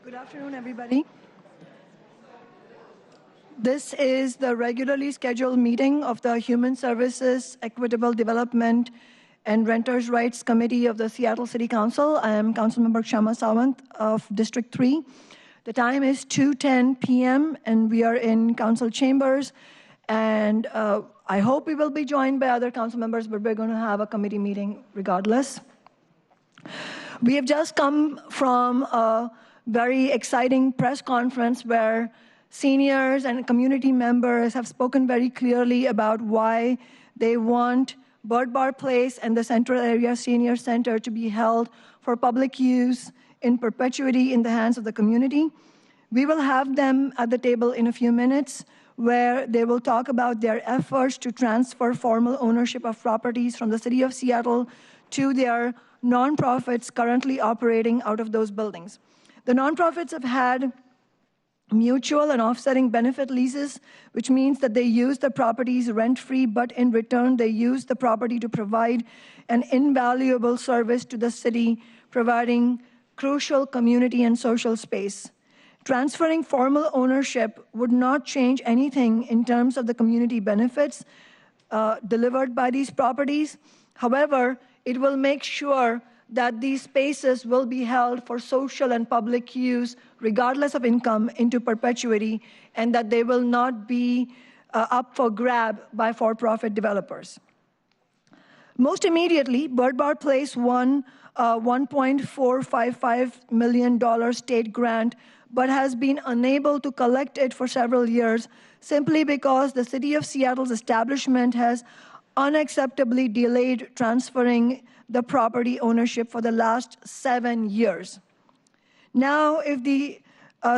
Good afternoon, everybody. This is the regularly scheduled meeting of the Human Services, Equitable Development, and Renters' Rights Committee of the Seattle City Council. I am Councilmember Kshama Sawant of District 3. The time is 2:10 p.m., and we are in council chambers. And I hope we will be joined by other council members, but we're going to have a committee meeting regardless. We have just come from a very exciting press conference where seniors and community members have spoken very clearly about why they want Bird Bar Place and the Central Area Senior Center to be held for public use in perpetuity in the hands of the community. We will have them at the table in a few minutes where they will talk about their efforts to transfer formal ownership of properties from the City of Seattle to their nonprofits currently operating out of those buildings. The nonprofits have had mutual and offsetting benefit leases, which means that they use the properties rent-free, but in return, they use the property to provide an invaluable service to the city, providing crucial community and social space. Transferring formal ownership would not change anything in terms of the community benefits delivered by these properties. However, it will make sure that these spaces will be held for social and public use, regardless of income, into perpetuity, and that they will not be up for grab by for-profit developers. Most immediately, Bird Bar Place won a $1.455 million state grant, but has been unable to collect it for several years simply because the City of Seattle's establishment has unacceptably delayed transferring the property ownership for the last 7 years. Now, if the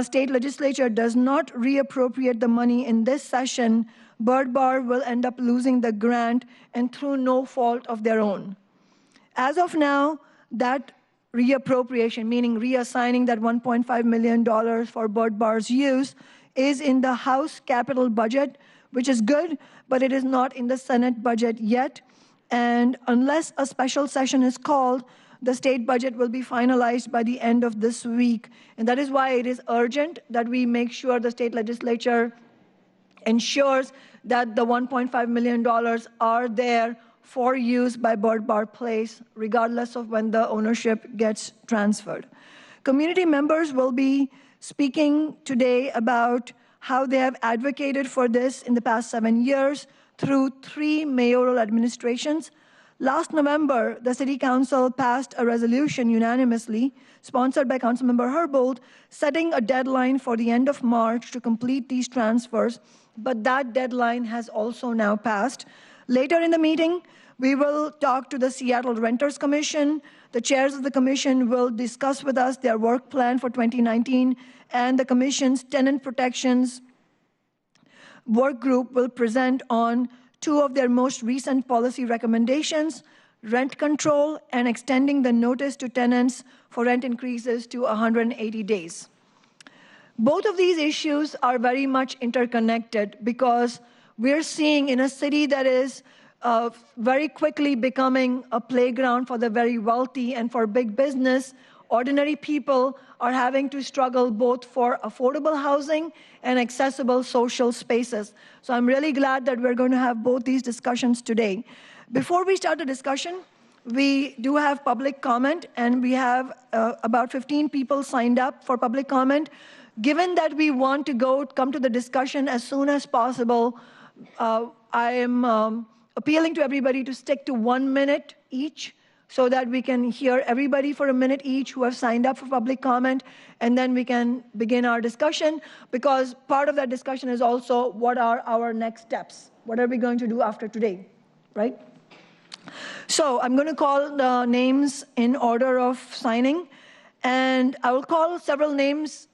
state legislature does not reappropriate the money in this session, Bird Bar will end up losing the grant, and through no fault of their own. As of now, that reappropriation, meaning reassigning that $1.5 million for Bird Bar's use, is in the House capital budget, which is good, but it is not in the Senate budget yet. And unless a special session is called, the state budget will be finalized by the end of this week. And that is why it is urgent that we make sure the state legislature ensures that the $1.5 million are there for use by Bird Bar Place, regardless of when the ownership gets transferred. Community members will be speaking today about how they have advocated for this in the past 7 years through 3 mayoral administrations. Last November, the City Council passed a resolution unanimously, sponsored by Councilmember Herbold, setting a deadline for the end of March to complete these transfers, but that deadline has also now passed. Later in the meeting, we will talk to the Seattle Renters Commission. The chairs of the commission will discuss with us their work plan for 2019, and the commission's tenant protections work group will present on 2 of their most recent policy recommendations: rent control and extending the notice to tenants for rent increases to 180 days. Both of these issues are very much interconnected because we're seeing in a city that is very quickly becoming a playground for the very wealthy and for big business, ordinary people are having to struggle both for affordable housing and accessible social spaces. So I'm really glad that we're going to have both these discussions today. Before we start the discussion, we do have public comment, and we have about 15 people signed up for public comment. Given that we want to come to the discussion as soon as possible, I am appealing to everybody to stick to 1 minute each, so that we can hear everybody for a minute each who have signed up for public comment, and then we can begin our discussion, because part of that discussion is also what are our next steps? What are we going to do after today, right? So I'm going to call the names in order of signing, and I will call several names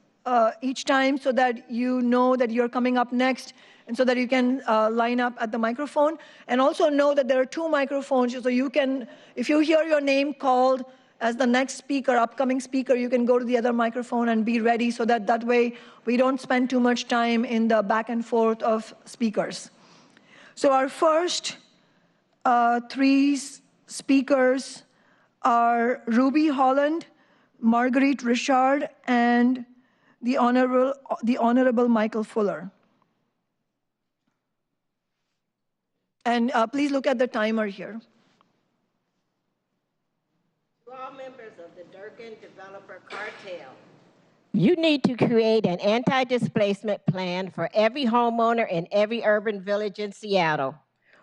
each time so that you know that you're coming up next, and so that you can line up at the microphone. And also know that there are 2 microphones, so you can, if you hear your name called as the next speaker, upcoming speaker, you can go to the other microphone and be ready, so that way we don't spend too much time in the back and forth of speakers. So our first 3 speakers are Ruby Holland, Marguerite Richard, and the Honorable Michael Fuller. And please look at the timer here. To all members of the Durkin Developer Cartel, you need to create an anti-displacement plan for every homeowner in every urban village in Seattle,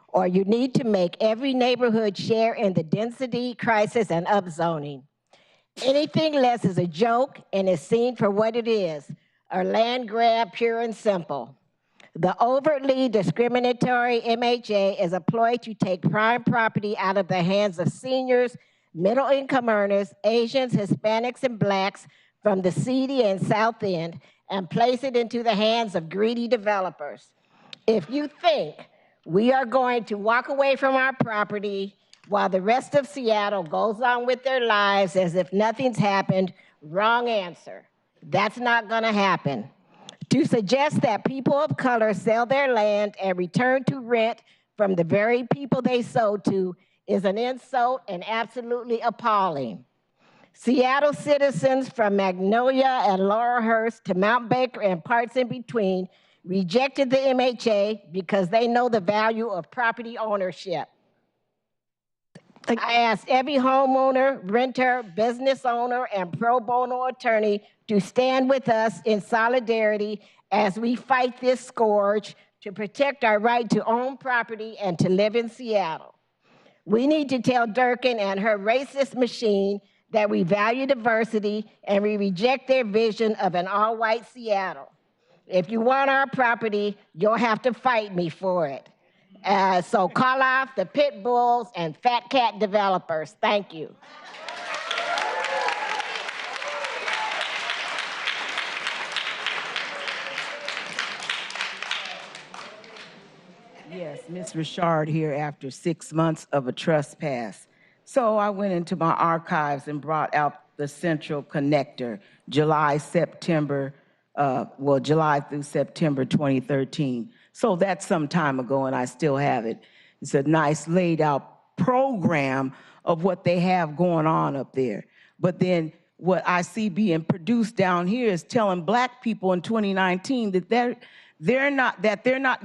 or you need to make every neighborhood share in the density crisis and upzoning. Anything less is a joke and is seen for what it is, a land grab pure and simple. The overtly discriminatory MHA is a ploy to take prime property out of the hands of seniors, middle-income earners, Asians, Hispanics, and Blacks from the seedy and South End and place it into the hands of greedy developers. If you think we are going to walk away from our property while the rest of Seattle goes on with their lives as if nothing's happened, wrong answer. That's not going to happen. To suggest that people of color sell their land and return to rent from the very people they sold to is an insult and absolutely appalling. Seattle citizens from Magnolia and Laurelhurst to Mount Baker and parts in between rejected the MHA because they know the value of property ownership. I asked every homeowner, renter, business owner, and pro bono attorney to stand with us in solidarity as we fight this scourge to protect our right to own property and to live in Seattle. We need to tell Durkin and her racist machine that we value diversity and we reject their vision of an all-white Seattle. If you want our property, you'll have to fight me for it. So call off the pit bulls and fat cat developers. Thank you. Yes, Ms. Richard here after 6 months of a trespass. So I went into my archives and brought out the Central Connector, July through September 2013. So that's some time ago, and I still have it. It's a nice laid out program of what they have going on up there. But then what I see being produced down here is telling Black people in 2019 that they're not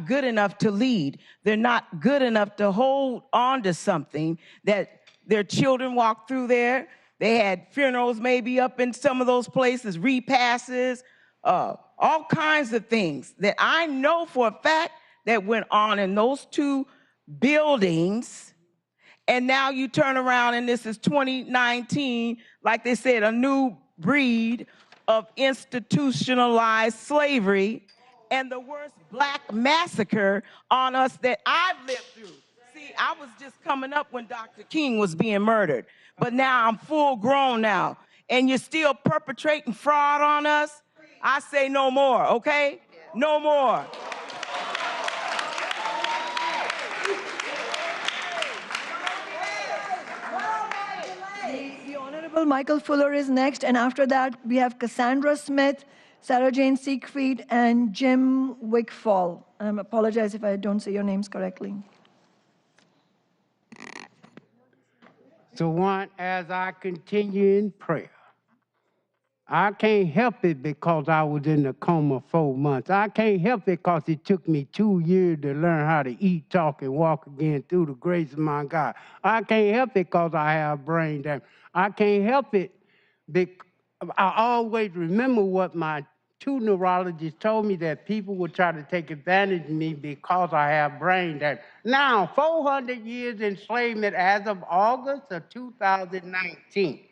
good enough to lead. They're not good enough to hold on to something, that their children walk through there. They had funerals maybe up in some of those places, repasses, all kinds of things that I know for a fact that went on in those two buildings. And now you turn around and this is 2019, like they said, a new breed of institutionalized slavery and the worst Black massacre on us that I've lived through. See, I was just coming up when Dr. King was being murdered, but now I'm full grown now, and you're still perpetrating fraud on us? I say no more, okay? No more. The Honorable Michael Fuller is next, and after that, we have Cassandra Smith, Sarah Jane Siegfried, and Jim Wickfall. I apologize if I don't say your names correctly. So one, as I continue in prayer, I can't help it because I was in a coma 4 months. I can't help it because it took me 2 years to learn how to eat, talk, and walk again through the grace of my God. I can't help it because I have brain damage. I can't help it because I always remember what my 2 neurologists told me, that people would try to take advantage of me because I have brain damage. Now, 400 years enslavement as of August of 2019.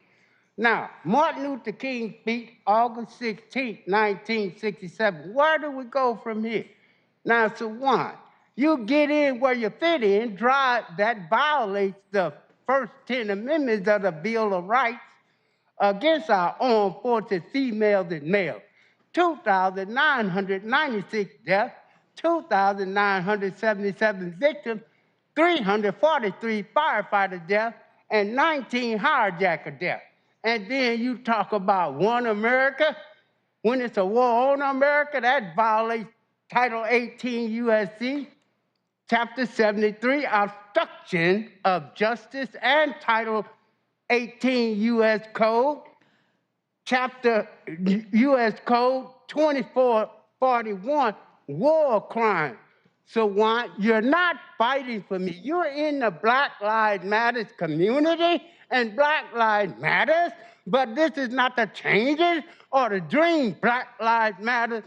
Now, Martin Luther King speech, August 16, 1967. Where do we go from here? Now, so one, you get in where you fit in, that violates the first 10 amendments of the Bill of Rights against our armed forces, females and males. 2,996 deaths, 2,977 victims, 343 firefighter deaths, and 19 hijacker deaths. And then you talk about one America. When it's a war on America, that violates Title 18 U.S.C., Chapter 73, obstruction of justice, and Title 18 U.S. Code, Chapter U.S. Code 2441 war crime. So why you're not fighting for me? You're in the Black Lives Matter community, and Black Lives Matters, but this is not the changes or the dream Black Lives Matter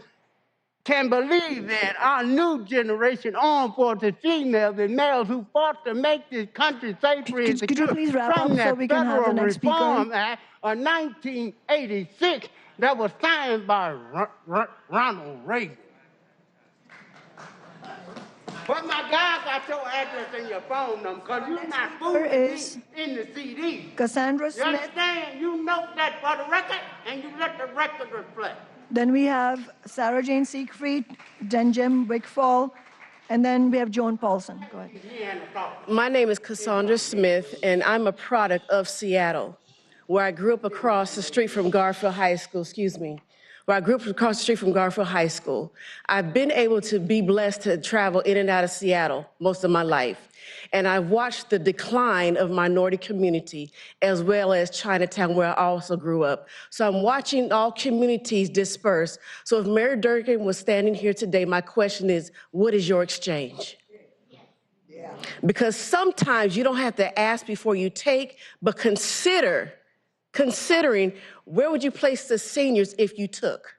can believe that our new generation armed forces, females and males who fought to make this country safer and Could you secure please wrap from up so that we can have the Federal next Reform speaker? Act of 1986 that was signed by Ronald Reagan. But my God got your address in your phone number because you're not fooling me in the CD. Cassandra You Smith. understand? You note that for the record, and you let the record reflect. Then we have Sarah Jane Siegfried, then Jim Wickfall, and then we have Joan Paulson. Go ahead. My name is Cassandra Smith, and I'm a product of Seattle, where I grew up across the street from Garfield High School, High School. I've been able to be blessed to travel in and out of Seattle most of my life. And I've watched the decline of minority community as well as Chinatown, where I also grew up. So I'm watching all communities disperse. So if Mayor Durkin was standing here today, my question is, what is your exchange? Because sometimes you don't have to ask before you take, but considering where would you place the seniors if you took?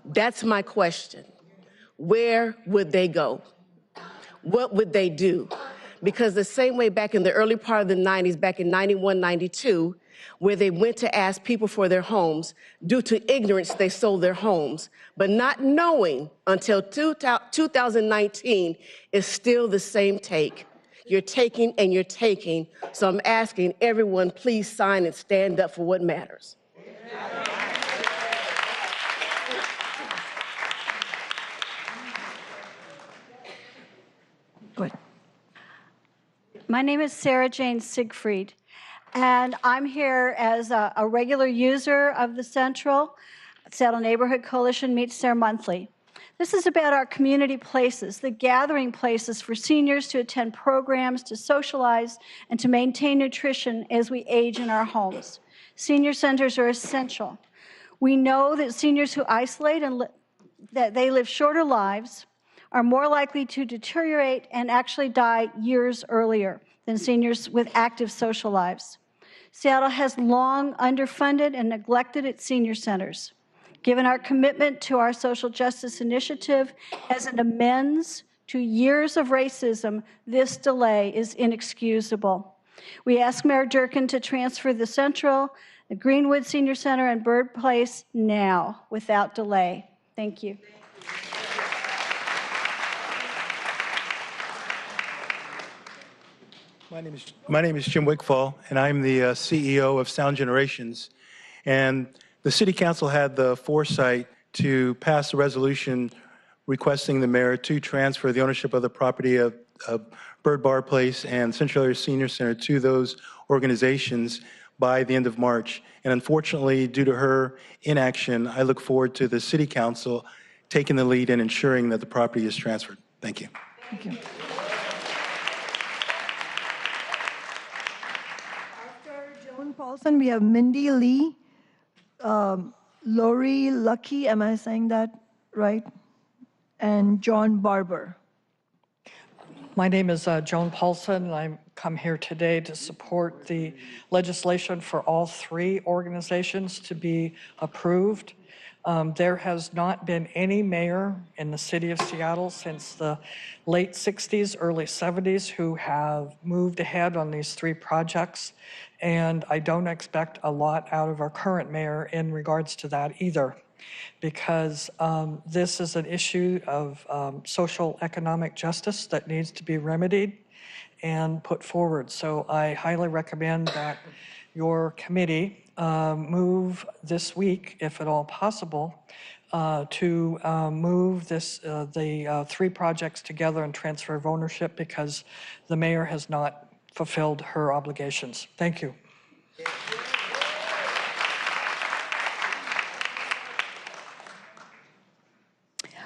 That's my question. Where would they go? What would they do? Because the same way back in the early part of the 90s, back in 91, 92, where they went to ask people for their homes, due to ignorance, they sold their homes. But not knowing until 2019 is still the same take. You're taking and you're taking. So I'm asking everyone, please sign and stand up for what matters. Good. My name is Sarah Jane Siegfried, and I'm here as a regular user of the Central. Seattle Neighborhood Coalition meets there monthly. This is about our community places, the gathering places for seniors to attend programs, to socialize, and to maintain nutrition as we age in our homes. Senior centers are essential. We know that seniors who isolate and that they live shorter lives, are more likely to deteriorate and actually die years earlier than seniors with active social lives. Seattle has long underfunded and neglected its senior centers. Given our commitment to our social justice initiative as an amends to years of racism, this delay is inexcusable. We ask Mayor Durkin to transfer the Central, the Greenwood Senior Center, and Bird Place now, without delay. Thank you. My name is Jim Wickfall, and I'm the CEO of Sound Generations. And the City Council had the foresight to pass a resolution requesting the mayor to transfer the ownership of the property of Bird Bar Place and Central Area Senior Center to those organizations by the end of March. And unfortunately, due to her inaction, I look forward to the City Council taking the lead and ensuring that the property is transferred. Thank you. Thank you. Paulson, we have Mindy Lee, Lori Lucky, am I saying that right? And John Barber. My name is Joan Paulson, and I come here today to support the legislation for all three organizations to be approved. There has not been any mayor in the city of Seattle since the late 60s, early 70s who have moved ahead on these three projects. And I don't expect a lot out of our current mayor in regards to that either, because this is an issue of social economic justice that needs to be remedied and put forward. So I highly recommend that your committee move this week, if at all possible, to move the three projects together and transfer of ownership, because the mayor has not fulfilled her obligations. Thank you.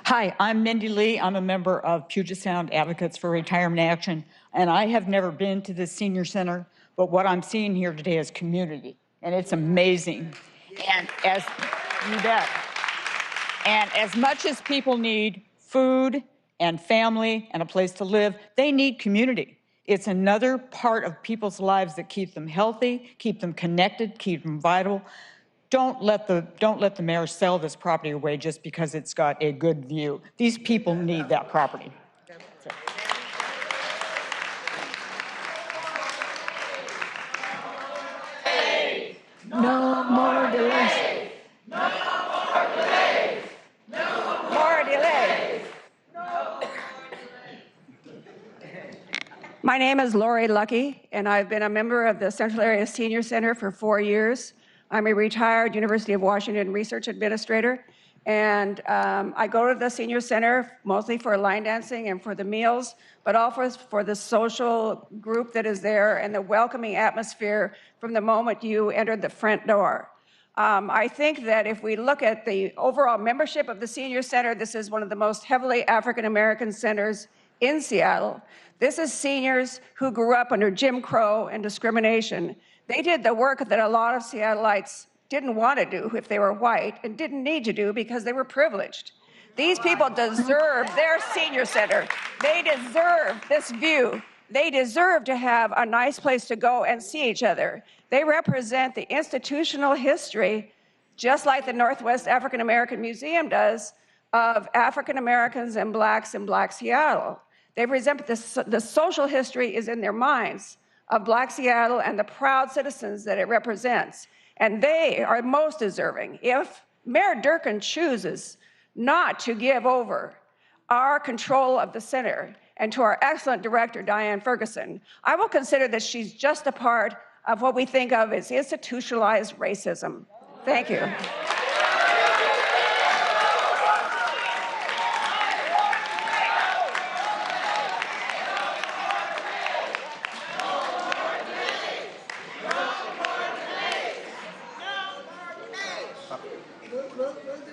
Hi, I'm Mindy Lee. I'm a member of Puget Sound Advocates for Retirement Action, and I have never been to the senior center, but what I'm seeing here today is community, and it's amazing. And as you bet. And as much as people need food and family and a place to live, they need community. It's another part of people's lives that keep them healthy, keep them connected, keep them vital. Don't let the mayor sell this property away just because it's got a good view. These people need that property. No more delays. More delays. My name is Lori Lucky, and I've been a member of the Central Area Senior Center for 4 years. I'm a retired University of Washington research administrator, and I go to the Senior Center mostly for line dancing and for the meals, but also for the social group that is there and the welcoming atmosphere from the moment you enter the front door. I think that if we look at the overall membership of the Senior Center, this is one of the most heavily African-American centers in Seattle. This is seniors who grew up under Jim Crow and discrimination. They did the work that a lot of Seattleites didn't want to do if they were white and didn't need to do because they were privileged. These people deserve their senior center. They deserve this view. They deserve to have a nice place to go and see each other. They represent the institutional history, just like the Northwest African American Museum does, of African Americans and Blacks in Black Seattle. They present the social history is in their minds of Black Seattle and the proud citizens that it represents. And they are most deserving. If Mayor Durkan chooses not to give over our control of the center and to our excellent director, Diane Ferguson, I will consider that she's just a part of what we think of as institutionalized racism. Thank you.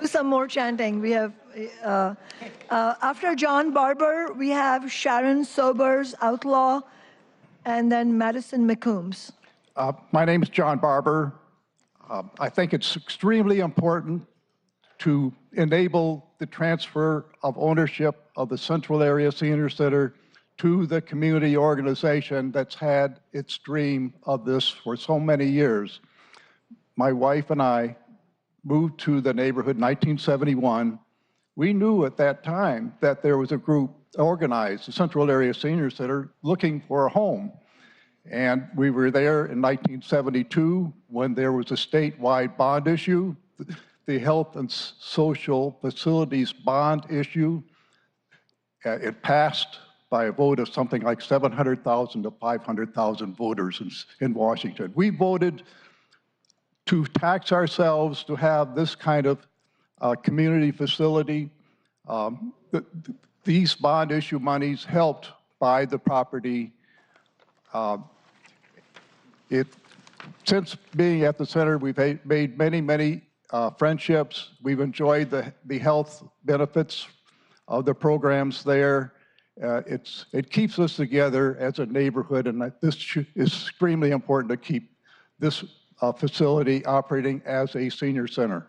Do some more chanting. We have, after John Barber, we have Sharon Sobers Outlaw, and then Madison McCombs. My name is John Barber. I think it's extremely important to enable the transfer of ownership of the Central Area Senior Center to the community organization that's had its dream of this for so many years. My wife and I moved to the neighborhood in 1971. We knew at that time that there was a group organized, the Central Area Senior Center, looking for a home. And we were there in 1972 when there was a statewide bond issue, the Health and Social Facilities Bond issue. It passed by a vote of something like 700,000 to 500,000 voters in Washington. We voted to tax ourselves to have this kind of community facility. These bond issue monies helped buy the property. Since being at the center, we've made many friendships. We've enjoyed the health benefits of the programs there. It keeps us together as a neighborhood, and this is extremely important to keep this facility operating as a senior center.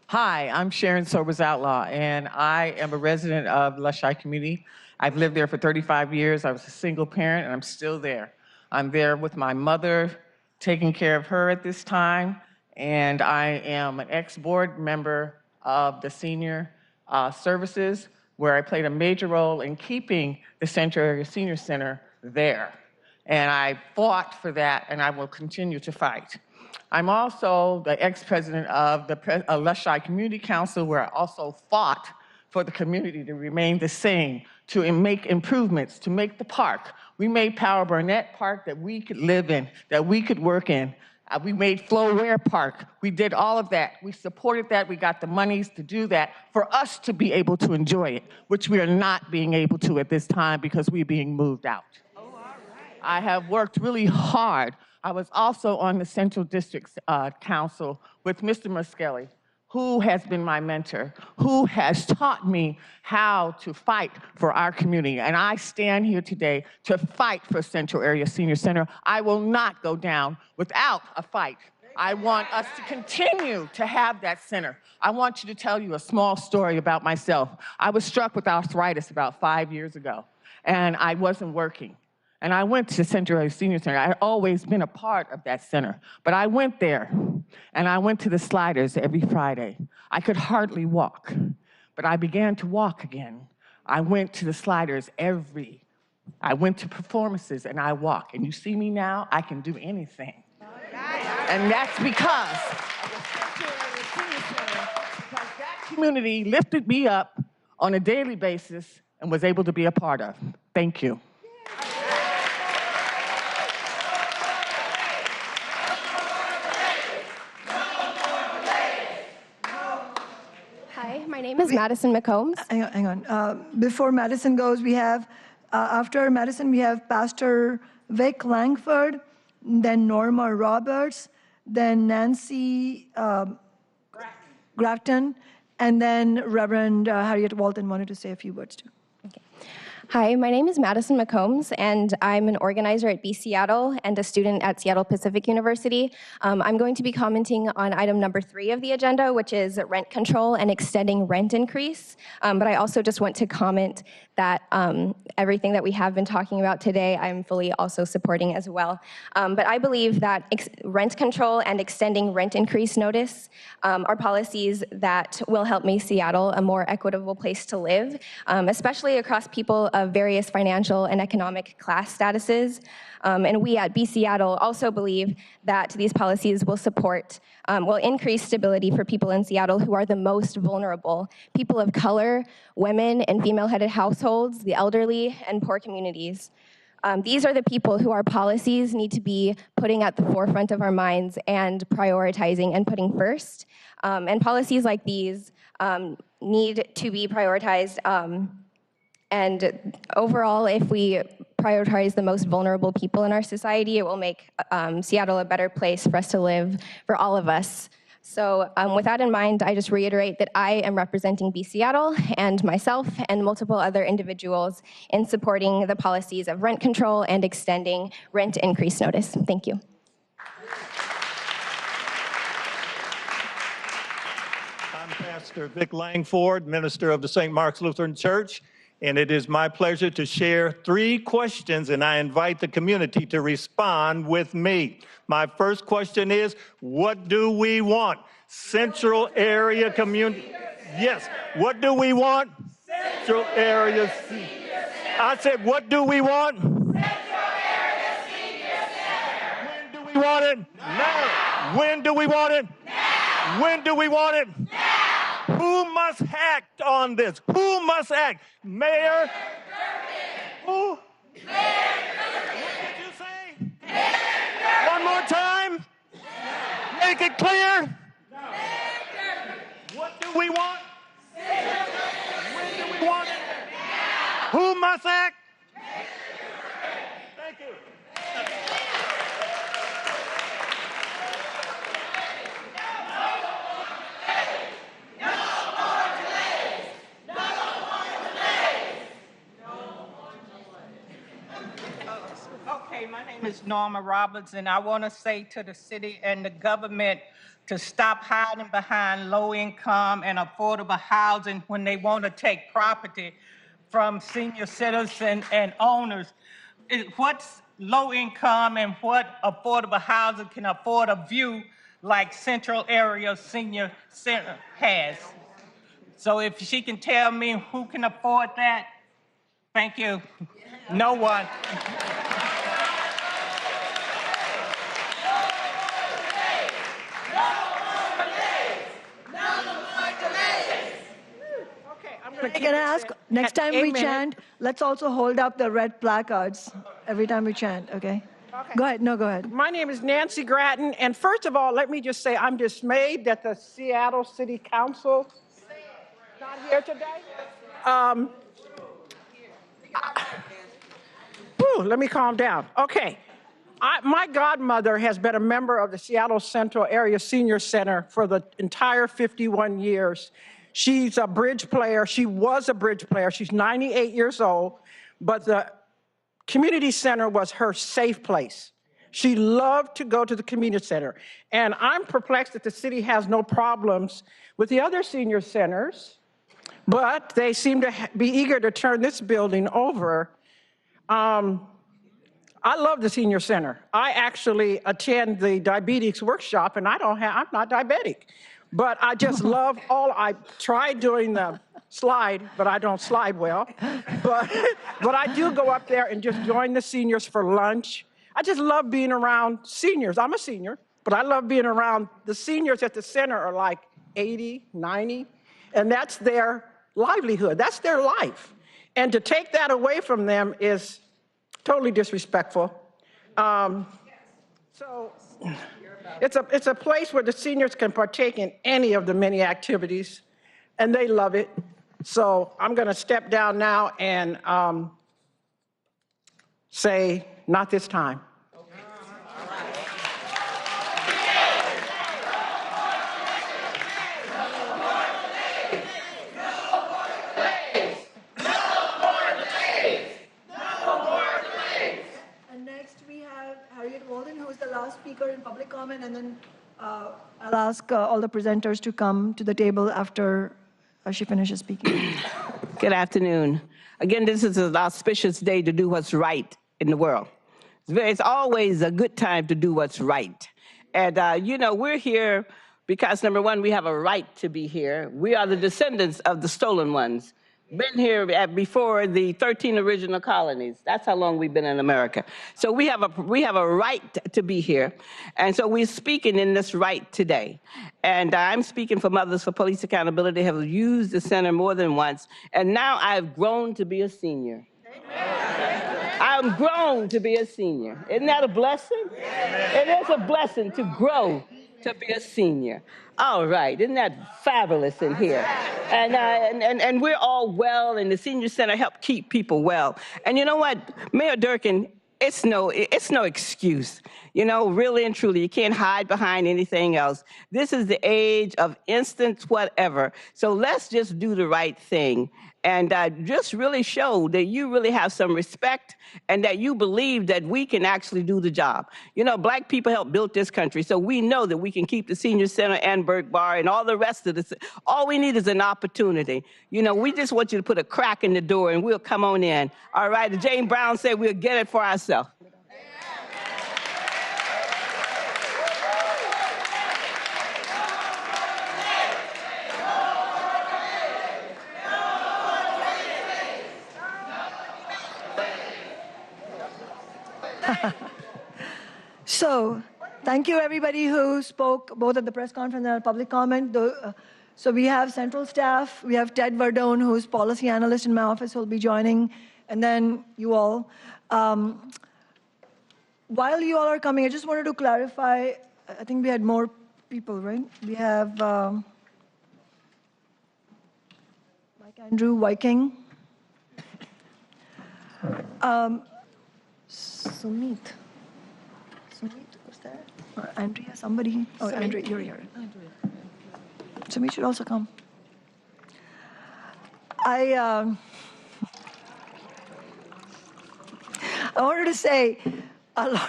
Hi, I'm Sharon Sobers Outlaw, and I am a resident of Lushai community. I've lived there for 35 years. I was a single parent, and I'm still there. I'm there with my mother, taking care of her at this time, and I am an ex-board member of the Senior Services, where I played a major role in keeping the Central Area Senior Center there. And I fought for that, and I will continue to fight. I'm also the ex-president of the Lushai Community Council, where I also fought for the community to remain the same, to make improvements, to make the park. We made Power Burnett Park that we could live in, that we could work in. We made Flo Ware Park. We did all of that. We supported that. We got the monies to do that for us to be able to enjoy it, which we are not being able to at this time because we're being moved out. Oh, all right. I have worked really hard. I was also on the Central District Council with Mr. Muskelly, who has been my mentor, who has taught me how to fight for our community. And I stand here today to fight for Central Area Senior Center. I will not go down without a fight. I want us to continue to have that center. I want to tell you a small story about myself. I was struck with arthritis about 5 years ago, and I wasn't working. And I went to Central Area Senior Center. I had always been a part of that center. But I went there, and I went to the sliders every Friday. I could hardly walk, but I began to walk again. I went to the sliders I went to performances, and I walk. And you see me now, I can do anything. And that's because of the Central Area Senior Center, because that community lifted me up on a daily basis and was able to be a part of. Thank you. Hi, my name is Madison McCombs. Hang on. Before Madison goes, we have, after Madison, we have Pastor Vic Langford, then Norma Roberts, then Nancy Grafton, and then Reverend Harriet Walton wanted to say a few words too. Hi, my name is Madison McCombs, and I'm an organizer at Seattle and a student at Seattle Pacific University. I'm going to be commenting on item number 3 of the agenda, which is rent control and extending rent increase. But I also just want to comment that everything that we have been talking about today, I'm fully also supporting as well. But I believe that rent control and extending rent increase notice are policies that will help make Seattle a more equitable place to live, especially across people of various financial and economic class statuses. And we at Seattle also believe that these policies will will increase stability for people in Seattle who are the most vulnerable, people of color, women and female-headed households, the elderly, and poor communities. These are the people who our policies need to be putting at the forefront of our minds and prioritizing and putting first. And policies like these need to be prioritized. And overall, if we prioritize the most vulnerable people in our society, it will make Seattle a better place for us to live, for all of us. So with that in mind, I just reiterate that I am representing Seattle and myself and multiple other individuals in supporting the policies of rent control and extending rent increase notice. Thank you. I'm Pastor Vic Langford, minister of the St. Mark's Lutheran Church, and it is my pleasure to share 3 questions, and I invite the community to respond with me. My first question is, what do we want? Central area community. Yes, what do we want? Central area. I said, what do we want? Central area senior center. When do we want it? Now. When do we want it? Now. When do we want it? Now. Who must act on this? Who must act? Mayor? Who? Mayor. What did you say? Mayor. One more time. Make it clear. What do we want? When do we want it? Who must act? Thank you. Okay, my name is Norma Roberts, and I want to say to the city and the government to stop hiding behind low-income and affordable housing when they want to take property from senior citizens and owners. What's low-income and what affordable housing can afford a view like Central Area Senior Center has? So if she can tell me who can afford that, thank you. No one. Can I ask, next time we chant, let's also hold up the red placards every time we chant, okay? Go ahead. No, go ahead. My name is Nancy Gratton, and first of all, let me just say I'm dismayed that the Seattle City Council is not here today. Let me calm down. Okay. My godmother has been a member of the Seattle Central Area Senior Center for the entire 51 years. She's a bridge player. She was a bridge player. She's 98 years old, but the community center was her safe place. She loved to go to the community center. And I'm perplexed that the city has no problems with the other senior centers, but they seem to be eager to turn this building over. I love the senior center. I actually attend the diabetes workshop, and I'm not diabetic. But I just love I tried doing the slide, but I don't slide well. But I do go up there and just join the seniors for lunch. I just love being around seniors. I'm a senior, but I love being around the seniors at the center are like 80, 90, and that's their livelihood. That's their life. And to take that away from them is totally disrespectful. So it's a place where the seniors can partake in any of the many activities, and they love it. So I'm going to step down now and say, not this time. Who's the last speaker in public comment, and then I'll ask all the presenters to come to the table after she finishes speaking. Good afternoon. Again, this is an auspicious day to do what's right in the world. It's always a good time to do what's right. And, we're here because, number one, we have a right to be here. We are the descendants of the stolen ones. Been here before the 13 original colonies. That's how long we've been in America. So we have a right to be here. And so we're speaking in this right today. And I'm speaking for Mothers for Police Accountability, have used the center more than once. And now I've grown to be a senior. I'm grown to be a senior. Isn't that a blessing? It is a blessing to grow to be a senior. All right, isn't that fabulous in here? And we're all well, and the senior center help keep people well. And you know what, Mayor Durkin, it's no excuse. Really and truly, you can't hide behind anything else. This is the age of instant whatever. So let's just do the right thing and just really show that you really have some respect and that you believe that we can actually do the job. Black people helped build this country, so we know that we can keep the senior center and Burke Bar and all the rest of this. All we need is an opportunity. We just want you to put a crack in the door and we'll come on in. All right, as Jane Brown said, we'll get it for ourselves. So, thank you everybody who spoke both at the press conference and at public comment. So we have central staff, we have Ted Verdone, who's policy analyst in my office, who will be joining, and then you all. While you all are coming, I just wanted to clarify, I think we had more people, right? We have Mike Andrew Viking. Sumit, who's there? Or Andrea, somebody? Oh, Andrea, you're here. Sumit should also come. I wanted to say a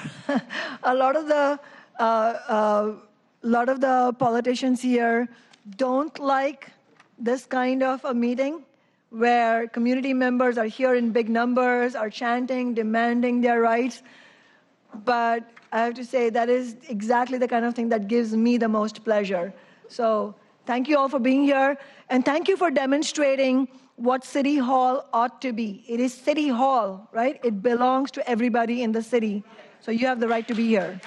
lot of the politicians here don't like this kind of a meeting where community members are here in big numbers, are chanting, demanding their rights. But I have to say that is exactly the kind of thing that gives me the most pleasure. So thank you all for being here, and thank you for demonstrating what City Hall ought to be. It is City Hall, right? It belongs to everybody in the city. So you have the right to be here.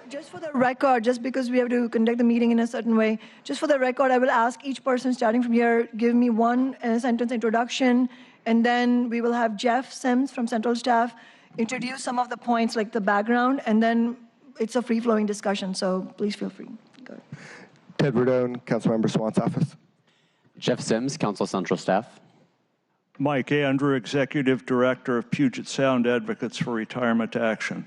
Just for the record, just because we have to conduct the meeting in a certain way, just for the record, I will ask each person starting from here, give me one sentence introduction, and then we will have Jeff Sims from Central Staff introduce some of the points, like the background, and then it's a free-flowing discussion, so please feel free. Go ahead. Ted Verdone, Councilmember Swan's office. Jeff Sims, Council Central Staff. Mike Andrew, Executive Director of Puget Sound Advocates for Retirement Action.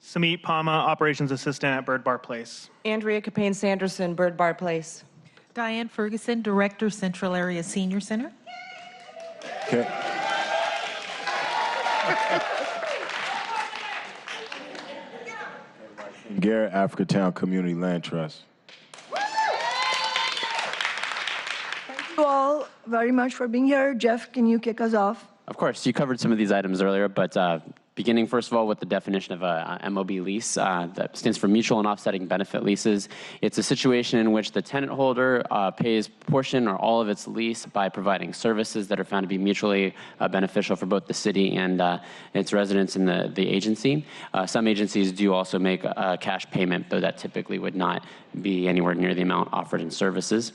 Samit Pama, Operations Assistant at Bird Bar Place. Andrea Capane-Sanderson, Bird Bar Place. Diane Ferguson, Director, Central Area Senior Center. Okay. Garrett, Africatown Community Land Trust. Thank you all very much for being here. Jeff, can you kick us off? Of course, you covered some of these items earlier, but beginning first of all with the definition of a MOB lease, that stands for mutual and offsetting benefit leases. It's a situation in which the tenant holder pays portion or all of its lease by providing services that are found to be mutually beneficial for both the city and its residents and the agency. Some agencies do also make a cash payment, though that typically would not be anywhere near the amount offered in services.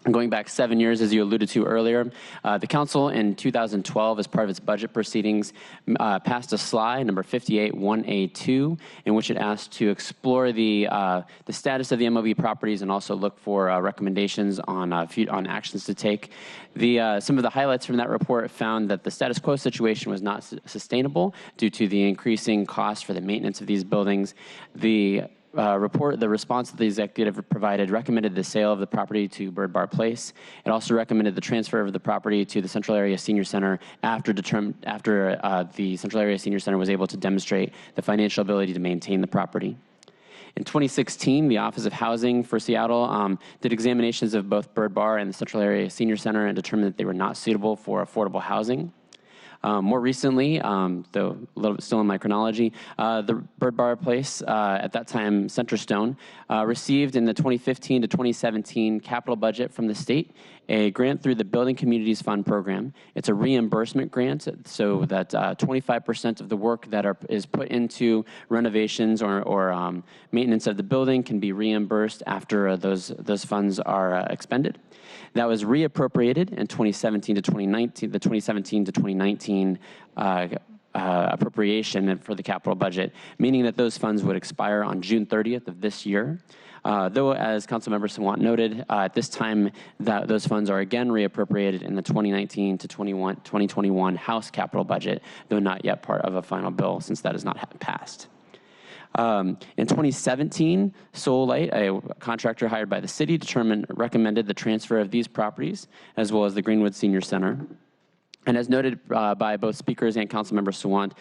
Going back 7 years, as you alluded to earlier, the council in 2012, as part of its budget proceedings, passed a slide, number 581A2, in which it asked to explore the status of the MOB properties and also look for recommendations on actions to take. Some of the highlights from that report found that the status quo situation was not sustainable due to the increasing costs for the maintenance of these buildings. The response that the executive provided recommended the sale of the property to Bird Bar Place. It also recommended the transfer of the property to the Central Area Senior Center after the Central Area Senior Center was able to demonstrate the financial ability to maintain the property. In 2016, the Office of Housing for Seattle did examinations of both Bird Bar and the Central Area Senior Center and determined that they were not suitable for affordable housing. More recently, though a little bit still in my chronology, the Bird Bar Place, at that time Centerstone, received in the 2015 to 2017 capital budget from the state a grant through the Building Communities Fund program. It's a reimbursement grant, so that 25% of the work that is put into renovations or maintenance of the building can be reimbursed after those funds are expended. That was reappropriated in 2017 to 2019, the 2017 to 2019 appropriation for the capital budget, meaning that those funds would expire on June 30th of this year. Though, as Councilmember Sawant noted, at this time those funds are again reappropriated in the 2019 to 2021 House capital budget, though not yet part of a final bill since that has not passed. In 2017, Soul Light, a contractor hired by the city, recommended the transfer of these properties, as well as the Greenwood Senior Center. And as noted by both speakers and Councilmember Sawant,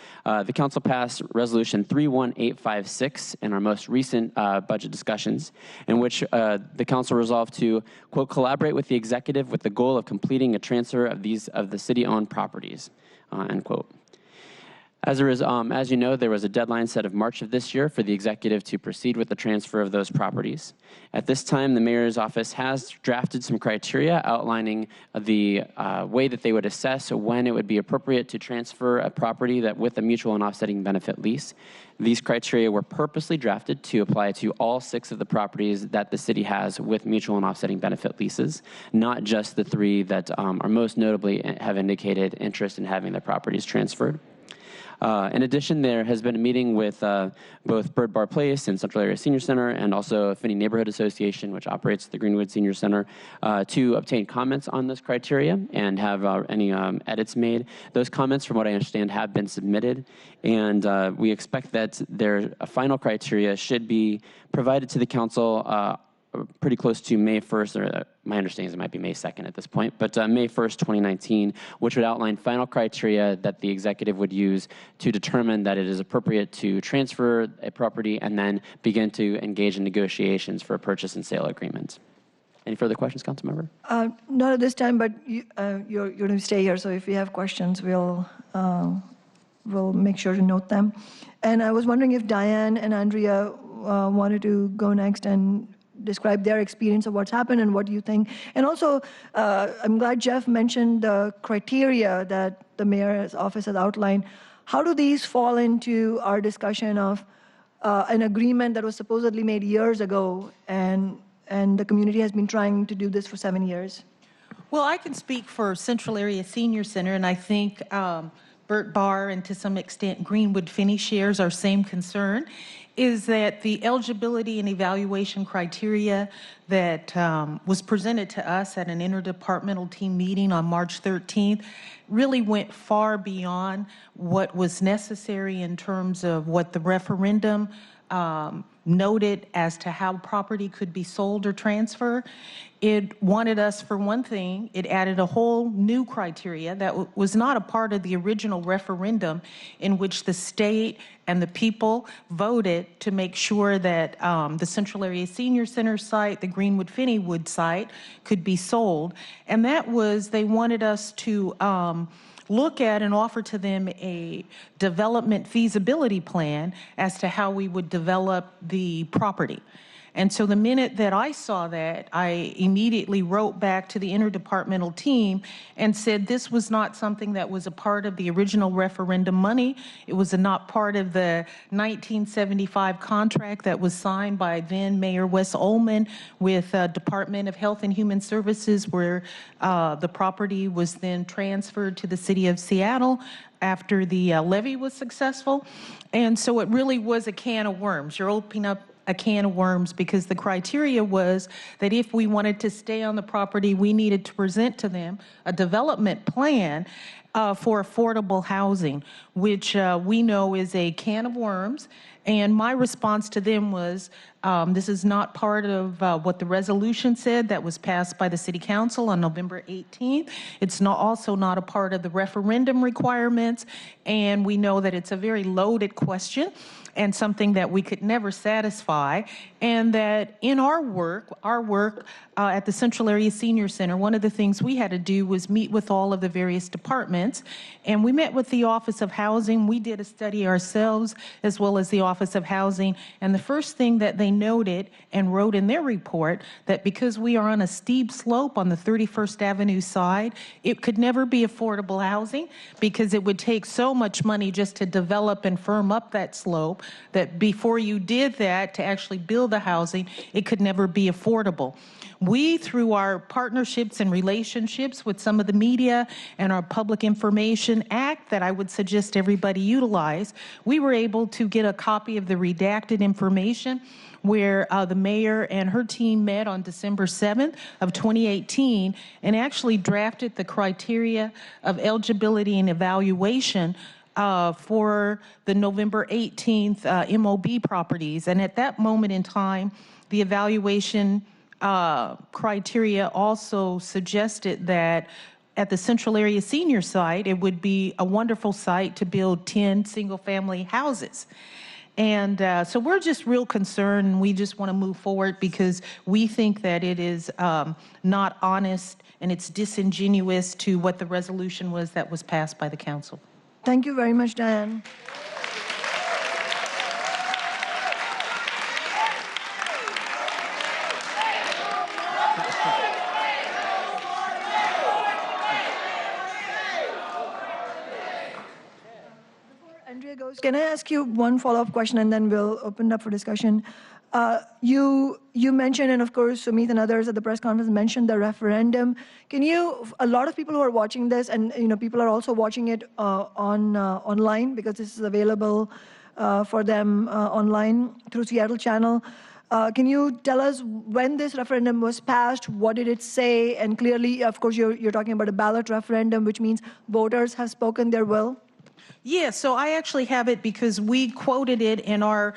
the council passed Resolution 31856 in our most recent budget discussions, in which the council resolved to, quote, collaborate with the executive with the goal of completing a transfer of the city-owned properties, end quote. As you know, there was a deadline set of March of this year for the executive to proceed with the transfer of those properties. At this time, the mayor's office has drafted some criteria outlining the way that they would assess when it would be appropriate to transfer a property with a mutual and offsetting benefit lease. These criteria were purposely drafted to apply to all 6 of the properties that the city has with mutual and offsetting benefit leases, not just the 3 that are most notably have indicated interest in having their properties transferred. In addition, there has been a meeting with both Bird Bar Place and Central Area Senior Center and also Finney Neighborhood Association, which operates the Greenwood Senior Center, to obtain comments on this criteria and have any edits made. Those comments, from what I understand, have been submitted, and we expect that their final criteria should be provided to the council pretty close to May 1st, or my understanding is it might be May 2nd at this point, but May 1st, 2019, which would outline final criteria that the executive would use to determine that it is appropriate to transfer a property and then begin to engage in negotiations for a purchase and sale agreement. Any further questions, Councilmember? Not at this time, but you're going to stay here, so if you have questions, we'll make sure to note them. And I was wondering if Diane and Andrea wanted to go next and describe their experience of what's happened and what do you think. And also, I'm glad Jeff mentioned the criteria that the mayor's office has outlined. How do these fall into our discussion of an agreement that was supposedly made years ago and the community has been trying to do this for 7 years? Well, I can speak for Central Area Senior Center, and I think Burt Barr and to some extent Greenwood Finney shares our same concern, is that the eligibility and evaluation criteria that was presented to us at an interdepartmental team meeting on March 13th really went far beyond what was necessary in terms of what the referendum noted as to how property could be sold or transferred. It wanted us, for one thing, it added a whole new criteria that was not a part of the original referendum, in which the state and the people voted to make sure that the Central Area Senior Center site, the Greenwood Finneywood site, could be sold. And that was, they wanted us to look at and offer to them a development feasibility plan as to how we would develop the property. And so the minute that I saw that, I immediately wrote back to the interdepartmental team and said this was not something that was a part of the original referendum money. It was not part of the 1975 contract that was signed by then Mayor Wes Ullman with Department of Health and Human Services, where the property was then transferred to the city of Seattle after the levy was successful. And so it really was a can of worms. You're opening up a can of worms, because the criteria was that if we wanted to stay on the property, we needed to present to them a development plan for affordable housing, which we know is a can of worms. And my response to them was, this is not part of what the resolution said that was passed by the City Council on November 18th. It's also not a part of the referendum requirements. And we know that it's a very loaded question and something that we could never satisfy. And that in our work at the Central Area Senior Center, one of the things we had to do was meet with all of the various departments. And we met with the Office of Housing. We did a study ourselves, as well as the Office of Housing. And the first thing that they noted and wrote in their report, that because we are on a steep slope on the 31st Avenue side, it could never be affordable housing, because it would take so much money just to develop and firm up that slope, that before you did that, to actually build the housing, it could never be affordable. We, through our partnerships and relationships with some of the media and our Public Information Act that I would suggest everybody utilize, we were able to get a copy of the redacted information where the mayor and her team met on December 7th of 2018 and actually drafted the criteria of eligibility and evaluation for the November 18th MOB properties. And at that moment in time, the evaluation criteria also suggested that at the Central Area Senior site, it would be a wonderful site to build 10 single-family houses. And so we're just real concerned, and we just want to move forward because we think that it is not honest and it's disingenuous to what the resolution was that was passed by the council. Thank you very much, Diane. Andrea goes, can I ask you one follow-up question, and then we'll open up for discussion? You mentioned, and of course, Sumit and others at the press conference mentioned the referendum. Can you, a lot of people who are watching this, and people are also watching it online, because this is available for them online through Seattle Channel. Can you tell us when this referendum was passed? What did it say? And clearly, of course, you're talking about a ballot referendum, which means voters have spoken their will. Yeah, so I actually have it because we quoted it in our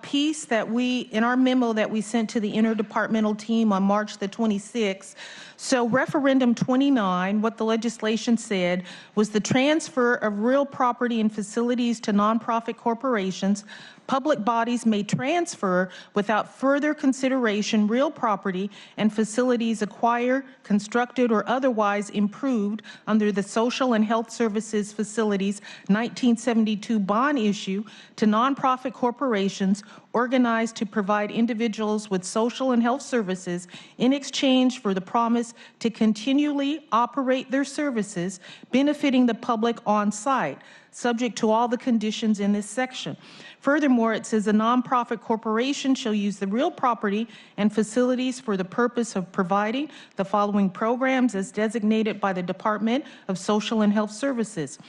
piece in our memo that we sent to the interdepartmental team on March the 26th. So referendum 29, what the legislation said was the transfer of real property and facilities to nonprofit corporations. Public bodies may transfer without further consideration real property and facilities acquired, constructed, or otherwise improved under the Social and Health Services Facilities 1972 bond issue to nonprofit corporations organized to provide individuals with social and health services in exchange for the promise to continually operate their services, benefiting the public on site, subject to all the conditions in this section. Furthermore, it says a nonprofit corporation shall use the real property and facilities for the purpose of providing the following programs as designated by the Department of Social and Health Services.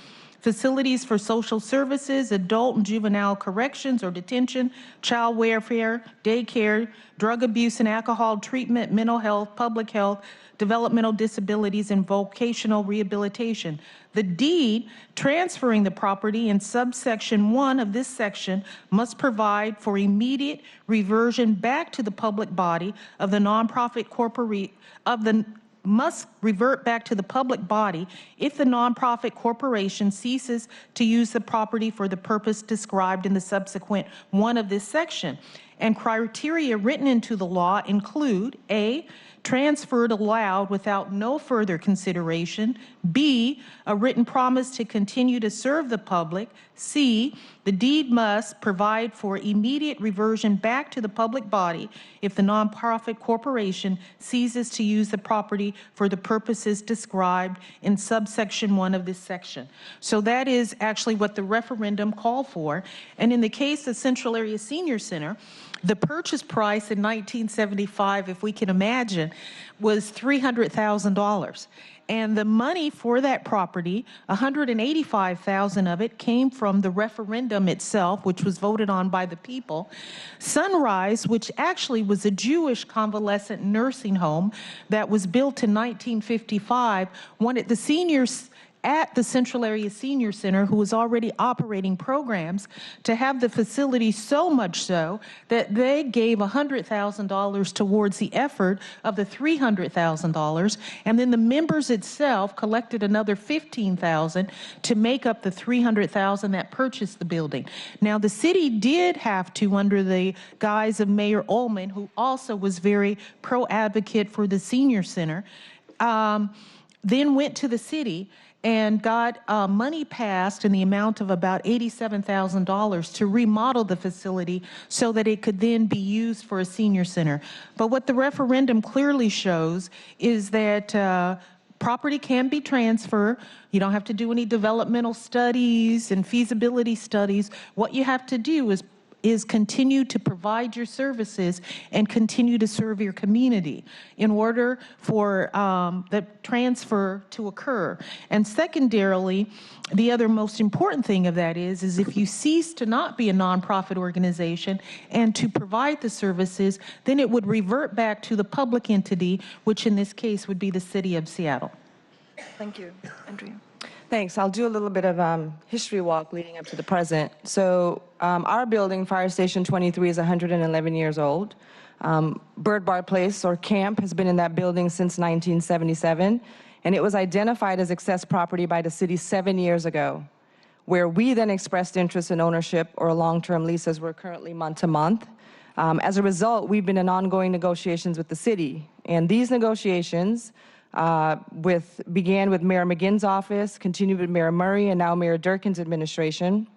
facilities for social services, adult and juvenile corrections or detention, child welfare, daycare, drug abuse and alcohol treatment, mental health, public health, developmental disabilities, and vocational rehabilitation. The deed transferring the property in subsection 1 of this section must provide for immediate reversion back to the public body of the nonprofit must revert back to the public body if the nonprofit corporation ceases to use the property for the purpose described in the subsequent 1 of this section. And criteria written into the law include A, transferred allowed without no further consideration, B, a written promise to continue to serve the public, C, the deed must provide for immediate reversion back to the public body if the nonprofit corporation ceases to use the property for the purposes described in subsection 1 of this section. So that is actually what the referendum called for. And in the case of Central Area Senior Center, the purchase price in 1975, if we can imagine, was $300,000. And the money for that property, $185,000 of it came from the referendum itself, which was voted on by the people. Sunrise, which actually was a Jewish convalescent nursing home that was built in 1955, wanted the seniors at the Central Area Senior Center, who was already operating programs, to have the facility so much so that they gave $100,000 towards the effort of the $300,000, and then the members itself collected another $15,000 to make up the $300,000 that purchased the building. Now, the city did have to, under the guise of Mayor Ullman, who also was very pro-advocate for the senior center, then went to the city and got money passed in the amount of about $87,000 to remodel the facility so that it could then be used for a senior center. But what the referendum clearly shows is that property can be transferred. You don't have to do any developmental studies and feasibility studies. What you have to do is continue to provide your services and continue to serve your community in order for the transfer to occur. And secondarily, the other most important thing of that is if you cease to not be a nonprofit organization and to provide the services, then it would revert back to the public entity, which in this case would be the city of Seattle. Thank you. Andrea. Thanks. I'll do a little bit of history walk leading up to the present. So our building, Fire Station 23, is 111 years old. Bird Bar Place, or camp, has been in that building since 1977, and it was identified as excess property by the city 7 years ago, where we then expressed interest in ownership or long-term leases. We're currently month to month. As a result, we've been in ongoing negotiations with the city, and these negotiations began with Mayor McGinn's office, continued with Mayor Murray, and now Mayor Durkin's administration.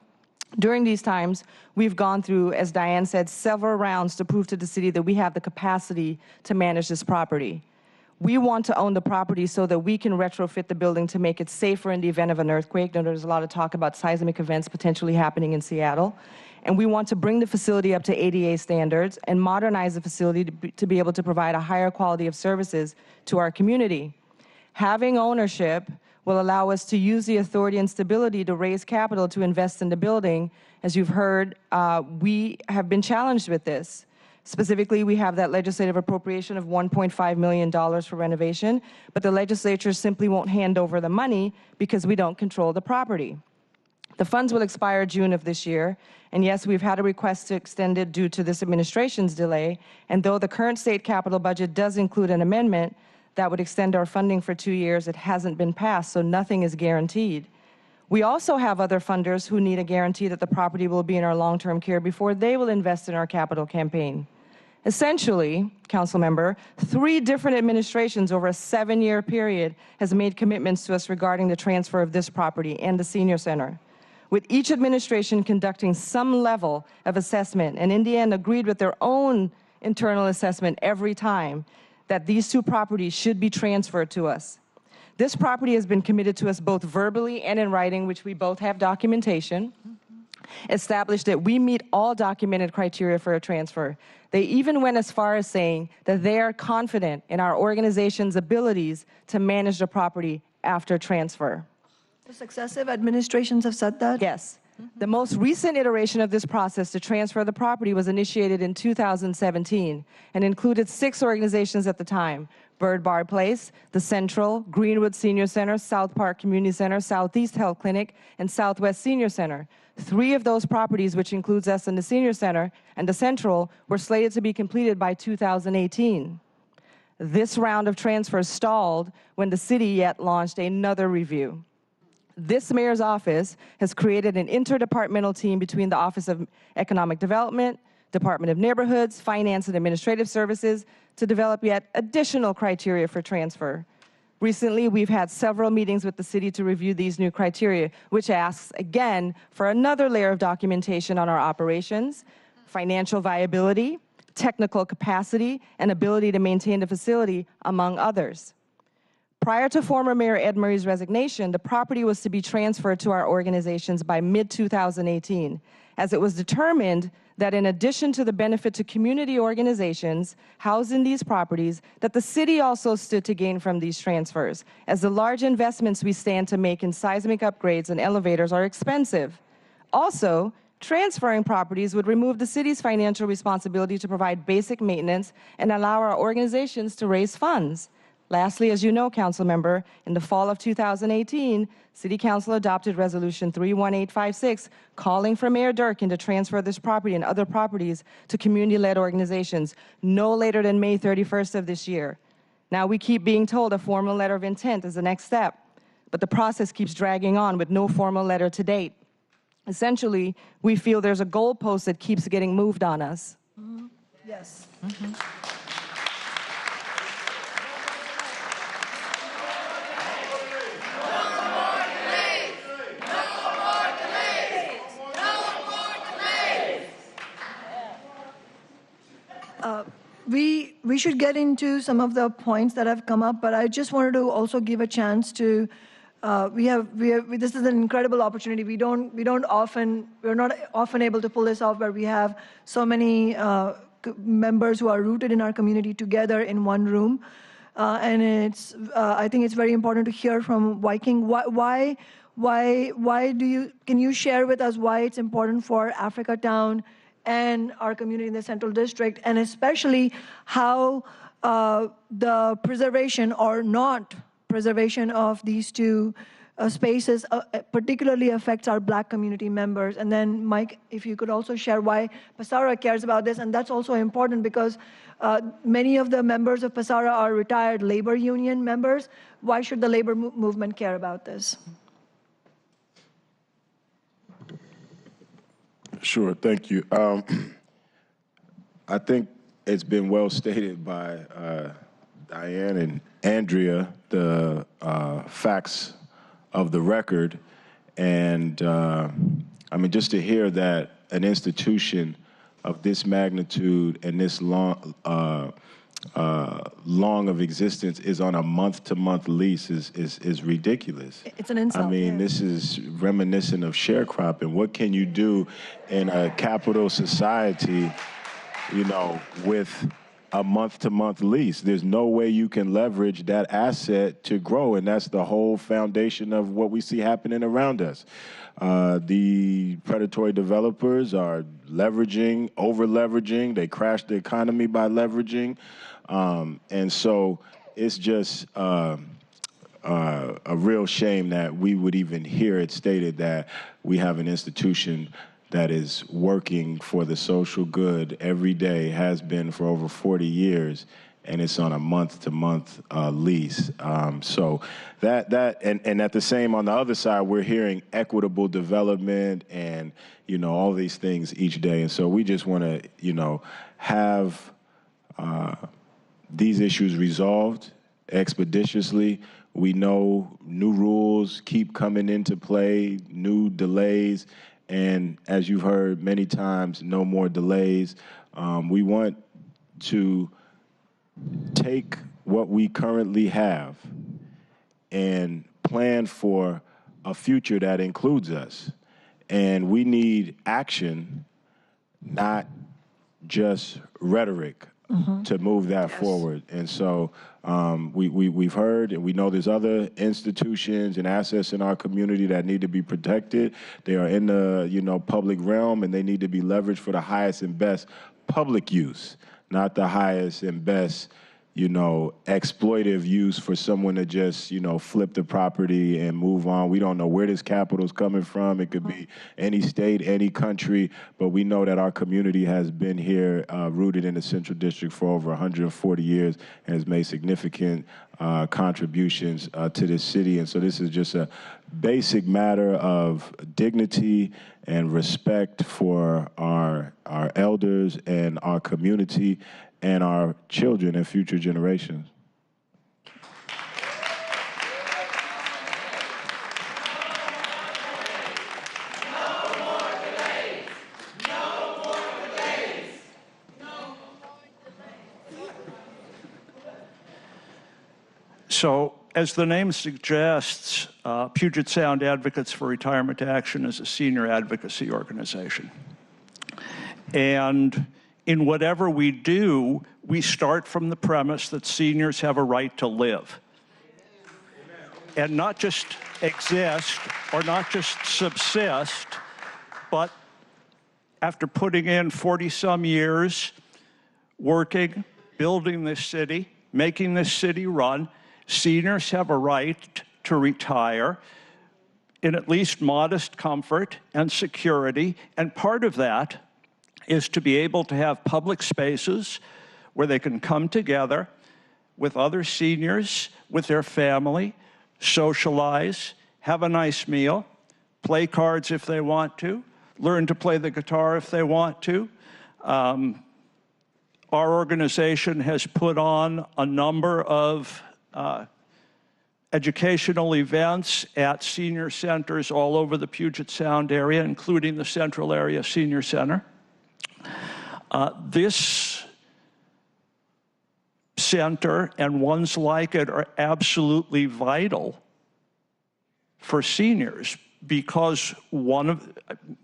During these times, we've gone through, as Diane said, several rounds to prove to the city that we have the capacity to manage this property. We want to own the property so that we can retrofit the building to make it safer in the event of an earthquake. Now, there's a lot of talk about seismic events potentially happening in Seattle. And we want to bring the facility up to ADA standards and modernize the facility to be able to provide a higher quality of services to our community. Having ownership will allow us to use the authority and stability to raise capital to invest in the building. As you've heard, we have been challenged with this. Specifically, we have that legislative appropriation of $1.5 million for renovation, but the legislature simply won't hand over the money because we don't control the property. The funds will expire June of this year, and yes, we've had a request to extend it due to this administration's delay, and though the current state capital budget does include an amendment that would extend our funding for 2 years, it hasn't been passed, so nothing is guaranteed. We also have other funders who need a guarantee that the property will be in our long-term care before they will invest in our capital campaign. Essentially, Council Member, 3 different administrations over a 7-year period has made commitments to us regarding the transfer of this property and the senior center, with each administration conducting some level of assessment, and Indiana agreed with their own internal assessment every time that these 2 properties should be transferred to us. This property has been committed to us both verbally and in writing, which we both have documentation, established that we meet all documented criteria for a transfer. They even went as far as saying that they are confident in our organization's abilities to manage the property after transfer. The successive administrations have said that? Yes. The most recent iteration of this process to transfer the property was initiated in 2017 and included 6 organizations at the time: Bird Bar Place, the Central, Greenwood Senior Center, South Park Community Center, Southeast Health Clinic, and Southwest Senior Center. 3 of those properties, which includes us in the Senior Center and the Central, were slated to be completed by 2018. This round of transfers stalled when the city yet launched another review. This mayor's office has created an interdepartmental team between the Office of Economic Development, Department of Neighborhoods, Finance and Administrative Services to develop yet additional criteria for transfer. Recently, we've had several meetings with the city to review these new criteria, which asks, again, for another layer of documentation on our operations, financial viability, technical capacity, and ability to maintain the facility, among others. Prior to former Mayor Ed Murray's resignation, the property was to be transferred to our organizations by mid-2018, as it was determined that in addition to the benefit to community organizations housed in these properties, that the city also stood to gain from these transfers, as the large investments we stand to make in seismic upgrades and elevators are expensive. Also, transferring properties would remove the city's financial responsibility to provide basic maintenance and allow our organizations to raise funds. Lastly, as you know, Council Member, in the fall of 2018, City Council adopted Resolution 31856, calling for Mayor Durkin to transfer this property and other properties to community-led organizations no later than May 31st of this year. Now we keep being told a formal letter of intent is the next step, but the process keeps dragging on with no formal letter to date. Essentially, we feel there's a goalpost that keeps getting moved on us. Mm-hmm. Yes. Mm-hmm. We should get into some of the points that have come up, but I just wanted to also give a chance to. This is an incredible opportunity. We're not often able to pull this off, where we have so many members who are rooted in our community together in one room, and I think it's very important to hear from Viking. Can you share with us why it's important for Africatown and our community in the Central District, and especially how the preservation or not preservation of these two spaces particularly affects our Black community members? And then, Mike, if you could also share why PASARA cares about this, and that's also important because many of the members of PASARA are retired labor union members. Why should the labor movement care about this? Sure, thank you. I think it's been well stated by Diane and Andrea, the facts of the record. And I mean, just to hear that an institution of this magnitude and this long of existence is on a month-to-month lease is ridiculous. It's an insult. I mean, this is reminiscent of sharecropping. What can you do in a capital society, you know, with a month-to-month lease? There's no way you can leverage that asset to grow, and that's the whole foundation of what we see happening around us. The predatory developers are leveraging, over-leveraging. They crash the economy by leveraging. And so it's just a real shame that we would even hear it stated that we have an institution that is working for the social good every day, has been for over 40 years, and it's on a month-to-month lease. So and at the same, on the other side, we're hearing equitable development and, you know, all these things each day. And so we just want to, you know, have these issues resolved expeditiously. We know new rules keep coming into play, new delays, and as you've heard many times, no more delays. We want to take what we currently have and plan for a future that includes us. And we need action, not just rhetoric. to move that forward. And so we've heard, and we know there's other institutions and assets in our community that need to be protected. They are in the public realm, and they need to be leveraged for the highest and best public use, not the highest and best exploitive use for someone to just, flip the property and move on. We don't know where this capital is coming from. It could be any state, any country, but we know that our community has been here rooted in the Central District for over 140 years and has made significant contributions to this city. And so this is just a basic matter of dignity and respect for our elders and our community and our children and future generations. So, as the name suggests, Puget Sound Advocates for Retirement Action is a senior advocacy organization. And in whatever we do, we start from the premise that seniors have a right to live. And not just exist or not just subsist, but after putting in 40-some years working, building this city, making this city run, seniors have a right to retire in at least modest comfort and security, and part of that is to be able to have public spaces where they can come together with other seniors, with their family, socialize, have a nice meal, play cards if they want to, learn to play the guitar if they want to. Our organization has put on a number of educational events at senior centers all over the Puget Sound area, including the Central Area Senior Center. This center and ones like it are absolutely vital for seniors because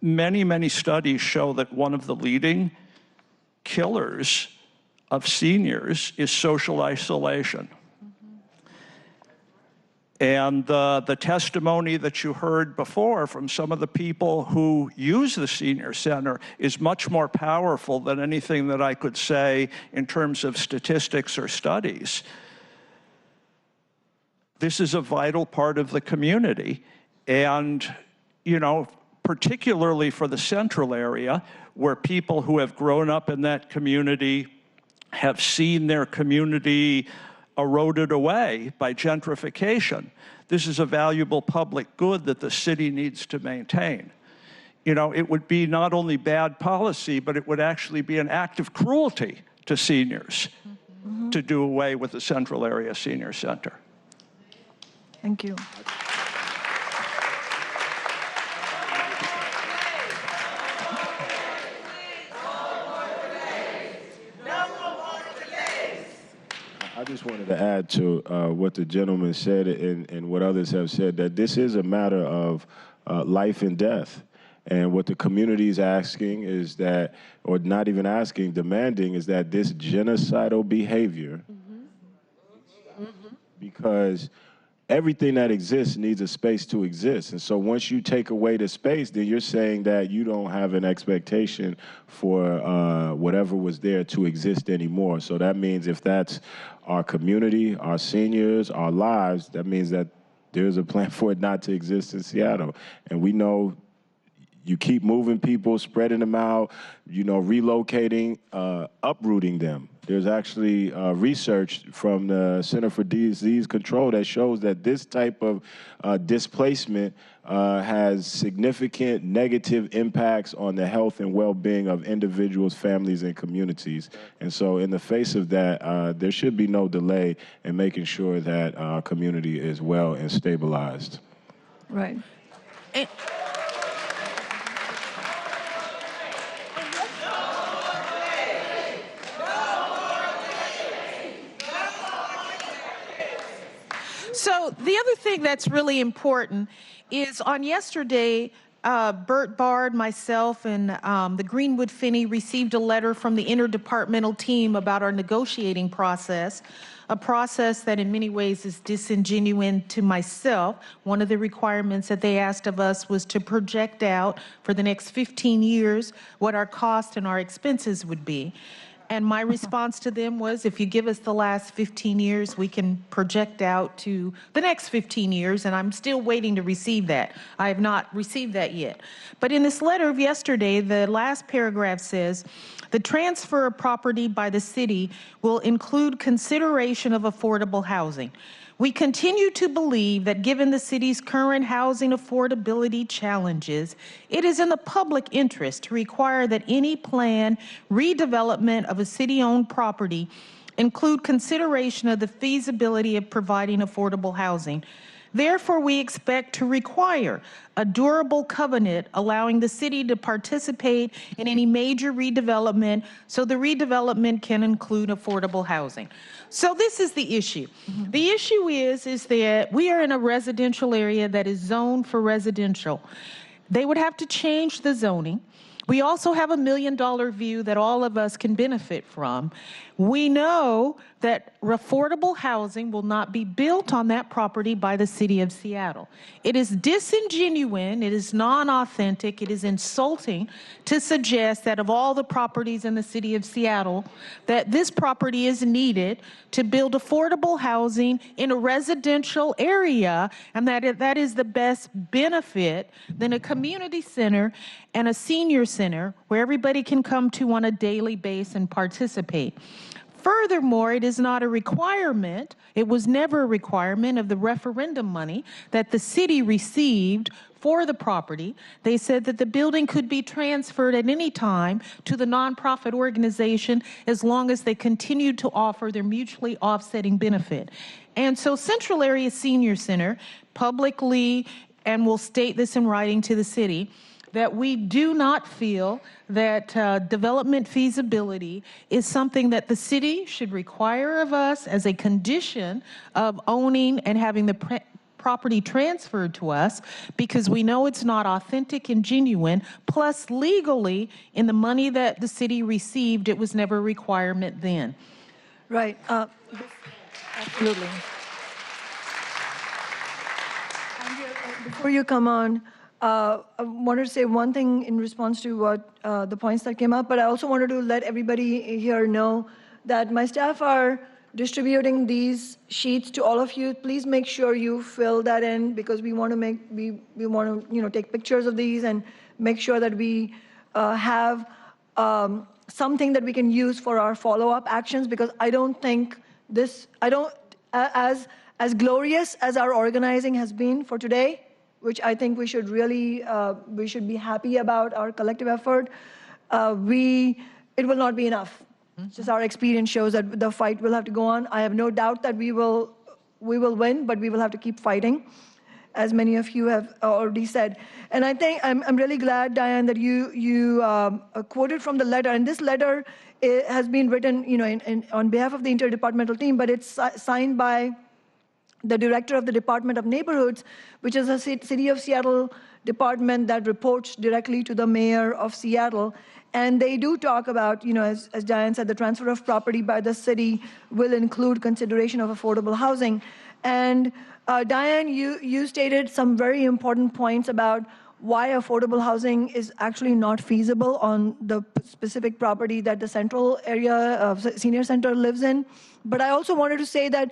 many studies show that one of the leading killers of seniors is social isolation. And the testimony that you heard before from some of the people who use the senior center is much more powerful than anything that I could say in terms of statistics or studies. This is a vital part of the community. And, particularly for the central area, where people who have grown up in that community have seen their community eroded away by gentrification. This is a valuable public good that the city needs to maintain. It would be not only bad policy, but it would actually be an act of cruelty to seniors to do away with the Central Area Senior Center. Thank you. I just wanted to add to what the gentleman said and what others have said, that this is a matter of life and death. And what the community is asking is that, or not even asking, demanding, is that this genocidal behavior, because everything that exists needs a space to exist. And so once you take away the space, then you're saying that you don't have an expectation for whatever was there to exist anymore. So that means if that's our community, our seniors, our lives, that means that there's a plan for it not to exist in Seattle. And we know you keep moving people, spreading them out, relocating, uprooting them. There's actually research from the Center for Disease Control that shows that this type of displacement has significant negative impacts on the health and well-being of individuals, families, and communities. And so in the face of that, there should be no delay in making sure that our community is well and stabilized. Right. So the other thing that's really important is on yesterday, Bert Bard, myself, and the Greenwood Finney received a letter from the interdepartmental team about our negotiating process, a process that in many ways is disingenuous to myself. One of the requirements that they asked of us was to project out for the next 15 years what our cost and our expenses would be. And my response to them was, if you give us the last 15 years, we can project out to the next 15 years, and I'm still waiting to receive that. I have not received that yet. But in this letter of yesterday, the last paragraph says, the transfer of property by the city will include consideration of affordable housing. We continue to believe that given the city's current housing affordability challenges, it is in the public interest to require that any planned redevelopment of a city-owned property include consideration of the feasibility of providing affordable housing. Therefore, we expect to require a durable covenant allowing the city to participate in any major redevelopment so the redevelopment can include affordable housing. So this is the issue. The issue is that we are in a residential area that is zoned for residential. They would have to change the zoning. We also have $1 million view that all of us can benefit from. We know that affordable housing will not be built on that property by the city of Seattle. It is disingenuous, it is non-authentic, it is insulting to suggest that of all the properties in the city of Seattle, that this property is needed to build affordable housing in a residential area, and that is the best benefit than a community center and a senior center where everybody can come to on a daily basis and participate. Furthermore, it is not a requirement, it was never a requirement of the referendum money that the city received for the property. They said that the building could be transferred at any time to the nonprofit organization as long as they continued to offer their mutually offsetting benefit. And so Central Area Senior Center publicly, and will state this in writing to the city, that we do not feel that development feasibility is something that the city should require of us as a condition of owning and having the property transferred to us, because we know it's not authentic and genuine. Plus, legally, in the money that the city received, it was never a requirement then. Right. Absolutely. Before you come on, I wanted to say one thing in response to what the points that came up, but I also wanted to let everybody here know that my staff are distributing these sheets to all of you. Please make sure you fill that in, because we want to take pictures of these and make sure that we have something that we can use for our follow-up actions, because I don't think as glorious as our organizing has been for today, which I think we should really, we should be happy about our collective effort, it will not be enough. Just our experience shows that the fight will have to go on. I have no doubt that we will win, but we will have to keep fighting, as many of you have already said. And I think I'm really glad, Diane, that you quoted from the letter. And this letter has been written, on behalf of the interdepartmental team, but it's signed by the director of the Department of Neighborhoods, which is a City of Seattle department that reports directly to the mayor of Seattle. And they do talk about, as Diane said, the transfer of property by the city will include consideration of affordable housing. And Diane, you stated some very important points about why affordable housing is actually not feasible on the specific property that the Central Area Senior Center lives in. But I also wanted to say that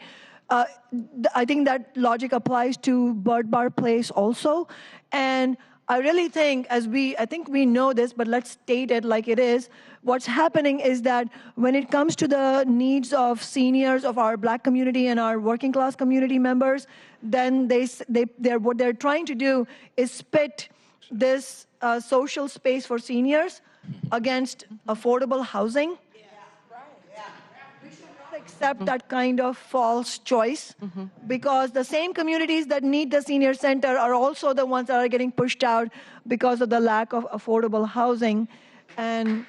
I think that logic applies to Bird Bar Place also. And I really think, I think we know this, but let's state it like it is. What's happening is that when it comes to the needs of seniors, of our Black community and our working class community members, then what they're trying to do is pit this social space for seniors against affordable housing. Accept that kind of false choice, because the same communities that need the senior center are also the ones that are getting pushed out because of the lack of affordable housing. And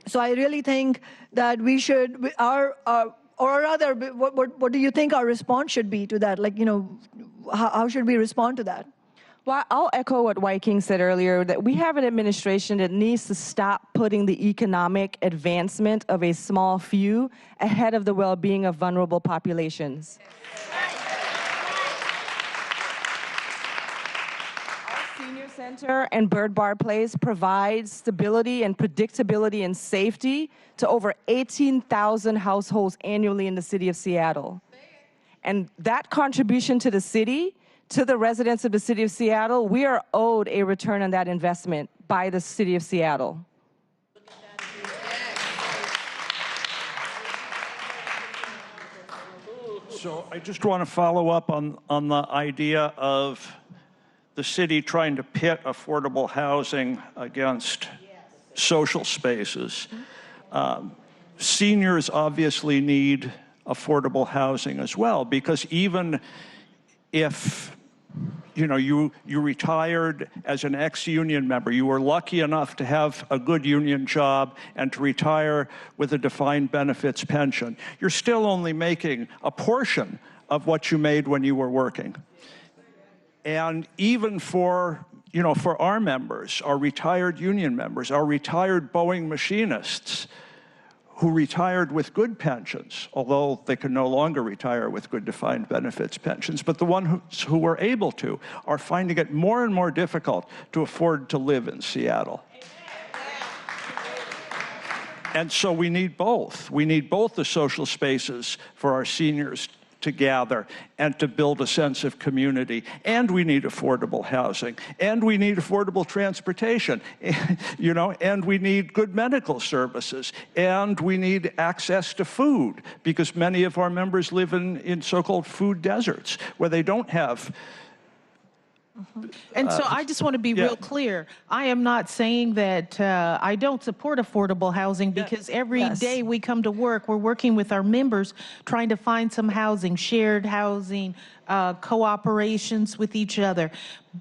so I really think that we should, or rather, what do you think our response should be to that? Like, how should we respond to that? Well, I'll echo what White King said earlier, that we have an administration that needs to stop putting the economic advancement of a small few ahead of the well-being of vulnerable populations. Our senior center and Bird Bar Place provides stability and predictability and safety to over 18,000 households annually in the city of Seattle. And that contribution to the city, to the residents of the city of Seattle, we are owed a return on that investment by the city of Seattle. So I just want to follow up on the idea of the city trying to pit affordable housing against social spaces. Seniors obviously need affordable housing as well, because even if you retired as an ex-union member, you were lucky enough to have a good union job and to retire with a defined benefits pension, you're still only making a portion of what you made when you were working. And even for our members, our retired union members, our retired Boeing machinists, who retired with good pensions, although they can no longer retire with good defined benefits pensions, but the ones who were able to are finding it more and more difficult to afford to live in Seattle. And so we need both. We need both the social spaces for our seniors to gather and to build a sense of community. And we need affordable housing. And we need affordable transportation, and we need good medical services. And we need access to food, because many of our members live in so-called food deserts where they don't have. And so I just want to be real clear. I am not saying that I don't support affordable housing, because every day we come to work, we're working with our members trying to find some housing, shared housing, cooperations with each other.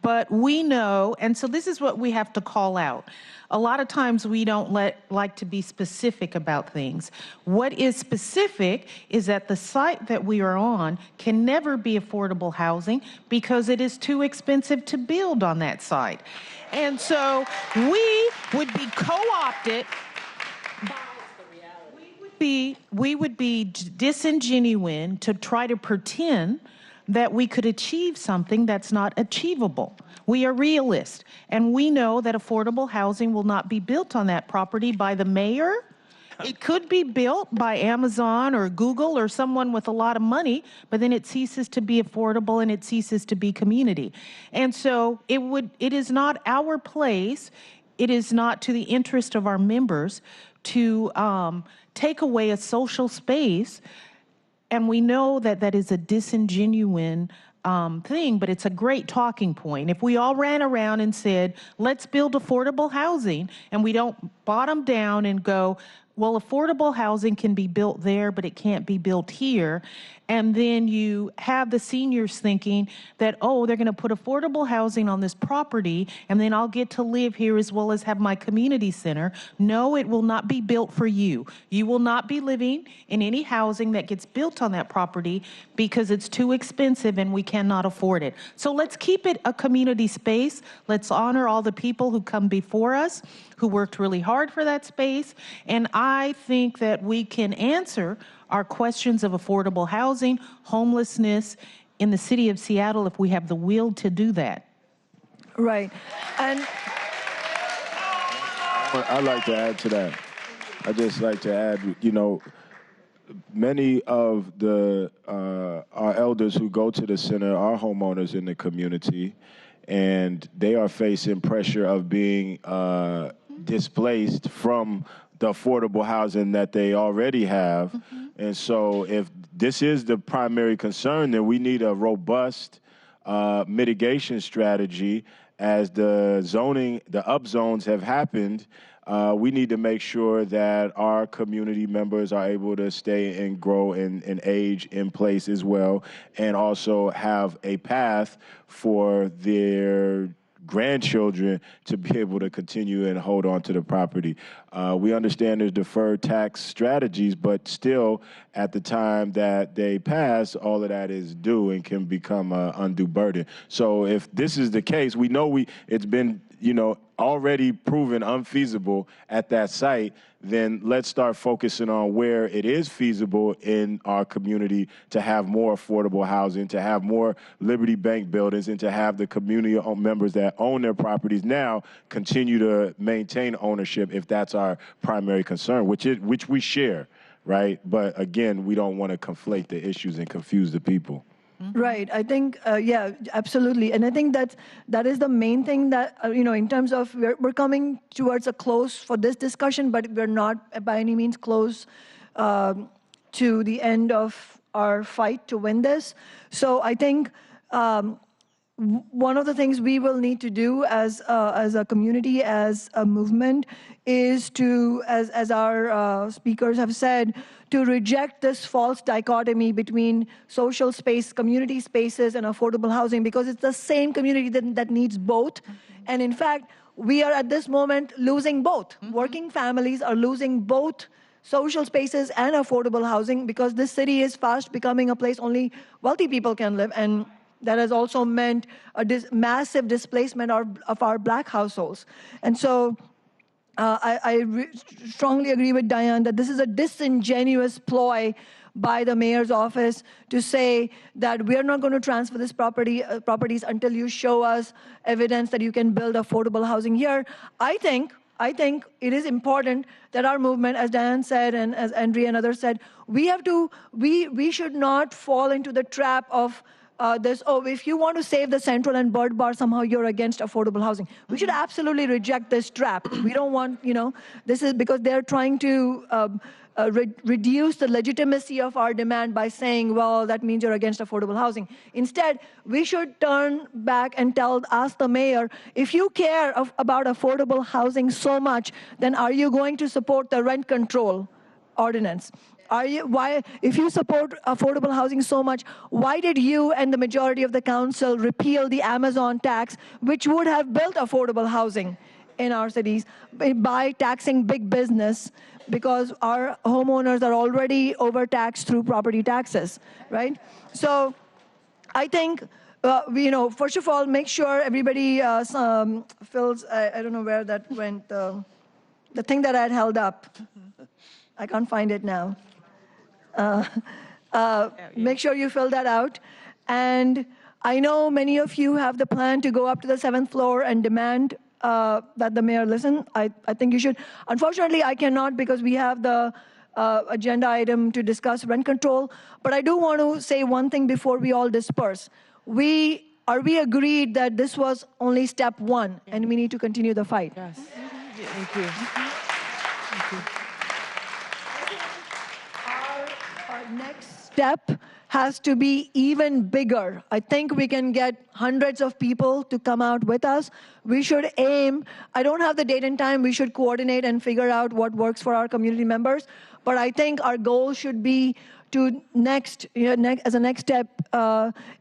But we know, and so this is what we have to call out. A lot of times we don't like to be specific about things. What is specific is that the site that we are on can never be affordable housing because it is too expensive to build on that site. And so we would be co-opted. We would be disingenuine to try to pretend that we could achieve something that's not achievable. We are realists, and we know that affordable housing will not be built on that property by the mayor. It could be built by Amazon or Google or someone with a lot of money, but then it ceases to be affordable and it ceases to be community. And so it is not our place, it is not to the interest of our members to take away a social space. And we know that that is a disingenuine thing, but it's a great talking point. If we all ran around and said, let's build affordable housing, and we don't bottom down and go, well, affordable housing can be built there, but it can't be built here. And then you have the seniors thinking that, oh, they're going to put affordable housing on this property, and then I'll get to live here as well as have my community center. No, it will not be built for you. You will not be living in any housing that gets built on that property because it's too expensive and we cannot afford it. So let's keep it a community space. Let's honor all the people who come before us, who worked really hard for that space. And I think that we can answer our questions of affordable housing, homelessness in the city of Seattle if we have the will to do that. Right. And I'd like to add to that. I'd just like to add, many of our elders who go to the center are homeowners in the community, and they are facing pressure of being displaced from the affordable housing that they already have. Mm-hmm. And so if this is the primary concern, then we need a robust mitigation strategy. As the upzones have happened, we need to make sure that our community members are able to stay and grow and age in place as well, and also have a path for their grandchildren to be able to continue and hold on to the property. We understand there's deferred tax strategies, but still, at the time that they pass, all of that is due and can become an undue burden. So if this is the case, we know it's been, already proven unfeasible at that site, then let's start focusing on where it is feasible in our community to have more affordable housing, to have more Liberty Bank buildings, and to have the community members that own their properties now continue to maintain ownership if that's our primary concern, which we share, right? But again, we don't want to conflate the issues and confuse the people. Right. I think, yeah, absolutely. And I think that is the main thing that, in terms of we're coming towards a close for this discussion, but we're not by any means close to the end of our fight to win this. So I think one of the things we will need to do as a community, as a movement, is to, as our speakers have said, to reject this false dichotomy between social space, community spaces, and affordable housing, because it's the same community that needs both. And in fact, we are at this moment losing both. Working families are losing both social spaces and affordable housing because this city is fast becoming a place only wealthy people can live. And that has also meant a massive displacement of our Black households. And so I strongly agree with Diane that this is a disingenuous ploy by the mayor's office to say that we're not going to transfer this properties until you show us evidence that you can build affordable housing here. I think it is important that our movement, as Diane said and as Andrea and others said, we should not fall into the trap of if you want to save the Central and Bird Bar, somehow you're against affordable housing. We should absolutely reject this trap. We don't want, this is because they're trying to reduce the legitimacy of our demand by saying, well, that means you're against affordable housing. Instead, we should turn back and ask the mayor, if you care about affordable housing so much, then are you going to support the rent control ordinance? If you support affordable housing so much, why did you and the majority of the council repeal the Amazon tax, which would have built affordable housing in our cities by taxing big business, because our homeowners are already overtaxed through property taxes, right? So I think, first of all, make sure everybody fills, I don't know where that went, the thing that I had held up. I can't find it now. Make sure you fill that out. And I know many of you have the plan to go up to the 7th floor and demand that the mayor listen. I think you should. Unfortunately, I cannot because we have the agenda item to discuss rent control. But I do want to say one thing before we all disperse. We agreed that this was only step one, and we need to continue the fight. Yes. Thank you. Thank you. Our next step has to be even bigger. I think we can get hundreds of people to come out with us. We should aim, I don't have the date and time, we should coordinate and figure out what works for our community members. But I think our goal should be to as a next step,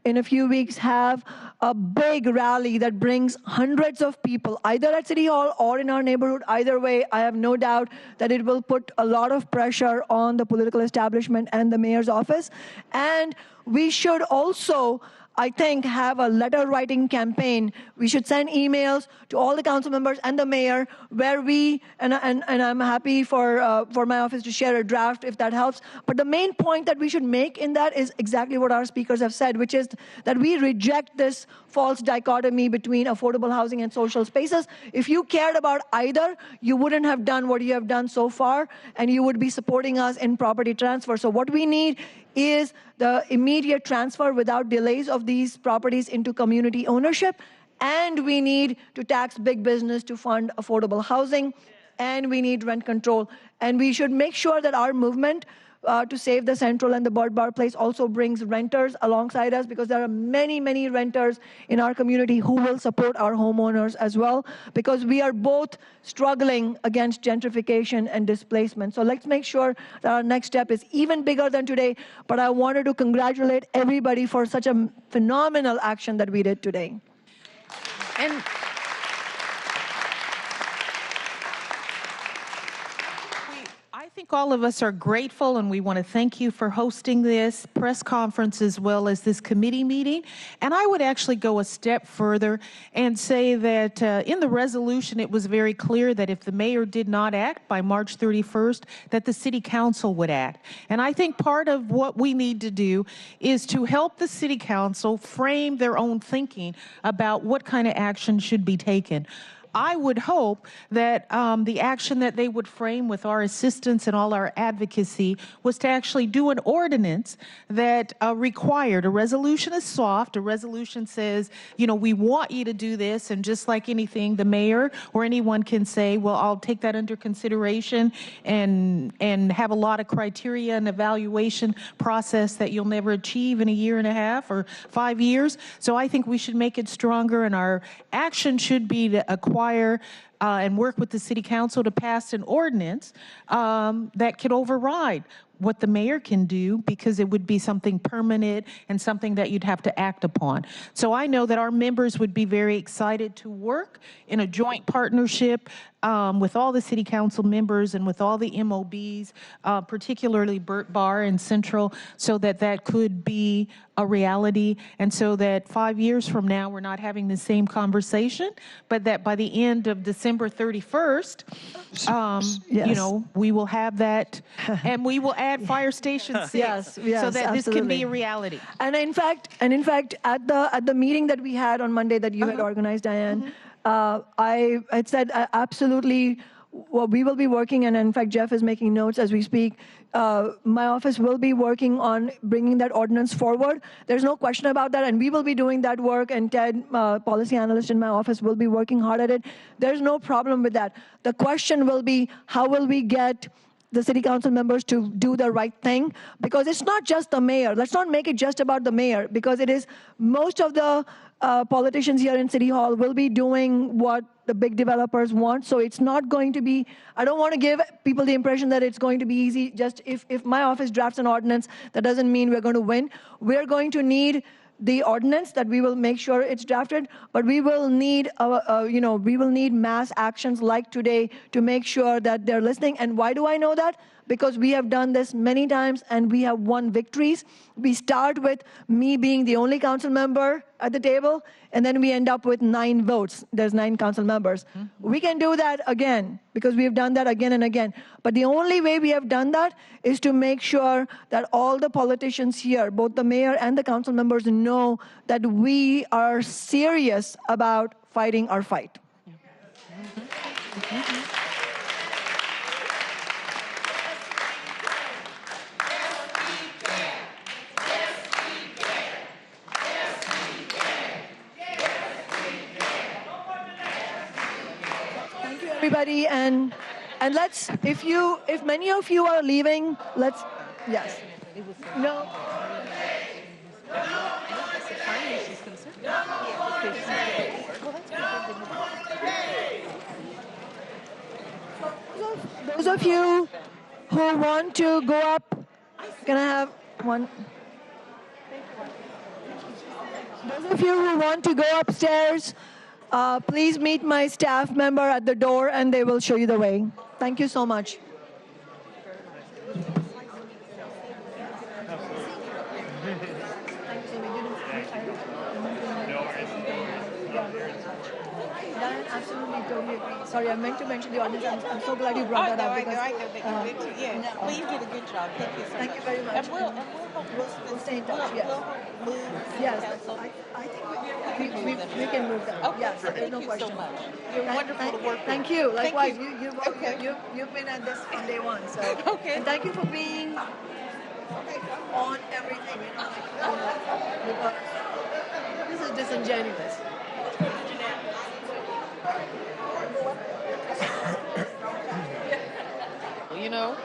in a few weeks, have a big rally that brings hundreds of people, either at City Hall or in our neighborhood. Either way, I have no doubt that it will put a lot of pressure on the political establishment and the mayor's office. And we should also, I think, have a letter writing campaign. We should send emails to all the council members and the mayor where and I'm happy for my office to share a draft if that helps. But the main point that we should make in that is exactly what our speakers have said, which is that we reject this false dichotomy between affordable housing and social spaces. If you cared about either, you wouldn't have done what you have done so far, and you would be supporting us in property transfer. So what we need is the immediate transfer without delays of these properties into community ownership, and we need to tax big business to fund affordable housing, and we need rent control. And we should make sure that our movement to save the Central and the Bird Bar Place also brings renters alongside us, because there are many, many renters in our community who will support our homeowners as well, because we are both struggling against gentrification and displacement. So let's make sure that our next step is even bigger than today. But I wanted to congratulate everybody for such a phenomenal action that we did today. And think all of us are grateful, and we want to thank you for hosting this press conference as well as this committee meeting. And I would actually go a step further and say that in the resolution, it was very clear that if the mayor did not act by March 31st, that the city council would act. And I think part of what we need to do is to help the city council frame their own thinking about what kind of action should be taken. I would hope that the action that they would frame with our assistance and all our advocacy was to actually do an ordinance that required, a resolution is soft, a resolution says, you know, we want you to do this, and just like anything, the mayor or anyone can say, well, I'll take that under consideration and have a lot of criteria and evaluation process that you'll never achieve in a year and a half or 5 years. So I think we should make it stronger, and our action should be to acquire and work with the city council to pass an ordinance that could override what the mayor can do, because it would be something permanent and something that you'd have to act upon. So I know that our members would be very excited to work in a joint partnership with all the city council members and with all the MOBs, particularly Burt Bar and Central, so that that could be a reality, and so that 5 years from now we're not having the same conversation, but that by the end of December 31st, you know, we will have that, and we will add Fire Station 6, yes, so that absolutely. this can be a reality. And in fact, at the meeting that we had on Monday that you had organized, Diane, I had said absolutely. Well, we will be working, and in fact, Jeff is making notes as we speak. My office will be working on bringing that ordinance forward. There's no question about that, and we will be doing that work, and Ted, policy analyst in my office, will be working hard at it. There's no problem with that. The question will be, how will we get the city council members to do the right thing? Because it's not just the mayor. Let's not make it just about the mayor, because it is most of the politicians here in City Hall will be doing what the big developers want. So it's not going to be, I don't want to give people the impression that it's going to be easy. Just if my office drafts an ordinance, that doesn't mean we're going to win. We're going to need the ordinance, that we will make sure it's drafted, but we will need, we will need mass actions like today to make sure that they're listening. And why do I know that? Because we have done this many times and we have won victories. We start with me being the only council member at the table, and then we end up with 9 votes. There's 9 council members. We can do that again, because we have done that again and again. But the only way we have done that is to make sure that all the politicians here, both the mayor and the council members, know that we are serious about fighting our fight. Everybody, and let's, if many of you are leaving, let's, yes. No. Those of you who want to go up, can I have one? Those of you who want to go upstairs, please meet my staff member at the door and they will show you the way. Thank you so much. Absolutely, totally agree. Sorry, I meant to mention the audience. I'm so glad you brought that up. I know that you did too. Yeah. No, you did a good job. Thank you so much. Thank you very much. And we'll stay in touch. Yes. We'll move. Yes. I think we can move that. Okay. Yes. Thank no you question. so much. You're wonderful to work with. Thank you. Likewise. Thank you. You've been at this from day one. So. Okay. And thank you for being on everything. Because this is disingenuous. You know?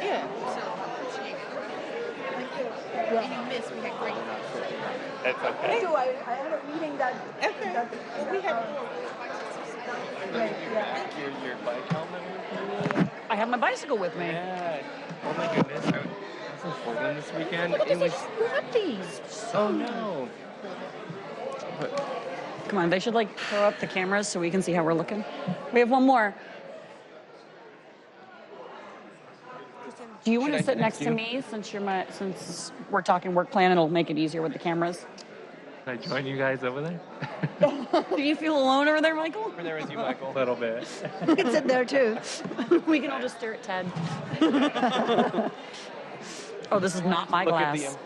Yeah. Yeah. You missed. We had great talk. That's okay. Too. I had a meeting that. Okay. Well, we had. Right. Yeah. Your bike helmet? I have my bicycle with me. Yeah. Oh my goodness. I was in Portland this weekend. It was. You have these. Oh no. Come on, they should like throw up the cameras so we can see how we're looking. We have one more. Do you want to sit next to me since we're talking work plan? It'll make it easier with the cameras. Can I join you guys over there? Do you feel alone over there, Michael? Over there with you, Michael. A little bit. You can sit there too. We can all just stare at Ted. Oh, this is not my Look glass. at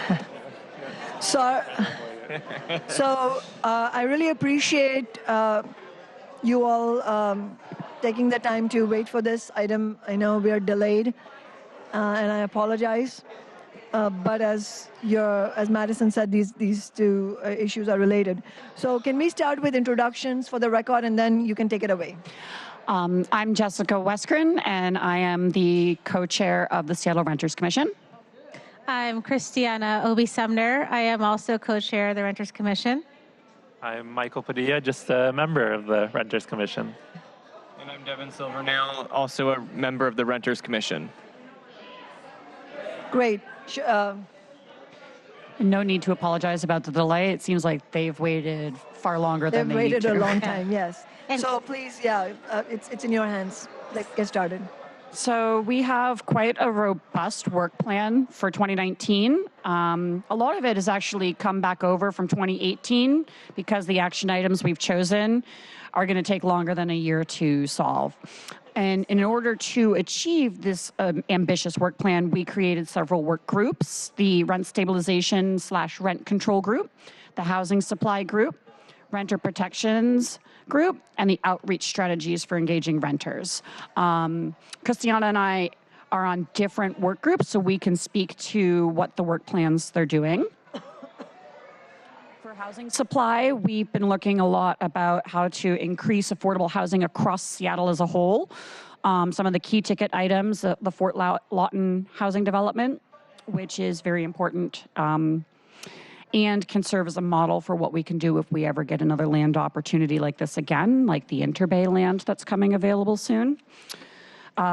the empty seats. So I really appreciate you all taking the time to wait for this item. I know we are delayed, and I apologize. But as Madison said, these two issues are related. So can we start with introductions for the record, and then you can take it away. I'm Jessica Weskren, and I am the co-chair of the Seattle Renters Commission. I'm Christiana Obi-Sumner. I am also co-chair of the Renters Commission. I'm Michael Padilla, just a member of the Renters Commission. And I'm Devin Silvernail, also a member of the Renters Commission. Great. No need to apologize about the delay. It seems like they've waited far longer than they need to. They've waited a long time, yes. So please, it's in your hands. Let's get started. So we have quite a robust work plan for 2019. A lot of it has actually come back over from 2018 because the action items we've chosen are going to take longer than a year to solve. And in order to achieve this ambitious work plan, we created several work groups: the rent stabilization / rent control group, the housing supply group, renter protections group, and the outreach strategies for engaging renters. Christiana and I are on different work groups, so we can speak to what the work plans they're doing. For housing supply, we've been looking a lot about how to increase affordable housing across Seattle as a whole. Some of the key ticket items, the Fort Lawton housing development, which is very important, and can serve as a model for what we can do if we ever get another land opportunity like this again, like the Interbay land that's coming available soon.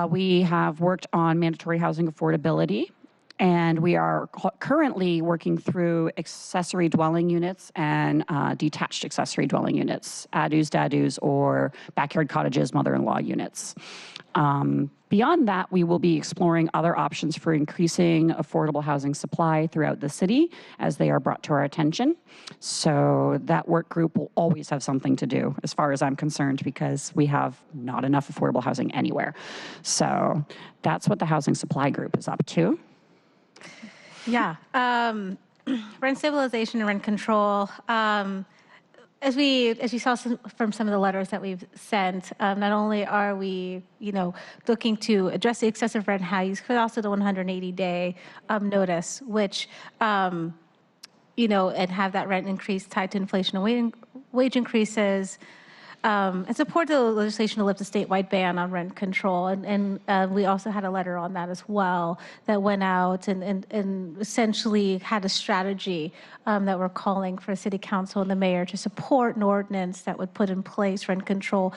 We have worked on mandatory housing affordability, and we are currently working through accessory dwelling units and detached accessory dwelling units, ADUs, DADUs, or backyard cottages, mother-in-law units. Beyond that, we will be exploring other options for increasing affordable housing supply throughout the city as they are brought to our attention. So that work group will always have something to do, as far as I'm concerned, because we have not enough affordable housing anywhere. So that's what the housing supply group is up to. Yeah. Rent stabilization and rent control. As we saw from some of the letters that we've sent, not only are we, looking to address the excessive rent hikes, but also the 180-day notice, which, and have that rent increase tied to inflation and wage increases, and support the legislation to lift the statewide ban on rent control. And we also had a letter on that as well that went out and essentially had a strategy that we're calling for City Council and the mayor to support an ordinance that would put in place rent control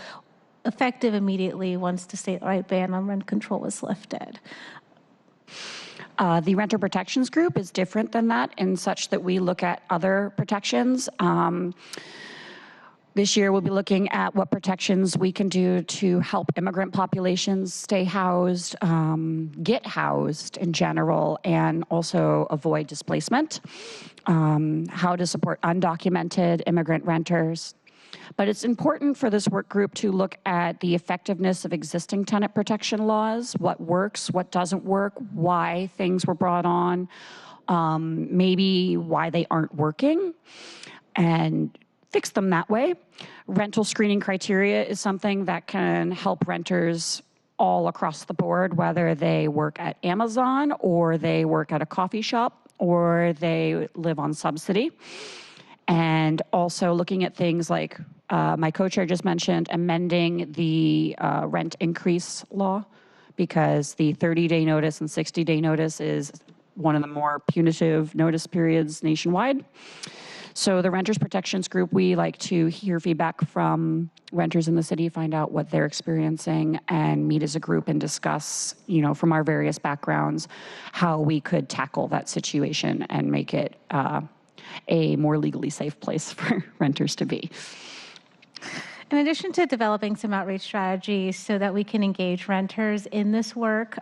effective immediately once the statewide ban on rent control was lifted. The renter protections group is different than that in such that we look at other protections. This year, we'll be looking at what protections we can do to help immigrant populations stay housed, get housed in general, and also avoid displacement, how to support undocumented immigrant renters. But it's important for this work group to look at the effectiveness of existing tenant protection laws, what works, what doesn't work, why things were brought on, maybe why they aren't working, and fix them that way. Rental screening criteria is something that can help renters all across the board, whether they work at Amazon or they work at a coffee shop or they live on subsidy. And also looking at things like my co-chair just mentioned, amending the rent increase law, because the 30-day notice and 60-day notice is one of the more punitive notice periods nationwide. So the Renters Protections Group, we like to hear feedback from renters in the city, find out what they're experiencing, and meet as a group and discuss, from our various backgrounds, how we could tackle that situation and make it a more legally safe place for renters to be. In addition to developing some outreach strategies so that we can engage renters in this work,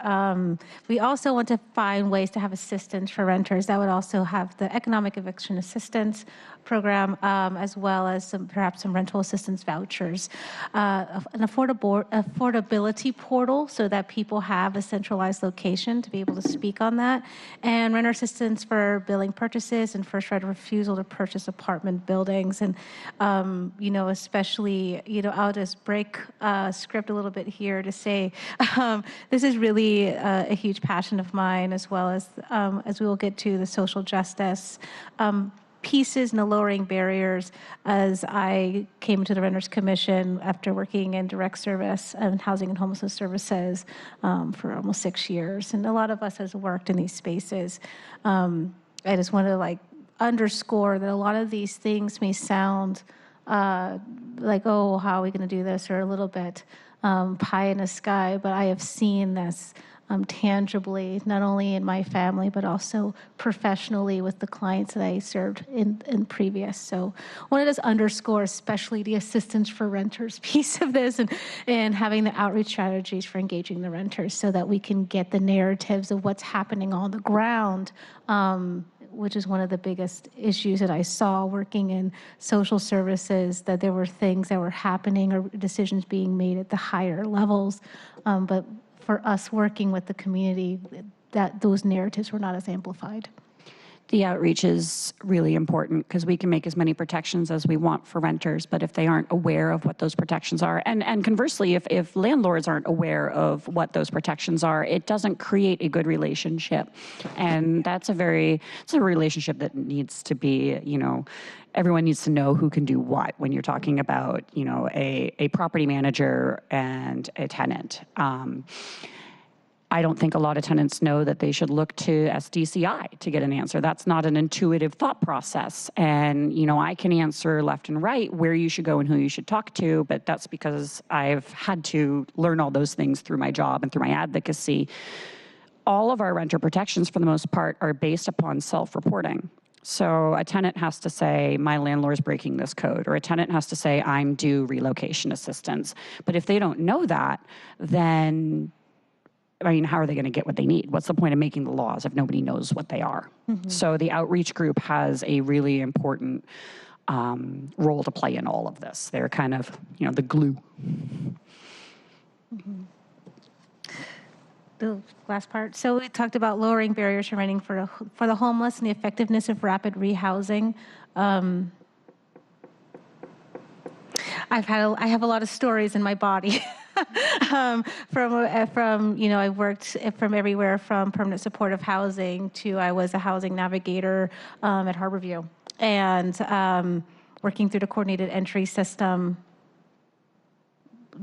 we also want to find ways to have assistance for renters. That would also have the economic eviction assistance program, as well as perhaps some rental assistance vouchers, an affordability portal so that people have a centralized location to be able to speak on that, and renter assistance for billing purchases and first right of refusal to purchase apartment buildings. And, especially, I'll just break script a little bit here to say this is really a huge passion of mine, as well as we will get to the social justice pieces and the lowering barriers. As I came to the Renters Commission after working in direct service and housing and homelessness services for almost 6 years, and a lot of us has worked in these spaces. I just want to underscore that a lot of these things may sound like, oh, how are we going to do this, or a little bit pie in the sky, but I have seen this tangibly, not only in my family, but also professionally with the clients that I served in previous. So I wanted to just underscore especially the assistance for renters piece of this, and having the outreach strategies for engaging the renters so that we can get the narratives of what's happening on the ground, which is one of the biggest issues that I saw working in social services, that there were things that were happening or decisions being made at the higher levels, but for us working with the community, that those narratives were not as amplified. The outreach is really important because we can make as many protections as we want for renters, but if they aren't aware of what those protections are, and conversely, if landlords aren't aware of what those protections are, it doesn't create a good relationship. And it's a relationship that needs to be, everyone needs to know who can do what when you're talking about, a property manager and a tenant. I don't think a lot of tenants know that they should look to SDCI to get an answer. That's not an intuitive thought process. And, I can answer left and right where you should go and who you should talk to, but that's because I've had to learn all those things through my job and through my advocacy. All of our renter protections, for the most part, are based upon self-reporting. So a tenant has to say, my landlord's breaking this code, or a tenant has to say, I'm due relocation assistance. But if they don't know that, then how are they going to get what they need? What's the point of making the laws if nobody knows what they are? Mm-hmm. So the outreach group has a really important role to play in all of this. They're kind of, the glue. Mm-hmm. The last part. So we talked about lowering barriers to renting for the homeless and the effectiveness of rapid rehousing. I have a lot of stories in my body. I've worked from everywhere from permanent supportive housing to I was a housing navigator at Harborview, and working through the coordinated entry system,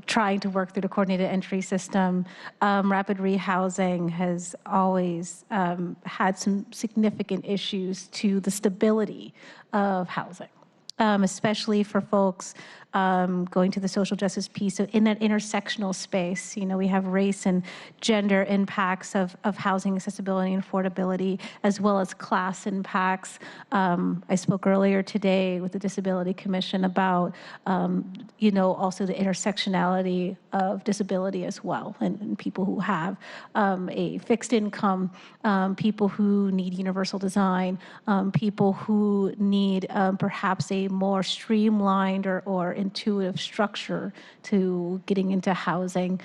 trying to work through the coordinated entry system. Rapid rehousing has always had some significant issues to the stability of housing. Especially for folks going to the social justice piece in that intersectional space. We have race and gender impacts of housing accessibility and affordability, as well as class impacts. I spoke earlier today with the Disability Commission about, also the intersectionality of disability as well, and people who have a fixed income, people who need universal design, people who need perhaps a more streamlined or intuitive structure to getting into housing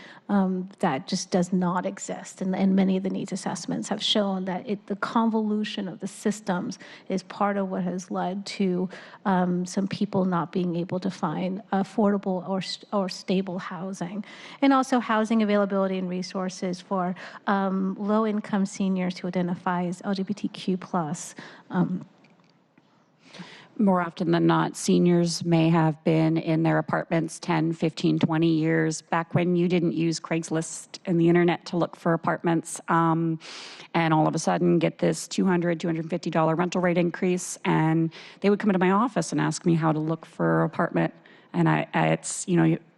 that just does not exist. And many of the needs assessments have shown that the convolution of the systems is part of what has led to some people not being able to find affordable or stable housing. And also housing availability and resources for low-income seniors who identify as LGBTQ+. More often than not, seniors may have been in their apartments 10, 15, 20 years, back when you didn't use Craigslist and the internet to look for apartments, and all of a sudden get this $200, $250 rental rate increase, and they would come into my office and ask me how to look for an apartment. And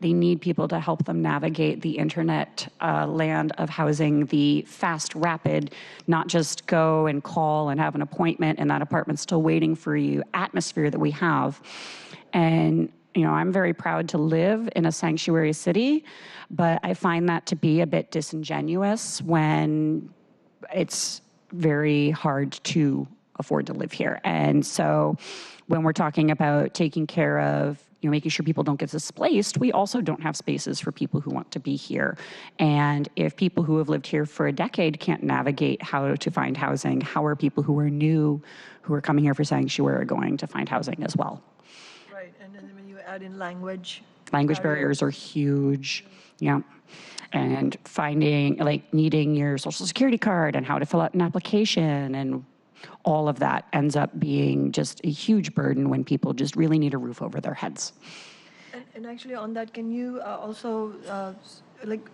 they need people to help them navigate the internet land of housing, the fast, rapid, not just go and call and have an appointment and that apartment's still waiting for you atmosphere that we have. And I'm very proud to live in a sanctuary city, but I find that to be a bit disingenuous when it's very hard to afford to live here. And so when we're talking about taking care of, making sure people don't get displaced, we also don't have spaces for people who want to be here. And if people who have lived here for a decade can't navigate how to find housing, how are people who are new, who are coming here for sanctuary, going to find housing as well? Right, and then when you add in language Barriers are huge, yeah. And finding, needing your social security card and how to fill out an application, and all of that ends up being just a huge burden when people just really need a roof over their heads. And actually on that, can you also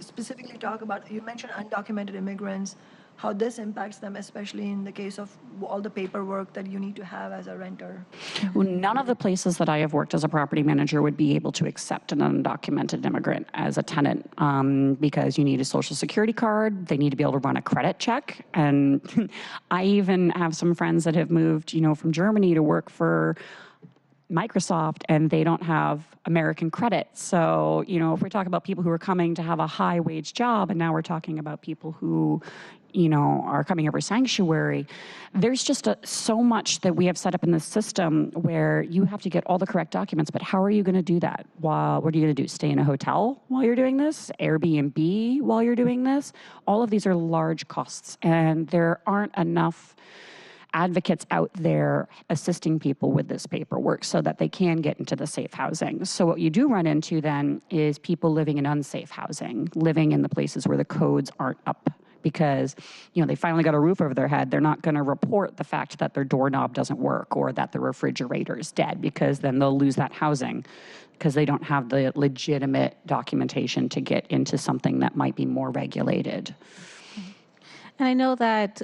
specifically talk about, you mentioned undocumented immigrants, how this impacts them, especially in the case of all the paperwork that you need to have as a renter? Well, none of the places that I have worked as a property manager would be able to accept an undocumented immigrant as a tenant because you need a social security card. They need to be able to run a credit check. And I even have some friends that have moved, from Germany to work for Microsoft, and they don't have American credit. So, if we talk about people who are coming to have a high wage job, and now we're talking about people who, are coming over sanctuary, there's just so much that we have set up in the system where you have to get all the correct documents, but how are you going to do that? What are you going to do? Stay in a hotel while you're doing this? Airbnb while you're doing this? All of these are large costs, and there aren't enough advocates out there assisting people with this paperwork so that they can get into the safe housing. So what you do run into then is people living in unsafe housing, living in the places where the codes aren't up because, they finally got a roof over their head. They're not going to report the fact that their doorknob doesn't work or that the refrigerator is dead, because then they'll lose that housing because they don't have the legitimate documentation to get into something that might be more regulated. And I know that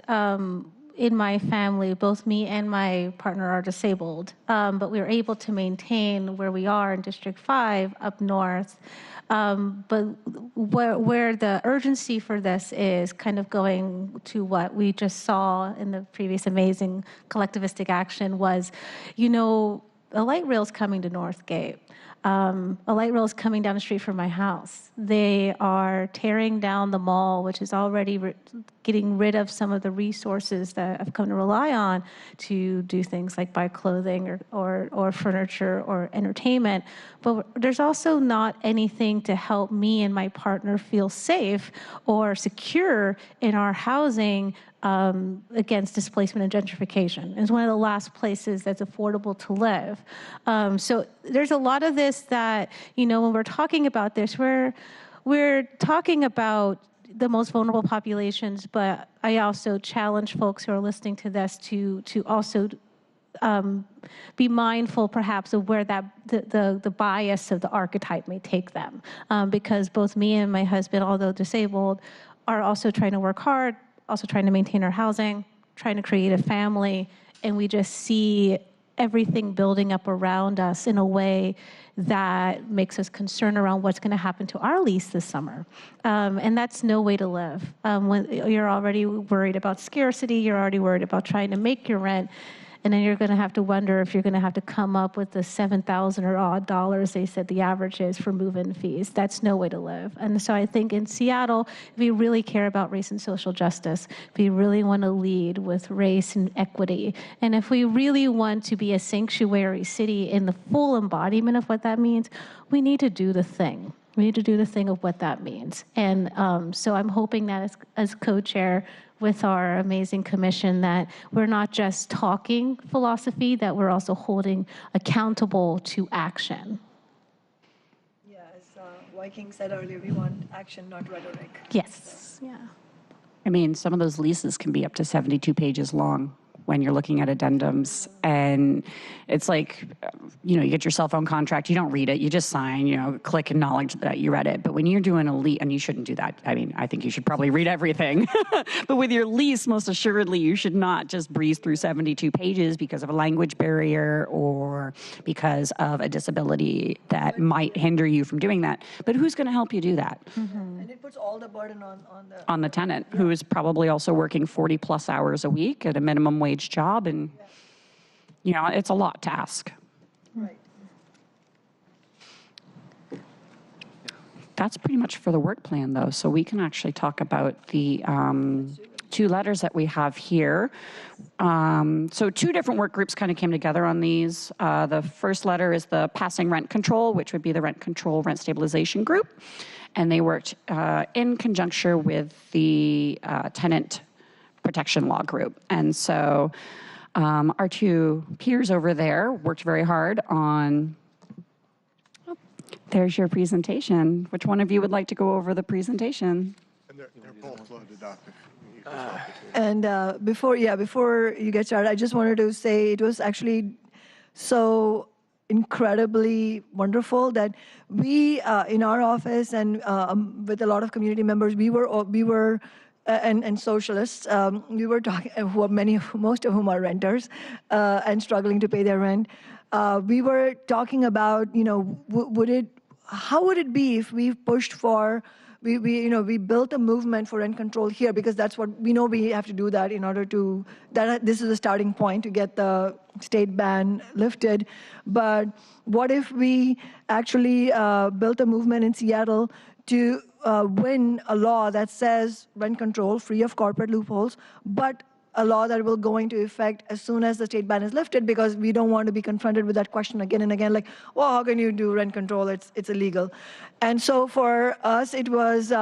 in my family, both me and my partner are disabled, but we were able to maintain where we are in District 5 up north. But where the urgency for this is kind of going to what we just saw in the previous amazing collectivistic action was, a light rail's coming to Northgate. A light rail is coming down the street from my house. They are tearing down the mall, which is already getting rid of some of the resources that I've come to rely on to do things like buy clothing or furniture or entertainment. But there's also not anything to help me and my partner feel safe or secure in our housing against displacement and gentrification. It's one of the last places that's affordable to live. So there's a lot of this that, when we're talking about this, we're talking about the most vulnerable populations, but I also challenge folks who are listening to this to also be mindful perhaps of where that the bias of the archetype may take them. Because both me and my husband, although disabled, are also trying to work hard, also trying to maintain our housing, trying to create a family, and we just see everything building up around us in a way that makes us concerned around what's going to happen to our lease this summer. And that's no way to live. When you're already worried about scarcity, you're already worried about trying to make your rent, and then you're going to have to wonder if you're going to have to come up with the $7,000 or odd dollars they said the average is for move-in fees. That's no way to live. And so I think in Seattle, if we really care about race and social justice, if we really want to lead with race and equity, and if we really want to be a sanctuary city in the full embodiment of what that means, we need to do the thing. We need to do the thing of what that means. And so I'm hoping that as co-chair with our amazing commission, that we're not just talking philosophy, that we're also holding accountable to action. Yeah, as Viking said earlier, we want action, not rhetoric. Yes. Yeah. I mean, some of those leases can be up to 72 pages long when you're looking at addendums. And it's like, you get your cell phone contract, you don't read it, you just sign, click acknowledge that you read it. But when you're doing a lease, and you shouldn't do that. I mean, I think you should probably read everything. But with your lease, most assuredly, you should not just breeze through 72 pages because of a language barrier or because of a disability that might hinder you from doing that. But who's going to help you do that? Mm-hmm. And it puts all the burden on the tenant, who is probably also working 40 plus hours a week at a minimum wage job, and it's a lot to ask. Right. That's pretty much for the work plan, though. So we can actually talk about the two letters that we have here. So two different work groups kind of came together on these. The first letter is the passing rent control, which would be the rent control, rent stabilization group. And they worked in conjunction with the tenant protection law group. And so our two peers over there worked very hard on. There's your presentation. Which one of you would like to go over the presentation? And they're both loaded up. And before you get started, I just wanted to say it was actually so incredibly wonderful that we in our office and with a lot of community members, we were and socialists, we were talking, most of whom are renters and struggling to pay their rent. We were talking about, how would it be if we pushed for, we built a movement for rent control here, because that's what we know we have to do that in order to, this is a starting point to get the state ban lifted. But what if we actually built a movement in Seattle to win a law that says rent control free of corporate loopholes, but a law that will go into effect as soon as the state ban is lifted, because we don't want to be confronted with that question again and again, like, well, how can you do rent control? It's illegal. And so for us, it was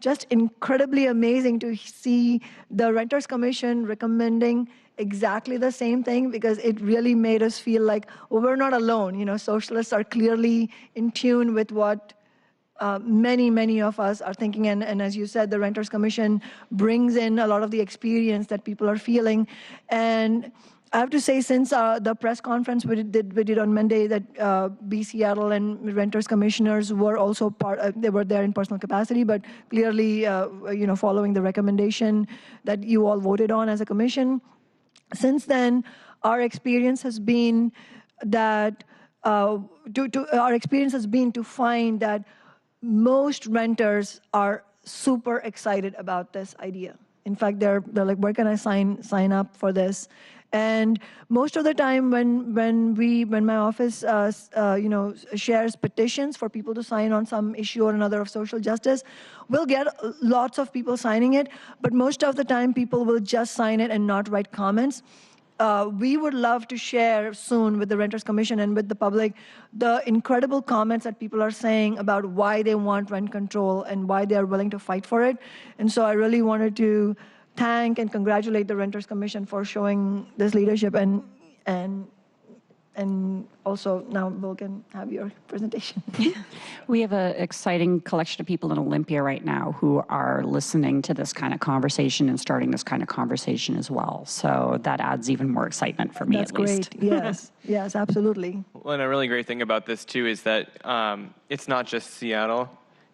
just incredibly amazing to see the Renters Commission recommending exactly the same thing, because it really made us feel like, well, we're not alone. Socialists are clearly in tune with what many of us are thinking, and as you said, the Renters Commission brings in a lot of the experience that people are feeling. And I have to say, since the press conference we did on Monday, that B Seattle and Renters Commissioners were also they were there in personal capacity, but clearly, following the recommendation that you all voted on as a commission. Since then, our experience has been that to find that most renters are super excited about this idea. In fact, they're like, where can I sign up for this? And most of the time when my office shares petitions for people to sign on some issue or another of social justice, we'll get lots of people signing it, but most of the time people will just sign it and not write comments. We would love to share soon with the Renters Commission and with the public the incredible comments that people are saying about why they want rent control and why they are willing to fight for it. And so I really wanted to thank and congratulate the Renters Commission for showing this leadership, and also now Bill can have your presentation. We have an exciting collection of people in Olympia right now who are listening to this kind of conversation and starting this kind of conversation as well. So that adds even more excitement for me, That's at least. great. Yes, absolutely. Well, and a really great thing about this too is that it's not just Seattle.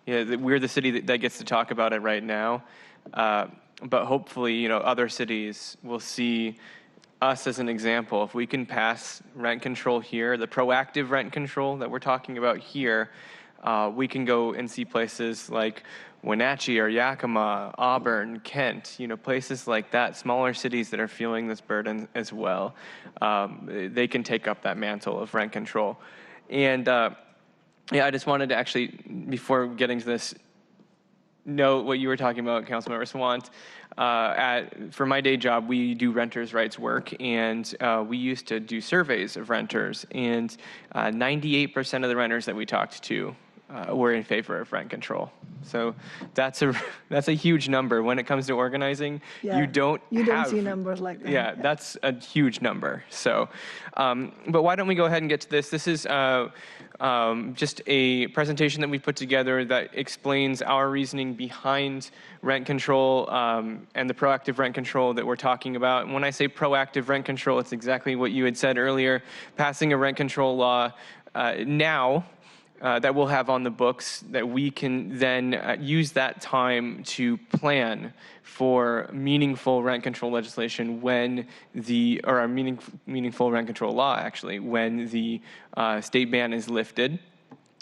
We're the city that gets to talk about it right now, but hopefully, other cities will see us as an example. If we can pass rent control here, the proactive rent control that we're talking about here, we can go and see places like Wenatchee or Yakima, Auburn, Kent, places like that, smaller cities that are feeling this burden as well. They can take up that mantle of rent control. And I just wanted to actually, before getting to this, note what you were talking about, Councilmember Sawant. For my day job, we do renters' rights work, and we used to do surveys of renters, and 98% of the renters that we talked to were in favor of rent control. So that's a huge number. When it comes to organizing, you don't see numbers like that. Yeah, that's a huge number. So, but why don't we go ahead and get to this? This is just a presentation that we put together that explains our reasoning behind rent control and the proactive rent control that we're talking about. And when I say proactive rent control, it's exactly what you had said earlier, passing a rent control law now that we'll have on the books that we can then use that time to plan for meaningful rent control legislation or meaningful rent control law, actually, when the state ban is lifted.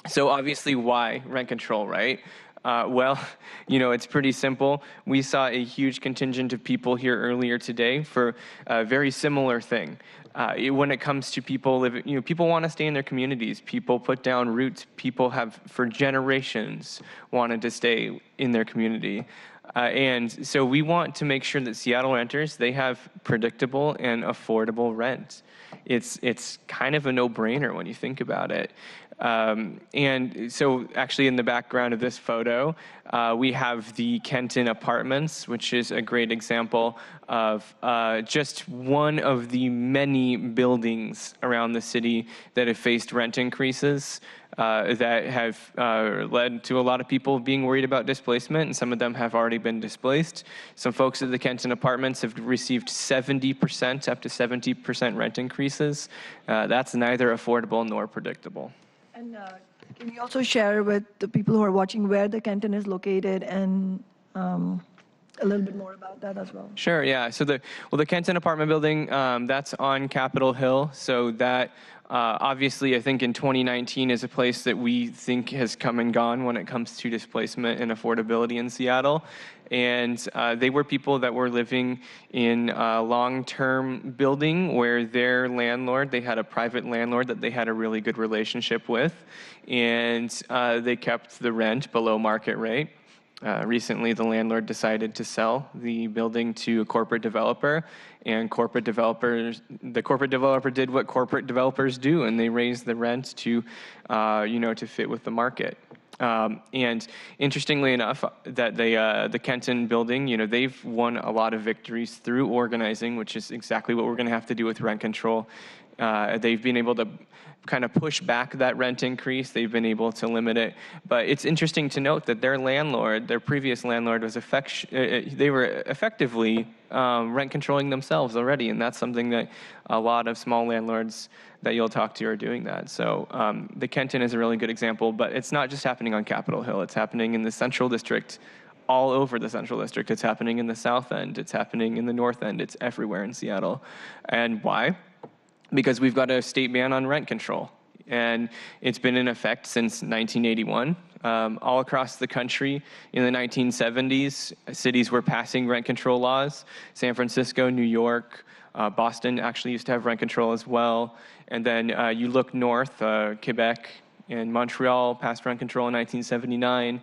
So obviously, why rent control, right? Well, it's pretty simple. We saw a huge contingent of people here earlier today for a very similar thing. When it comes to people living, people want to stay in their communities. People put down roots. People have, for generations, wanted to stay in their community. And so we want to make sure that Seattle renters, they have predictable and affordable rent. It's kind of a no-brainer when you think about it. And so actually in the background of this photo, we have the Kenton Apartments, which is a great example of just one of the many buildings around the city that have faced rent increases that have led to a lot of people being worried about displacement, and some of them have already been displaced. Some folks at the Kenton Apartments have received 70%, up to 70% rent increases. That's neither affordable nor predictable. And can you also share with the people who are watching where the Kenton is located and a little bit more about that as well? Sure, yeah. So the Kenton apartment building, that's on Capitol Hill. So that obviously I think in 2019 is a place that we think has come and gone when it comes to displacement and affordability in Seattle. And they were people that were living in a long-term building where their landlord, they had a private landlord that they had a really good relationship with, and they kept the rent below market rate. Recently, the landlord decided to sell the building to a corporate developer, and the corporate developer did what corporate developers do, and they raised the rent to, to fit with the market. And interestingly enough, that the Kenton building, they've won a lot of victories through organizing, which is exactly what we're going to have to do with rent control. They've been able to kind of push back that rent increase. They've been able to limit it. But it's interesting to note that their landlord, their previous landlord, they were effectively rent controlling themselves already. And that's something that a lot of small landlords that you'll talk to are doing that. So the Kenton is a really good example, but it's not just happening on Capitol Hill. It's happening in the Central District, all over the Central District. It's happening in the South End. It's happening in the North End. It's everywhere in Seattle. And why? Because we've got a state ban on rent control, and it's been in effect since 1981. All across the country in the 1970s, cities were passing rent control laws. San Francisco, New York, Boston actually used to have rent control as well. And then you look north, Quebec and Montreal passed rent control in 1979.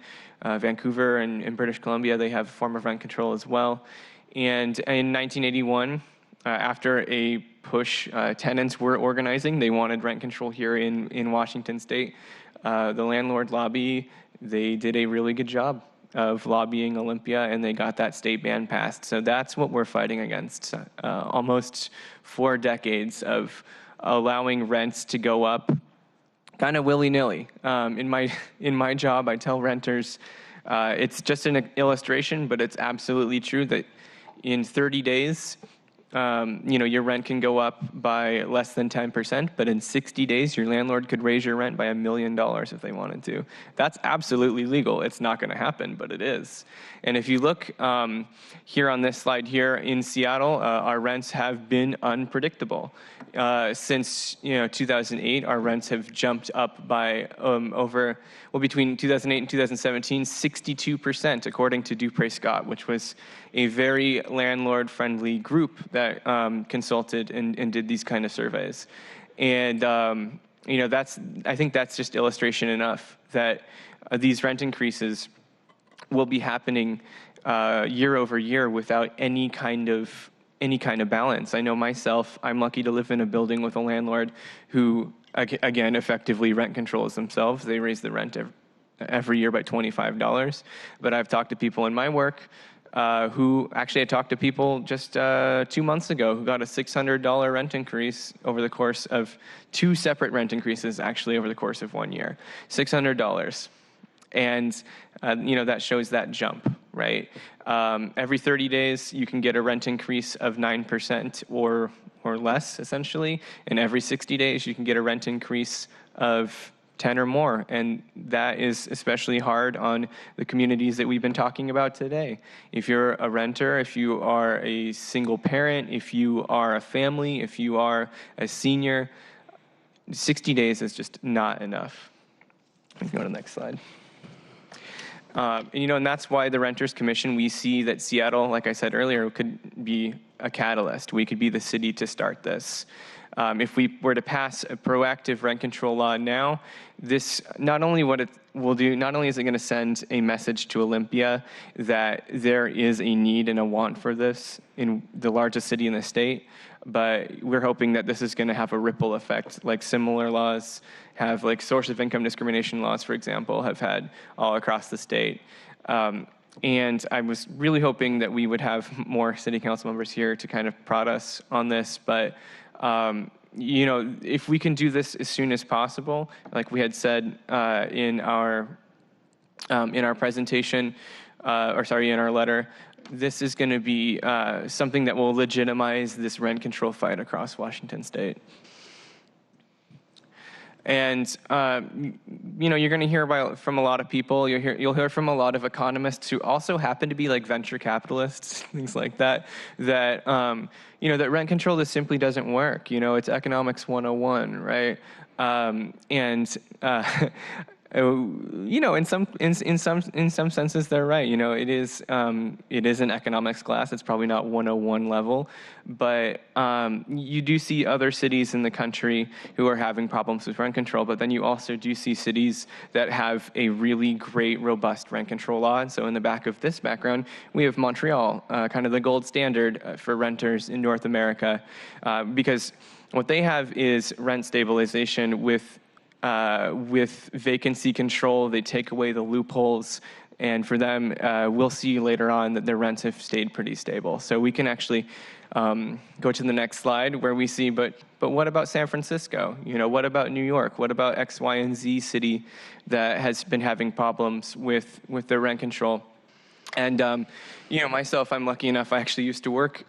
Vancouver and British Columbia, they have a form of rent control as well. And in 1981, after a push, tenants were organizing. They wanted rent control here in Washington State. The landlord lobby, they did a really good job of lobbying Olympia, and they got that state ban passed. So that's what we're fighting against. Almost 4 decades of allowing rents to go up kind of willy-nilly. In my job, I tell renters, it's just an illustration, but it's absolutely true that in 30 days, your rent can go up by less than 10%, but in 60 days, your landlord could raise your rent by $1 million if they wanted to. That's absolutely legal. It's not going to happen, but it is. And if you look here on this slide here in Seattle, our rents have been unpredictable. Since 2008, our rents have jumped up by between 2008 and 2017, 62%, according to Dupree Scott, which was a very landlord-friendly group that consulted and did these kind of surveys. And I think that's just illustration enough that these rent increases will be happening year over year without any kind of balance. I know myself, I'm lucky to live in a building with a landlord who, again, effectively rent controls themselves. They raise the rent every year by $25. But I've talked to people in my work who actually I talked to people just 2 months ago who got a $600 rent increase over the course of 2 separate rent increases, actually over the course of 1 year. $600. And, that shows that jump, right? Every 30 days, you can get a rent increase of 9% or less, essentially. And every 60 days, you can get a rent increase of 10 or more. And that is especially hard on the communities that we've been talking about today. If you're a renter, if you are a single parent, if you are a family, if you are a senior, 60 days is just not enough. We can go to the next slide. And that's why the Renters Commission, we see that Seattle, like I said earlier, could be a catalyst. We could be the city to start this. If we were to pass a proactive rent control law now, this not only what it will do, not only is it going to send a message to Olympia that there is a need and a want for this in the largest city in the state, but we're hoping that this is going to have a ripple effect, like similar laws have, like source of income discrimination laws, for example, have had all across the state. And I was really hoping that we would have more city council members here to kind of prod us on this, but if we can do this as soon as possible, like we had said in our presentation, in our letter, this is going to be something that will legitimize this rent control fight across Washington State. And you're going to hear from a lot of people. You'll hear from a lot of economists who also happen to be like venture capitalists, things like that. That that rent control just simply doesn't work. It's economics 101, right? In some senses they're right. It is an economics class. It's probably not 101 level, but you do see other cities in the country who are having problems with rent control. But then you also do see cities that have a really great, robust rent control law. And so in the back of this background, we have Montreal, kind of the gold standard for renters in North America, because what they have is rent stabilization with vacancy control. They take away the loopholes, and for them, we'll see later on that their rents have stayed pretty stable. So we can actually go to the next slide where we see, but what about San Francisco? What about New York? What about X, Y, and Z city that has been having problems with their rent control? And myself, I'm lucky enough, I actually used to work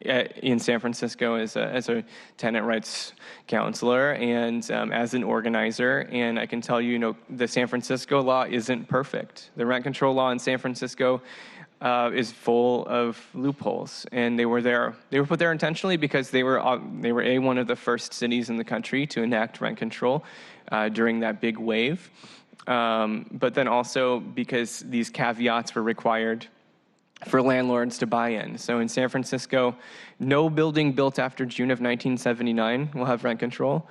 in San Francisco as a tenant rights counselor and as an organizer, and I can tell you, the San Francisco law isn't perfect. The rent control law in San Francisco is full of loopholes, and they were put there intentionally because they were one of the first cities in the country to enact rent control during that big wave, but then also because these caveats were required for landlords to buy in. So in San Francisco, no building built after June of 1979 will have rent control.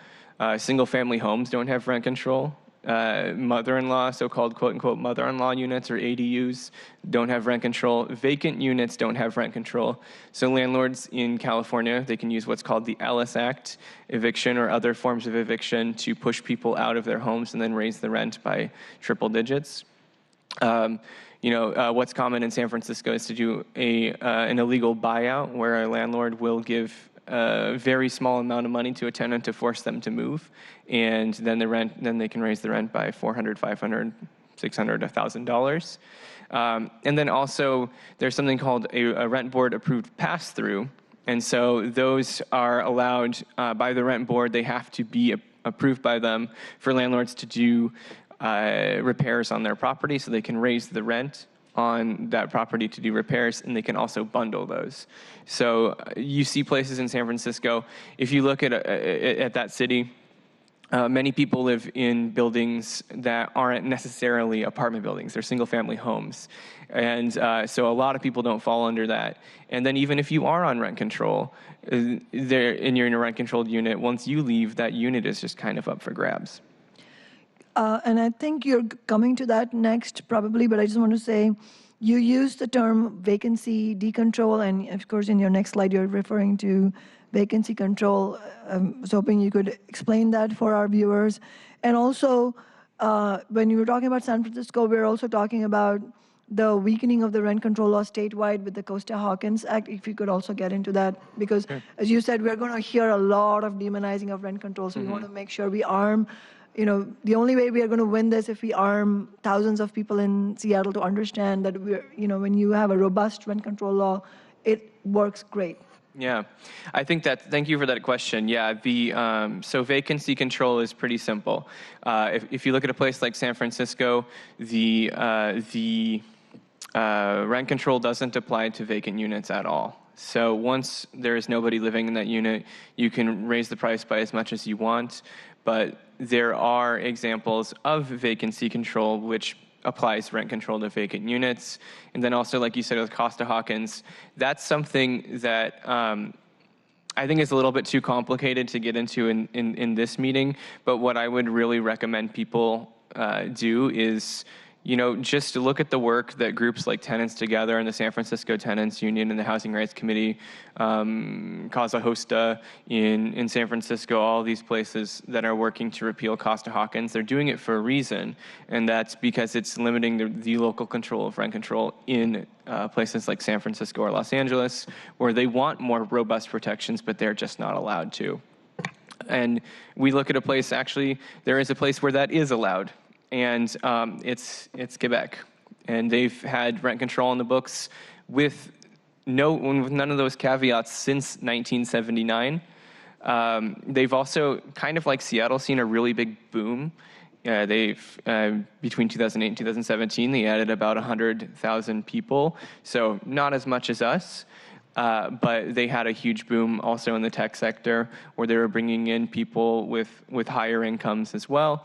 Single-family homes don't have rent control. Mother-in-law, so-called quote-unquote mother-in-law units or ADUs don't have rent control. Vacant units don't have rent control. So landlords in California, they can use what's called the Ellis Act, eviction or other forms of eviction to push people out of their homes and then raise the rent by triple digits. What's common in San Francisco is to do an illegal buyout where a landlord will give a very small amount of money to a tenant to force them to move, and then they can raise the rent by $400, $500, $600, $1,000. And then also there's something called a rent board approved pass-through, and so those are allowed by the rent board. They have to be approved by them for landlords to do repairs on their property, so they can raise the rent on that property to do repairs, and they can also bundle those. So you see places in San Francisco, if you look at that city, many people live in buildings that aren't necessarily apartment buildings. They're single-family homes. And so a lot of people don't fall under that. And then even if you are on rent control, and you're in a rent-controlled unit, once you leave, that unit is just kind of up for grabs. And I think you're coming to that next, probably, but I just want to say, you use the term vacancy decontrol, and of course, in your next slide, you're referring to vacancy control. I was hoping you could explain that for our viewers. And also, when you were talking about San Francisco, we're also talking about the weakening of the rent control law statewide with the Costa-Hawkins Act, if you could also get into that, because as you said, we're going to hear a lot of demonizing of rent control, so we want to make sure we arm. The only way we are going to win this if we arm thousands of people in Seattle to understand that when you have a robust rent control law, it works great. Yeah, I think thank you for that question. Yeah, so vacancy control is pretty simple. If you look at a place like San Francisco, the rent control doesn't apply to vacant units at all. So once there is nobody living in that unit, you can raise the price by as much as you want, but there are examples of vacancy control which applies rent control to vacant units. And then also, like you said, with Costa-Hawkins, that's something that I think is a little bit too complicated to get into in this meeting. But what I would really recommend people do is, just to look at the work that groups like Tenants Together and the San Francisco Tenants Union and the Housing Rights Committee, Casa Hosta in San Francisco, all these places that are working to repeal Costa-Hawkins, they're doing it for a reason, and that's because it's limiting the local control of rent control in places like San Francisco or Los Angeles, where they want more robust protections, but they're just not allowed to. And we look at a place, actually, there is a place where that is allowed. And it's Quebec, and they've had rent control on the books with none of those caveats since 1979. They've also, kind of like Seattle, seen a really big boom. They've between 2008 and 2017, they added about 100,000 people, so not as much as us. But they had a huge boom also in the tech sector, where they were bringing in people with higher incomes as well.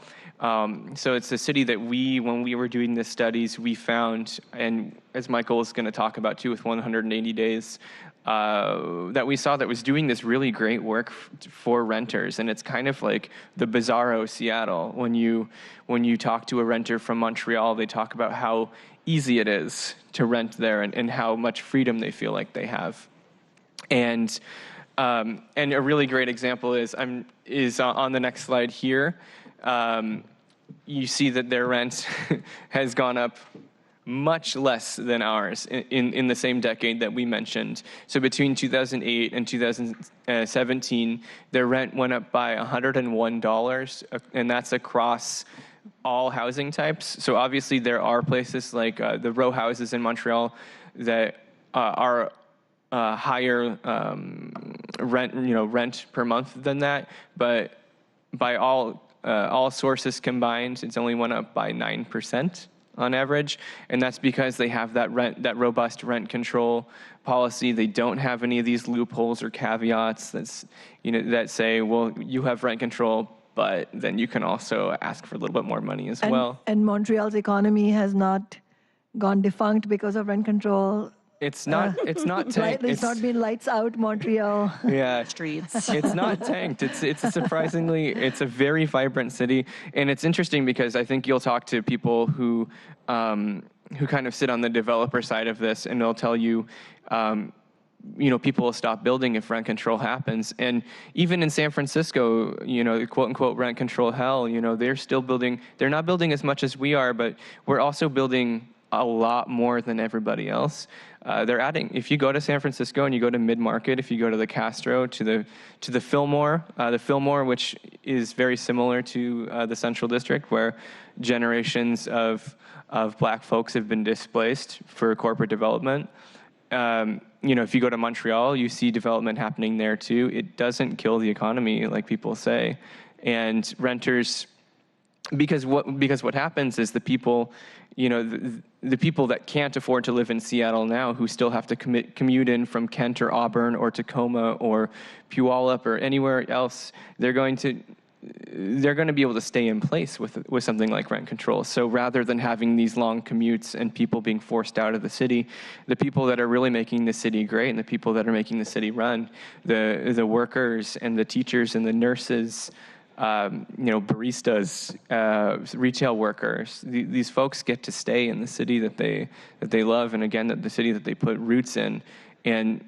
So it's a city that when we were doing the studies, we found, and as Michael is going to talk about too with 180 days, that we saw that was doing this really great work for renters. And it's kind of like the bizarro Seattle. When you talk to a renter from Montreal, they talk about how easy it is to rent there and how much freedom they feel like they have. And a really great example is on the next slide here. You see that their rent has gone up much less than ours in the same decade that we mentioned. So between 2008 and 2017, their rent went up by $101, and that's across all housing types. So obviously there are places like the row houses in Montreal that are higher rent per month than that, but by all sources combined, it's only went up by 9% on average, and that's because they have that robust rent control policy. They don't have any of these loopholes or caveats that say, well, you have rent control, but then you can also ask for a little bit more money as well. And Montreal's economy has not gone defunct because of rent control. It's not tanked. It's not been lights out Montreal. Yeah, streets. It's not tanked. It's a very vibrant city, and it's interesting because I think you'll talk to people who kind of sit on the developer side of this, and they'll tell you, people will stop building if rent control happens. And even in San Francisco, quote unquote rent control hell, they're still building. They're not building as much as we are, but we're also building a lot more than everybody else. They're adding, if you go to San Francisco and you go to Mid-Market, if you go to the Castro, to the Fillmore, which is very similar to the Central District, where generations of black folks have been displaced for corporate development. If you go to Montreal, you see development happening there too. It doesn't kill the economy like people say. And renters, because what happens is the people, the people that can't afford to live in Seattle now, who still have to commute in from Kent or Auburn or Tacoma or Puyallup or anywhere else, they're going to be able to stay in place with something like rent control. So rather than having these long commutes and people being forced out of the city, the people that are really making the city great and the people that are making the city run, the workers and the teachers and the nurses, baristas, retail workers, these folks get to stay in the city that they love, and again, the city that they put roots in. And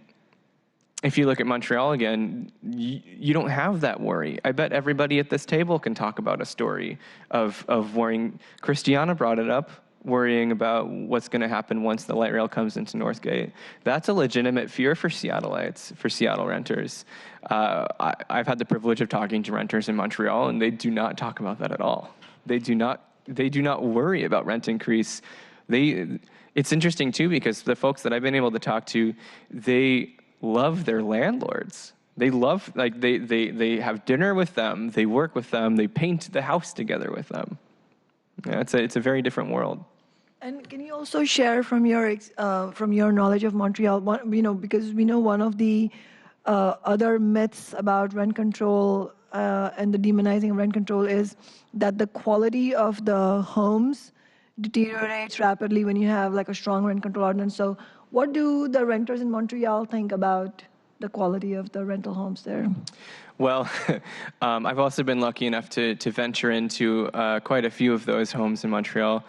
if you look at Montreal again, you don't have that worry. I bet everybody at this table can talk about a story of worrying. Christiana brought it up, worrying about what's going to happen once the light rail comes into Northgate. That's a legitimate fear for Seattleites, for Seattle renters. I've had the privilege of talking to renters in Montreal, and they do not talk about that at all. They do not worry about rent increase. It's interesting too, because the folks that I've been able to talk to, they love their landlords. They love, they have dinner with them, they work with them, they paint the house together with them. Yeah, it's a very different world. And can you also share from your knowledge of Montreal, because we know one of the other myths about rent control and the demonizing of rent control is that the quality of the homes deteriorates rapidly when you have like a strong rent control ordinance. So what do the renters in Montreal think about the quality of the rental homes there? Well, I've also been lucky enough to venture into quite a few of those homes in Montreal,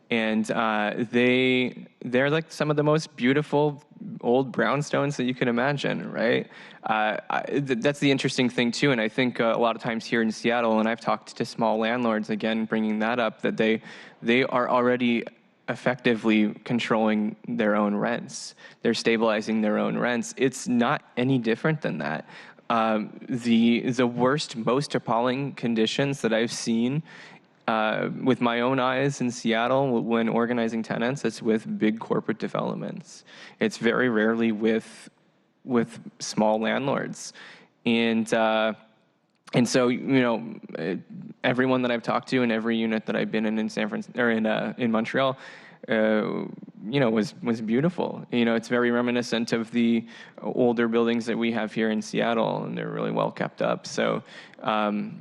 and they're like some of the most beautiful old brownstones that you can imagine, right? That's the interesting thing too, and I think a lot of times here in Seattle, and I've talked to small landlords, again, bringing that up, that they are already effectively controlling their own rents. They're stabilizing their own rents. It's not any different than that. The worst, most appalling conditions that I've seen with my own eyes in Seattle when organizing tenants, it's with big corporate developments. It's very rarely with small landlords, and so everyone that I've talked to in every unit that I've been in San Francisco or in Montreal, was beautiful. It's very reminiscent of the older buildings that we have here in Seattle, and they're really well kept up. So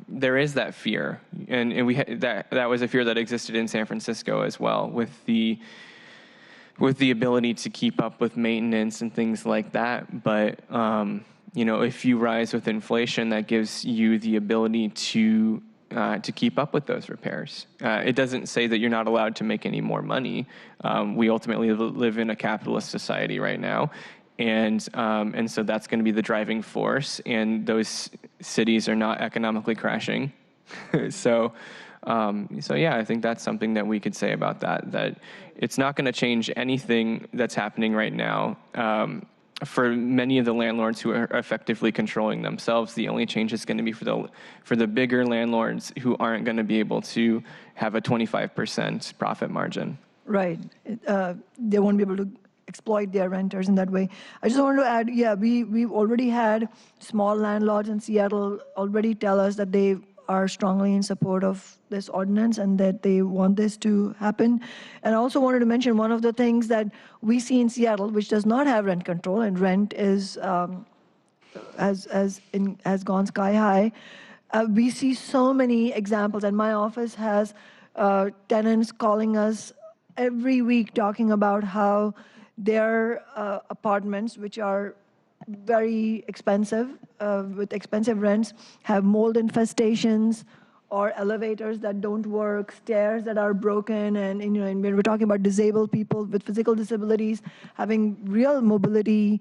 there is that fear, and that was a fear that existed in San Francisco as well, with the ability to keep up with maintenance and things like that. But if you rise with inflation, that gives you the ability to keep up with those repairs. It doesn't say that you're not allowed to make any more money. We ultimately live in a capitalist society right now, and so that's going to be the driving force. And those cities are not economically crashing. So yeah, I think that's something that we could say about that. That it's not going to change anything that's happening right now. For many of the landlords who are effectively controlling themselves, the only change is going to be for the bigger landlords who aren't going to be able to have a 25% profit margin. Right. They won't be able to exploit their renters in that way. I just wanted to add, we've already had small landlords in Seattle already tell us that they are strongly in support of this ordinance and that they want this to happen. And I also wanted to mention one of the things that we see in Seattle, which does not have rent control, and rent is has gone sky high. We see so many examples, and my office has tenants calling us every week talking about how their apartments, which are very expensive, with expensive rents, have mold infestations or elevators that don't work, stairs that are broken, and when we're talking about disabled people with physical disabilities having real mobility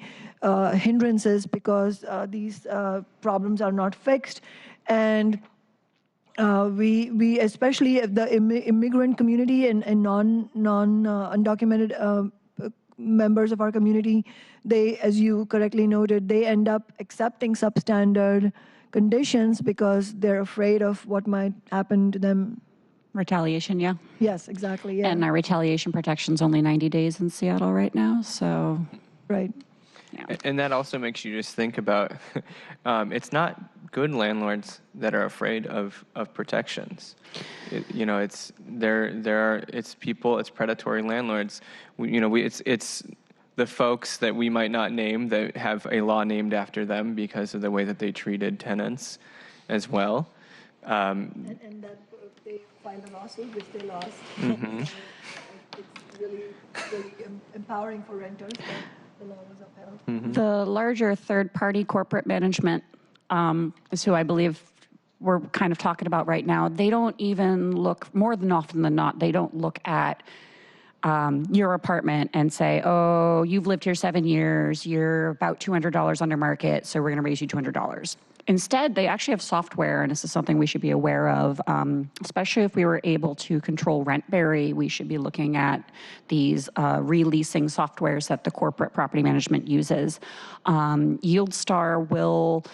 hindrances because these problems are not fixed. And we especially the immigrant community and undocumented members of our community, they, as you correctly noted, they end up accepting substandard conditions because they're afraid of what might happen to them. Retaliation, yeah. Yes, exactly. Yeah. And our retaliation protection's only 90 days in Seattle right now, so. Right. Yeah. And that also makes you just think about, it's not good landlords that are afraid of protections. It's people, it's predatory landlords. It's the folks that we might not name that have a law named after them because of the way that they treated tenants as well. And that they filed a lawsuit, which they lost. Mm-hmm. It's really empowering for renters that the law was upheld. Mm-hmm. The larger third-party corporate management is who I believe we're kind of talking about right now. They don't even look, more than often than not, they don't look at your apartment and say, oh, you've lived here 7 years, you're about $200 under market, so we're going to raise you $200. Instead, they actually have software, and this is something we should be aware of, especially if we were able to control Rentberry. We should be looking at these releasing softwares that the corporate property management uses. YieldStar will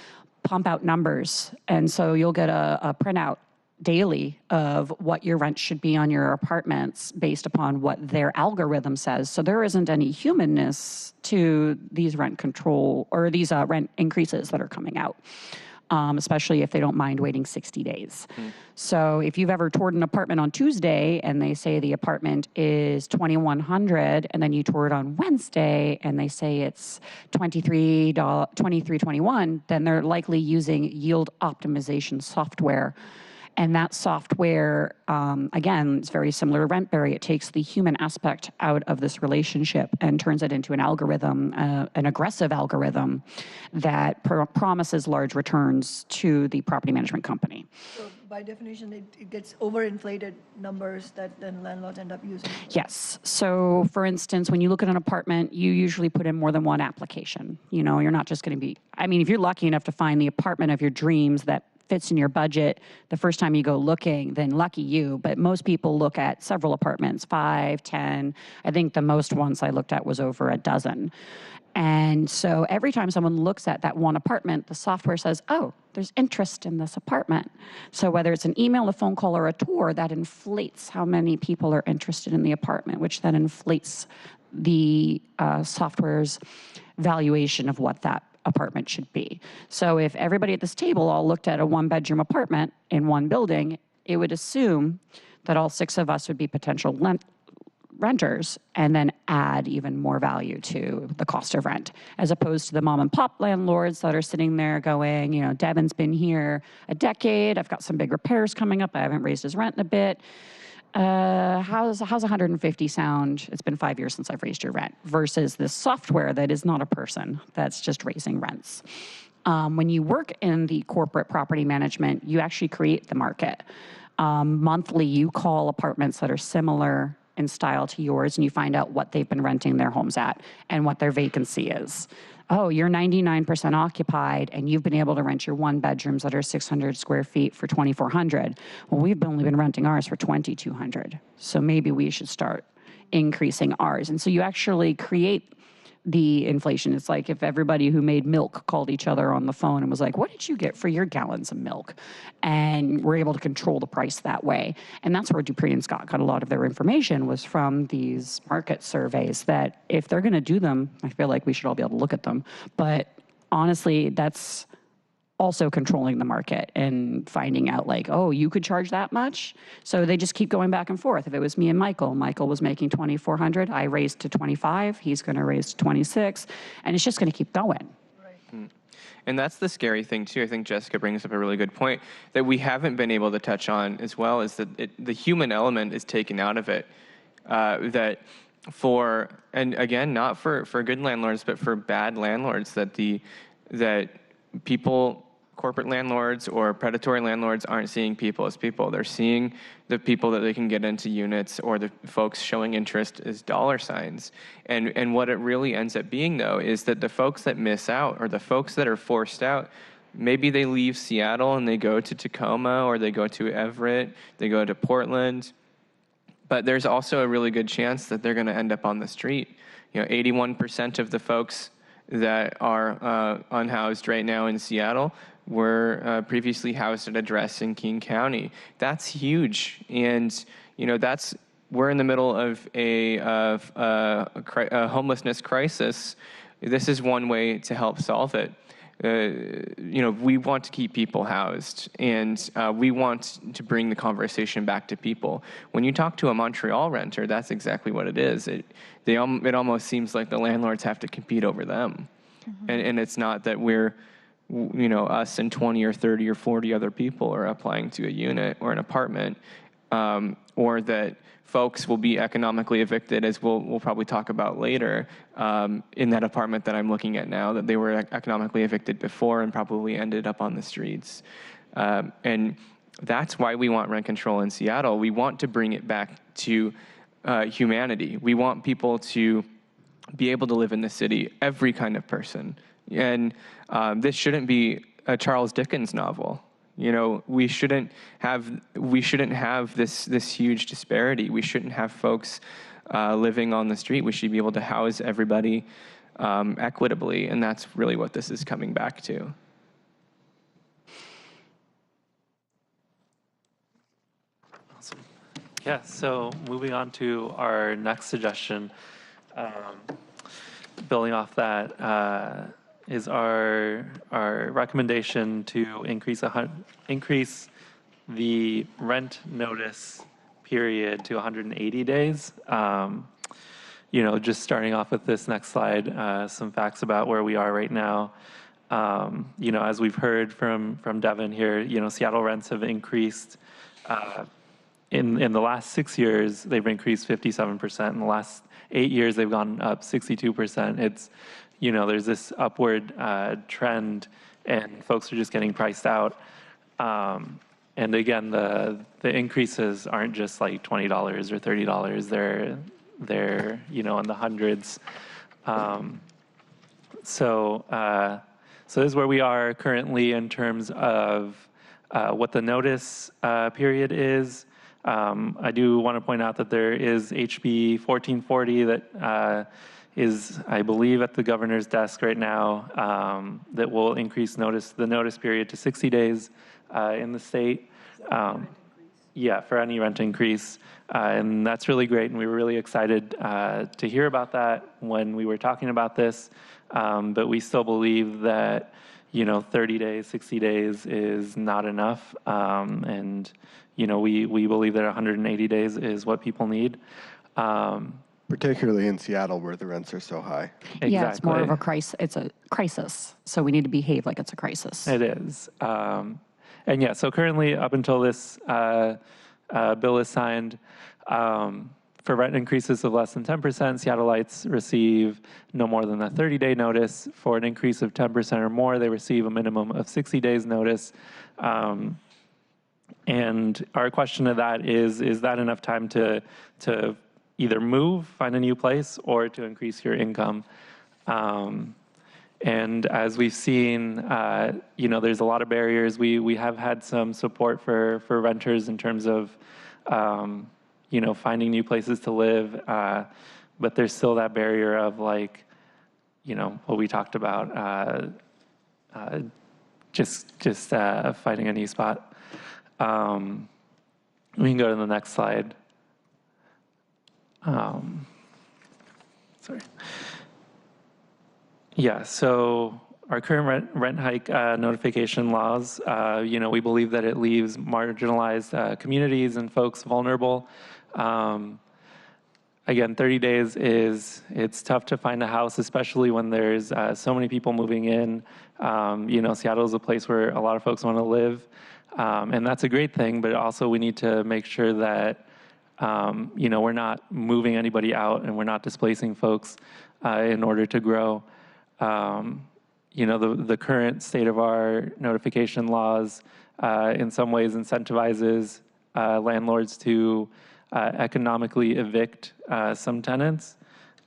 pump out numbers, and so you'll get a printout daily of what your rent should be on your apartments based upon what their algorithm says. So there isn't any humanness to these rent control or these rent increases that are coming out, especially if they don't mind waiting 60 days. Mm. So if you've ever toured an apartment on Tuesday and they say the apartment is $2,100 and then you tour it on Wednesday and they say it's $23.21, then they're likely using yield optimization software. And that software, again, it's very similar to Rentberry. It takes the human aspect out of this relationship and turns it into an algorithm, an aggressive algorithm that promises large returns to the property management company. So by definition, it gets overinflated numbers that then landlords end up using. Yes. So, for instance, when you look at an apartment, you usually put in more than one application. You know, you're not just going to be, I mean, if you're lucky enough to find the apartment of your dreams that fits in your budget the first time you go looking, then lucky you. But most people look at several apartments, 5, 10. I think the most ones I looked at was over a dozen. And so every time someone looks at that one apartment, the software says, oh, there's interest in this apartment. So whether it's an email, a phone call, or a tour, that inflates how many people are interested in the apartment, which then inflates the software's valuation of what that apartment should be. So if everybody at this table all looked at a one-bedroom apartment in one building, it would assume that all 6 of us would be potential renters and then add even more value to the cost of rent, as opposed to the mom and pop landlords that are sitting there going, you know, Devin's been here a decade, I've got some big repairs coming up, I haven't raised his rent in a bit. How's 150 sound? It's been 5 years since I've raised your rent, versus this software that is not a person, that's just raising rents. When you work in the corporate property management, you actually create the market. Monthly, you call apartments that are similar in style to yours, and you find out what they've been renting their homes at and what their vacancy is. Oh, you're 99% occupied, and you've been able to rent your 1 bedrooms that are 600 square feet for $2,400. Well, we've only been renting ours for $2,200. So maybe we should start increasing ours. And so you actually create the inflation. It's like if everybody who made milk called each other on the phone and was like, what did you get for your gallons of milk? And we're able to control the price that way. And that's where Dupree and Scott got a lot of their information, was from these market surveys that if they're going to do them, I feel like we should all be able to look at them. But honestly, that's also controlling the market and finding out like, oh, you could charge that much? So they just keep going back and forth. If it was me and Michael was making $2,400, I raised to 25, he's gonna raise to 26, and it's just gonna keep going. And that's the scary thing too. I think Jessica brings up a really good point that we haven't been able to touch on as well, is that the human element is taken out of it. That for, and again, not for good landlords, but for bad landlords, that people, corporate landlords or predatory landlords, aren't seeing people as people. They're seeing the people that they can get into units, or the folks showing interest, as dollar signs. And what it really ends up being, though, is that the folks that miss out, or the folks that are forced out, maybe they leave Seattle and they go to Tacoma, or they go to Everett, they go to Portland. But there's also a really good chance that they're going to end up on the street. You know, 81% of the folks that are unhoused right now in Seattle were previously housed at address in King County. That's huge, and you know we're in the middle of a homelessness crisis. This is one way to help solve it. You know, we want to keep people housed, and we want to bring the conversation back to people. When you talk to a Montreal renter, that's exactly what it is. It almost seems like the landlords have to compete over them. Mm-hmm. And it's not that we're, you know, us and 20 or 30 or 40 other people are applying to a unit or an apartment, or that folks will be economically evicted, as we'll probably talk about later, in that apartment that I'm looking at now, that they were economically evicted before and probably ended up on the streets. And that's why we want rent control in Seattle. We want to bring it back to humanity. We want people to be able to live in the city, every kind of person. And this shouldn't be a Charles Dickens novel. You know, we shouldn't have this huge disparity. We shouldn't have folks living on the street. We should be able to house everybody equitably, and that's really what this is coming back to. Awesome. Yeah, so moving on to our next suggestion, building off that, is our recommendation to increase the rent notice period to 180 days. You know, just starting off with this next slide, some facts about where we are right now. As we've heard from Devin here, Seattle rents have increased. In the last 6 years, they've increased 57%. In the last 8 years, they've gone up 62%. It's, there's this upward trend, and folks are just getting priced out. And again, the increases aren't just like $20 or $30. They're in the hundreds. So this is where we are currently in terms of what the notice period is. I do want to point out that there is HB 1440 that is, I believe, at the governor's desk right now that will increase the notice period to 60 days in the state. Yeah, for any rent increase. And that's really great, and we were really excited to hear about that when we were talking about this. But we still believe that 30 days, 60 days is not enough. And we believe that 180 days is what people need. Particularly in Seattle, where the rents are so high. Exactly. Yeah, it's more of a crisis. It's a crisis. So we need to behave like it's a crisis. It is. And yeah, so currently, up until this bill is signed, for rent increases of less than 10%, Seattleites receive no more than a 30-day notice. For an increase of 10% or more, they receive a minimum of 60 days notice. And our question to that is that enough time to either move, find a new place, or to increase your income? And as we've seen, there's a lot of barriers. We have had some support for renters in terms of, finding new places to live. But there's still that barrier of what we talked about, just finding a new spot. We can go to the next slide. Sorry. Yeah, so our current rent hike notification laws, we believe that it leaves marginalized communities and folks vulnerable. Again, 30 days it's tough to find a house, especially when there's so many people moving in. Seattle is a place where a lot of folks want to live, and that's a great thing, but also we need to make sure that we're not moving anybody out and we're not displacing folks in order to grow. The current state of our notification laws in some ways incentivizes landlords to economically evict some tenants.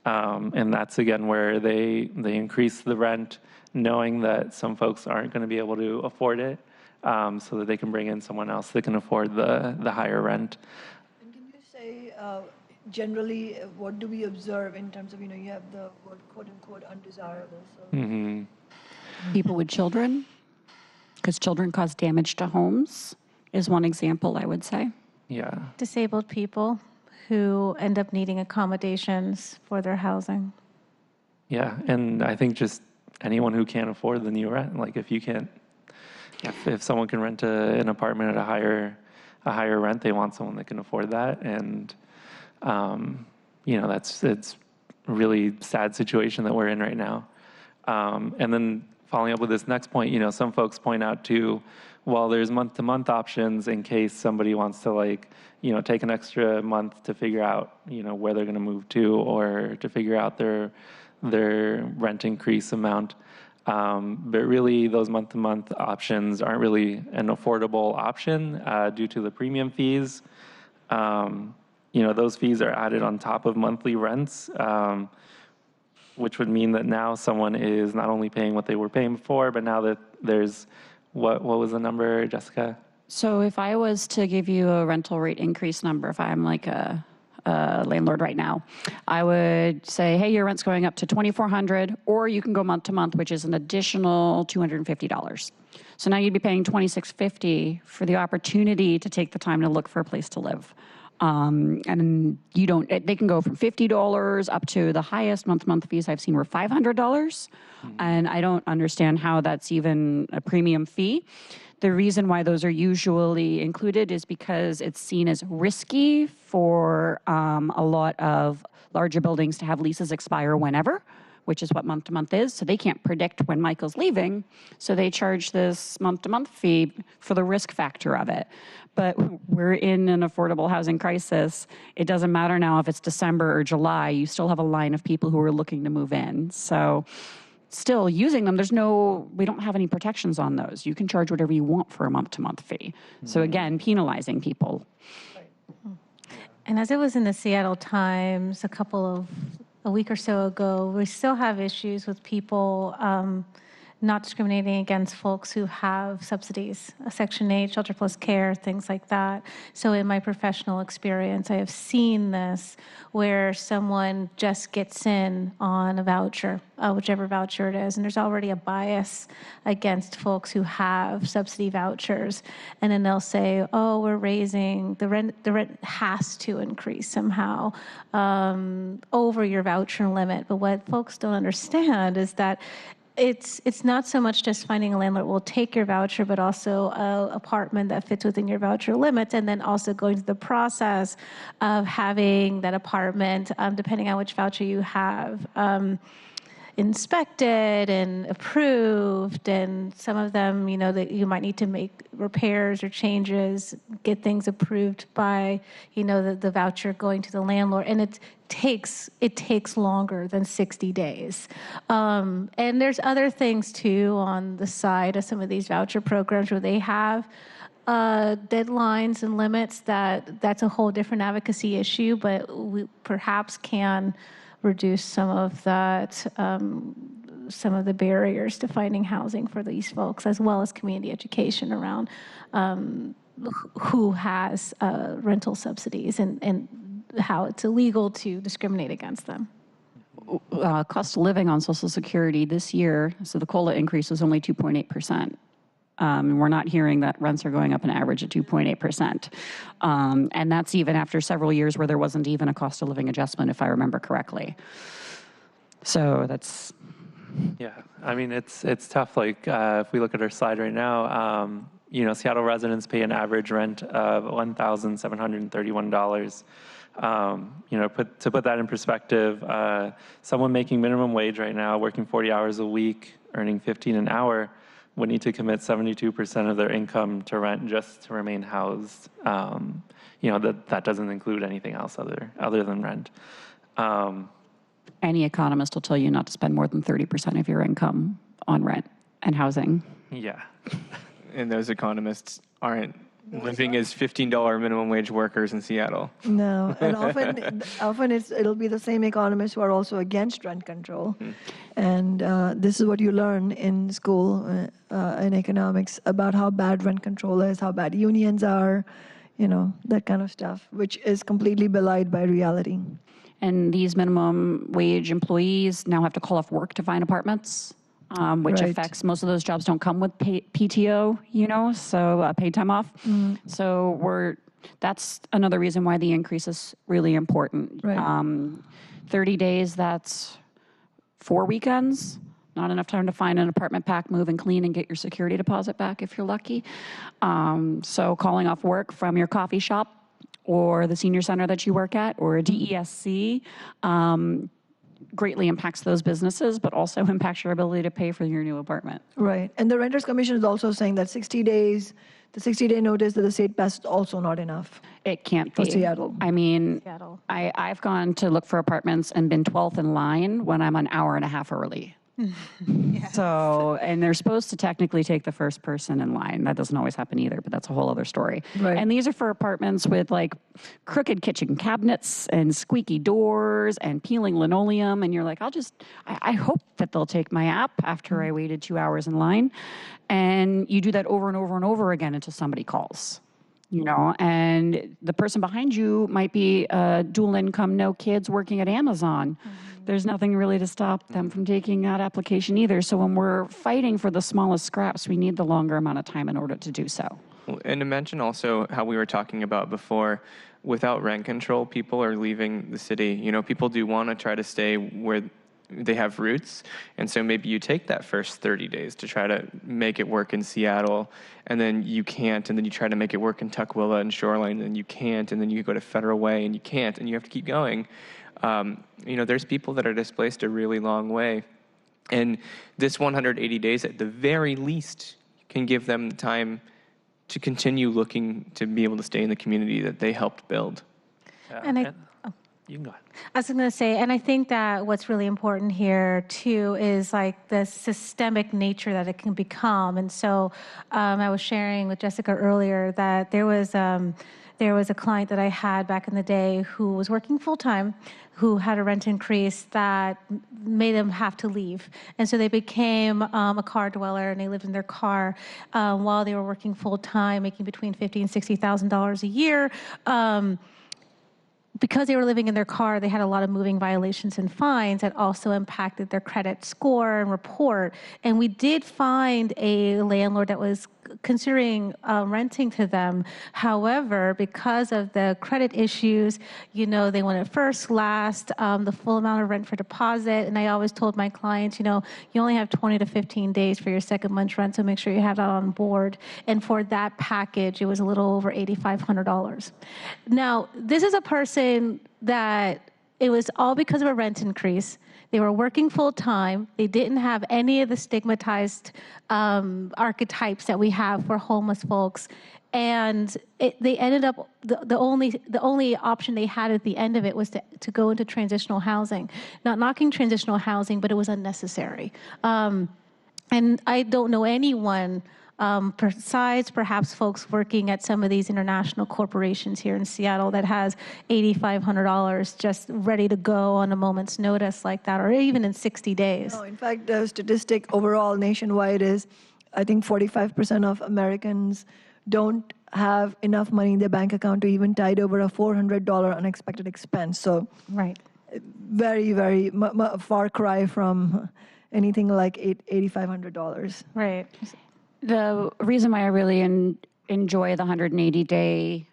And that's, again, where they increase the rent knowing that some folks aren't going to be able to afford it, so that they can bring in someone else that can afford the higher rent. And can you say, generally, what do we observe in terms of, you have the word quote-unquote undesirable? So. Mm-hmm. People with children, because children cause damage to homes, is one example, I would say. Yeah. Disabled people who end up needing accommodations for their housing. Yeah, and I think just anyone who can't afford the new rent, like if you can't, if someone can rent an apartment at a higher rent, they want someone that can afford that, and it's a really sad situation that we're in right now. And then following up with this next point, some folks point out too, well, there's month-to-month options in case somebody wants to take an extra month to figure out, where they're going to move to, or to figure out their rent increase amount. But really, those month-to-month options aren't really an affordable option due to the premium fees. Those fees are added on top of monthly rents, which would mean that now someone is not only paying what they were paying before, but now that there's, what was the number, Jessica? So if I was to give you a rental rate increase number, if I'm like a landlord right now, I would say, hey, your rent's going up to $2,400, or you can go month to month, which is an additional $250. So now you'd be paying $2,650 for the opportunity to take the time to look for a place to live. And they can go from $50 up to the highest month-to-month fees I've seen were $500. And I don't understand how that's even a premium fee. The reason why those are usually included is because it's seen as risky for a lot of larger buildings to have leases expire whenever, which is what month-to-month is. So they can't predict when Michael's leaving. So they charge this month-to-month fee for the risk factor of it. But we're in an affordable housing crisis. It doesn't matter now if it's December or July. You still have a line of people who are looking to move in. So still using them, we don't have any protections on those. You can charge whatever you want for a month-to-month fee. So again, penalizing people. And as it was in the Seattle Times a week or so ago, we still have issues with people not discriminating against folks who have subsidies, Section 8, shelter plus care, things like that. So in my professional experience, I have seen this where someone just gets in on a voucher, whichever voucher it is, and there's already a bias against folks who have subsidy vouchers. And then they'll say, oh, we're raising, the rent has to increase somehow over your voucher limit. But what folks don't understand is that it's not so much just finding a landlord will take your voucher, but also an apartment that fits within your voucher limits, and then also going through the process of having that apartment, depending on which voucher you have, inspected and approved, and some of them, that you might need to make repairs or changes, get things approved by, the voucher going to the landlord, and it takes longer than 60 days. And there's other things too on the side of some of these voucher programs where they have deadlines and limits. That's a whole different advocacy issue, but we perhaps can reduce some of that, some of the barriers to finding housing for these folks, as well as community education around who has rental subsidies and how it's illegal to discriminate against them. Cost of living on Social Security this year, so the COLA increase was only 2.8%. We're not hearing that rents are going up an average of 2.8%. And that's even after several years where there wasn't even a cost of living adjustment, if I remember correctly. So that's... Yeah, I mean, it's tough. Like, if we look at our slide right now, Seattle residents pay an average rent of $1,731. To put that in perspective, someone making minimum wage right now, working 40 hours a week, earning $15 an hour, would need to commit 72% of their income to rent just to remain housed. That doesn't include anything else other than rent. Any economist will tell you not to spend more than 30% of your income on rent and housing. Yeah. And those economists aren't living as $15 minimum wage workers in Seattle. No, and often it'll be the same economists who are also against rent control. And this is what you learn in school in economics about how bad rent control is, how bad unions are, that kind of stuff, which is completely belied by reality. And these minimum wage employees now have to call off work to find apartments. Which affects, most of those jobs don't come with PTO, so paid time off. So that's another reason why the increase is really important. Right. 30 days, that's 4 weekends. Not enough time to find an apartment, pack, move, and clean, and get your security deposit back if you're lucky. So calling off work from your coffee shop or the senior center that you work at or a DESC, greatly impacts those businesses, but also impacts your ability to pay for your new apartment. Right. And the Renters Commission is also saying that 60 days, the 60-day notice that the state passed is also not enough. It can't for be. Seattle. I mean, I've gone to look for apartments and been 12th in line when I'm an hour and a half early. So, and they're supposed to technically take the first person in line. That doesn't always happen either, but that's a whole other story. Right. And these are for apartments with like crooked kitchen cabinets and squeaky doors and peeling linoleum. And you're like, I hope that they'll take my app after I waited 2 hours in line. And you do that over and over and over again until somebody calls. And the person behind you might be dual income, no kids, working at Amazon. There's nothing really to stop them from taking that application either. So when we're fighting for the smallest scraps, we need the longer amount of time in order to do so. And to mention also how we were talking about before, without rent control, people are leaving the city. People do want to try to stay where they have roots, and so maybe you take that first 30 days to try to make it work in Seattle, and then you can't, and then you try to make it work in Tukwila and Shoreline, and you can't, and then you go to Federal Way, and you can't, and you have to keep going. There's people that are displaced a really long way. And this 180 days, at the very least, can give them the time to continue looking to be able to stay in the community that they helped build. You can go ahead. I was going to say, and I think that what's really important here too is like the systemic nature that it can become. And so I was sharing with Jessica earlier that there was a client that I had back in the day who was working full time, who had a rent increase that made them have to leave. And so they became a car dweller, and they lived in their car while they were working full time, making between $50,000 and $60,000 a year. Because they were living in their car, they had a lot of moving violations and fines that also impacted their credit score and report. And we did find a landlord that was considering renting to them. However, because of the credit issues, they wanted first, last, the full amount of rent for deposit. And I always told my clients, you only have 20 to 15 days for your second month's rent, so make sure you have that on board. And for that package, it was a little over $8,500. Now, this is a person that it was all because of a rent increase. They were working full time. They didn't have any of the stigmatized archetypes that we have for homeless folks. And they ended up, the only option they had at the end of it was to go into transitional housing. Not knocking transitional housing, but it was unnecessary. And I don't know anyone besides perhaps folks working at some of these international corporations here in Seattle that has $8,500 just ready to go on a moment's notice like that, or even in 60 days. No, in fact, the statistic overall nationwide is, I think 45% of Americans don't have enough money in their bank account to even tide over a $400 unexpected expense. So right, very, very far cry from anything like $8,500. Right. The reason why I really enjoy the 180-day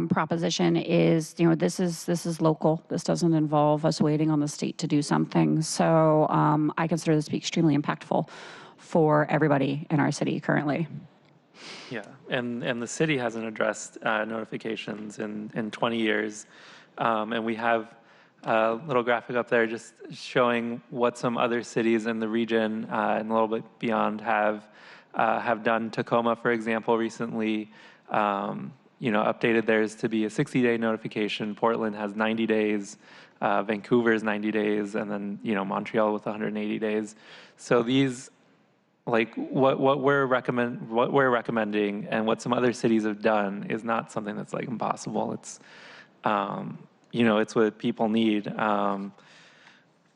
proposition is, this is local. This doesn't involve us waiting on the state to do something. So I consider this to be extremely impactful for everybody in our city currently. Yeah, and the city hasn't addressed notifications in 20 years. And we have a little graphic up there just showing what some other cities in the region and a little bit beyond have done. Tacoma, for example, recently, updated theirs to be a 60-day notification. Portland has 90 days. Vancouver's 90 days, and then Montreal with 180 days. So these, like what we're recommending, and what some other cities have done is not something that's like impossible. It's it's what people need.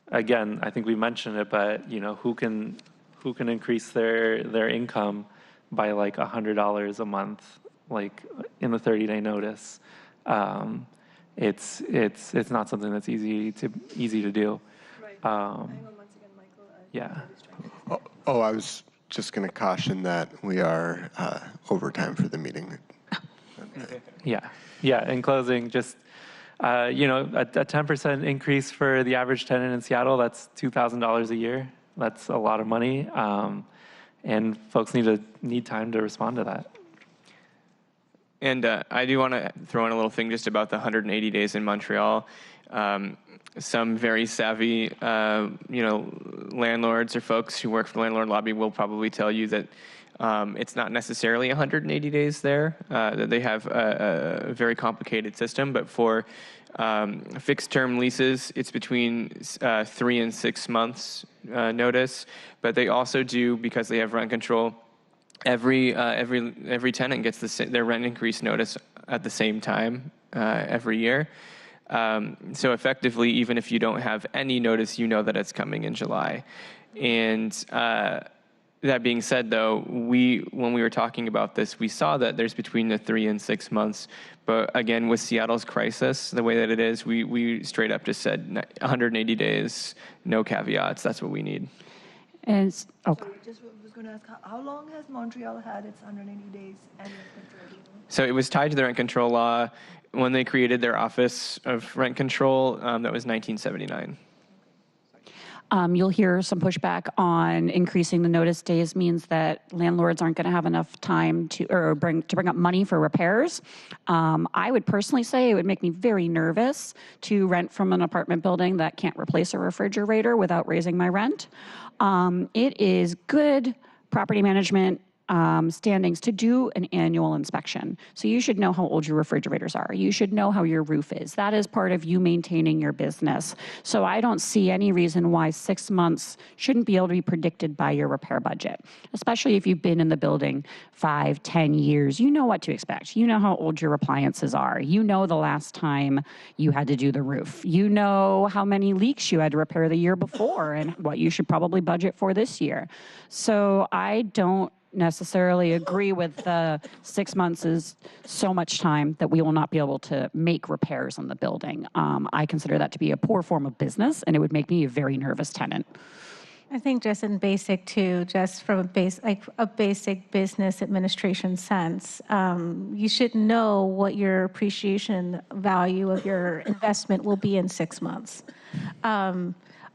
Again, I think we mentioned it, but who can increase their income by like $100 a month, like in the 30-day notice? It's not something that's easy to do. Right. Yeah. I was just going to caution that we are overtime for the meeting. Yeah. In closing, just a 10% increase for the average tenant in Seattle. That's $2,000 a year. That's a lot of money, and folks need time to respond to that. And I do want to throw in a little thing just about the 180 days in Montreal. Some very savvy, landlords or folks who work for the landlord lobby will probably tell you that it's not necessarily 180 days there. That they have a very complicated system, but for fixed-term leases, it's between 3 and 6 months notice. But they also do, because they have rent control, every tenant gets their rent increase notice at the same time every year. So effectively, even if you don't have any notice, you know that it's coming in July. And that being said, though, when we were talking about this, we saw that there's between the 3 and 6 months. But again, with Seattle's crisis, the way that it is, we straight up just said 180 days, no caveats. That's what we need. And So I just was going to ask, how long has Montreal had its 180 days and rent control? So it was tied to the rent control law when they created their Office of Rent Control. That was 1979. You'll hear some pushback on increasing the notice days means that landlords aren't going to have enough time to bring up money for repairs. I would personally say it would make me very nervous to rent from an apartment building that can't replace a refrigerator without raising my rent. It is good property management standings to do an annual inspection. So you should know how old your refrigerators are. You should know how your roof is. That is part of you maintaining your business. So I don't see any reason why 6 months shouldn't be able to be predicted by your repair budget, especially if you've been in the building 5, 10 years. You know what to expect. You know how old your appliances are. You know the last time you had to do the roof. You know how many leaks you had to repair the year before and what you should probably budget for this year. So I don't necessarily agree with the 6 months is so much time that we will not be able to make repairs on the building. I consider that to be a poor form of business, and it would make me a very nervous tenant. I think just in basic too, just from a basic business administration sense, you should know what your appreciation value of your investment will be in 6 months.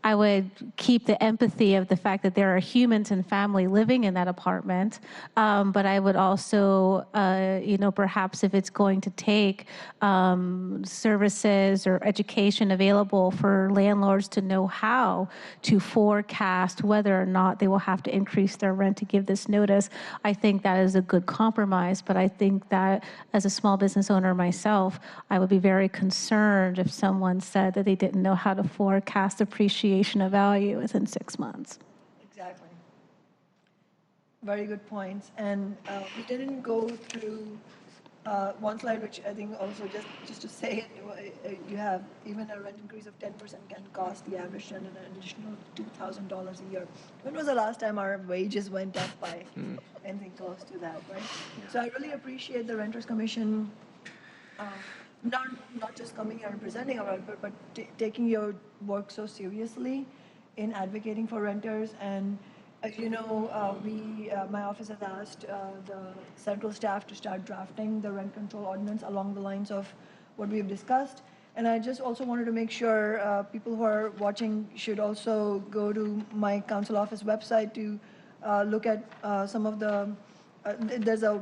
I would keep the empathy of the fact that there are humans and family living in that apartment, but I would also, perhaps if it's going to take services or education available for landlords to know how to forecast whether or not they will have to increase their rent to give this notice, I think that is a good compromise. But I think that as a small business owner myself, I would be very concerned if someone said that they didn't know how to forecast appreciation of value within 6 months. Exactly. Very good points. And we didn't go through one slide, which I think also just to say it, you have even a rent increase of 10% can cost the average tenant an additional $2,000 a year. When was the last time our wages went up by anything close to that, right? Yeah. So I really appreciate the Renters Commission not just coming here and presenting about it, but taking your work so seriously in advocating for renters. And as you know, my office has asked the central staff to start drafting the rent control ordinance along the lines of what we've discussed. And I just also wanted to make sure people who are watching should also go to my council office website to look at some of the there's a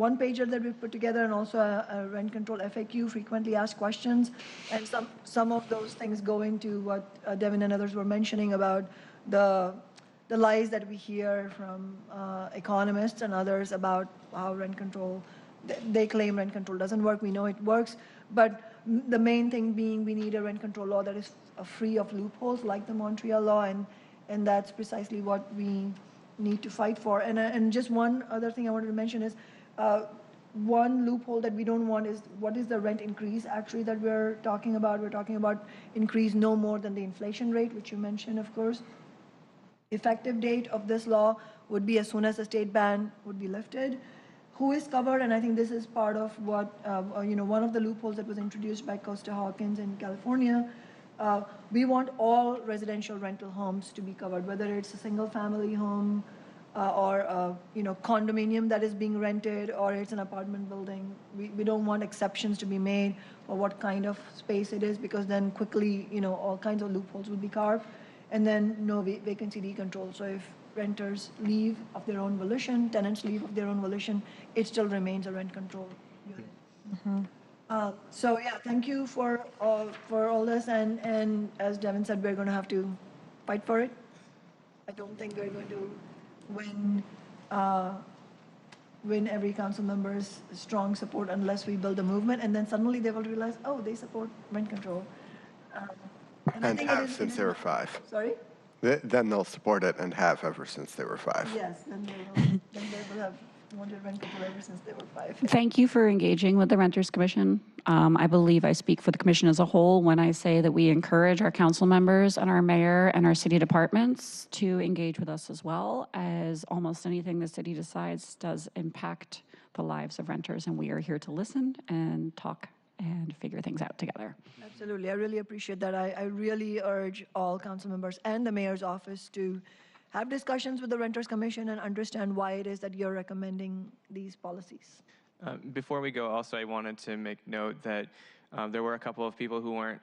one pager that we've put together, and also a rent control FAQ, frequently asked questions, and some of those things go into what Devin and others were mentioning about the lies that we hear from economists and others about how rent control, they claim rent control doesn't work. We know it works, but the main thing being we need a rent control law that is free of loopholes like the Montreal law, and that's precisely what we need to fight for. And just one other thing I wanted to mention is one loophole that we don't want is what is the rent increase actually that we're talking about. We're talking about increase no more than the inflation rate, which you mentioned, of course. Effective date of this law would be as soon as the state ban would be lifted. Who is covered? And I think this is part of what, one of the loopholes that was introduced by Costa Hawkins in California. We want all residential rental homes to be covered, whether it's a single family home or a condominium that is being rented, or it's an apartment building. We don't want exceptions to be made for what kind of space it is, because then quickly all kinds of loopholes will be carved, and then no vacancy decontrol. So if renters leave of their own volition, tenants leave of their own volition, it still remains a rent control unit. Mm-hmm. So yeah, thank you for all this, and as Devin said, we're going to have to fight for it. I don't think we're going to win every council member's strong support unless we build a movement, and then suddenly they will realize, oh, they support rent control. And have since they were 5. Sorry? Then they'll support it and have ever since they were 5. Yes, then they will have wanted rent control ever since they were 5. Thank you for engaging with the Renters Commission. I believe I speak for the commission as a whole when I say that we encourage our council members and our mayor and our city departments to engage with us as well, as almost anything the city decides does impact the lives of renters, and we are here to listen and talk and figure things out together. Absolutely. I really appreciate that. I really urge all council members and the mayor's office to have discussions with the Renters Commission and understand why it is that you're recommending these policies. Before we go, also, I wanted to make note that there were a couple of people who weren't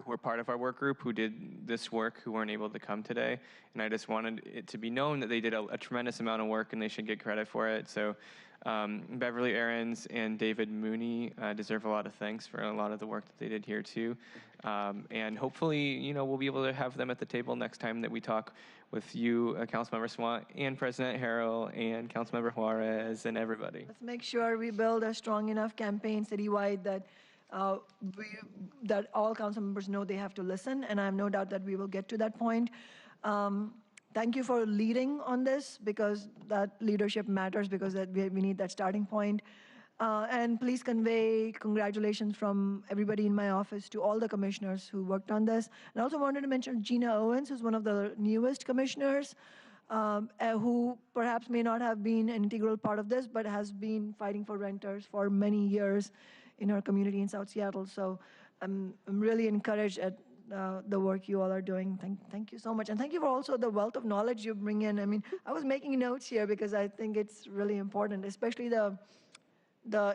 who are part of our work group who did this work who weren't able to come today. And I just wanted it to be known that they did a tremendous amount of work and they should get credit for it. So Beverly Aarons and David Mooney deserve a lot of thanks for a lot of the work that they did here too. And hopefully, we'll be able to have them at the table next time that we talk with you, Councilmember Swan, and President Harrell, and Councilmember Juarez, and everybody. Let's make sure we build a strong enough campaign citywide that that all council members know they have to listen, and I have no doubt that we will get to that point. Thank you for leading on this, because that leadership matters, because we need that starting point. And please convey congratulations from everybody in my office to all the commissioners who worked on this. And I also wanted to mention Gina Owens, who's one of the newest commissioners, who perhaps may not have been an integral part of this, but has been fighting for renters for many years in our community in South Seattle. So I'm really encouraged at the work you all are doing. Thank you so much. And thank you for also the wealth of knowledge you bring in. I mean, I was making notes here because I think it's really important, especially the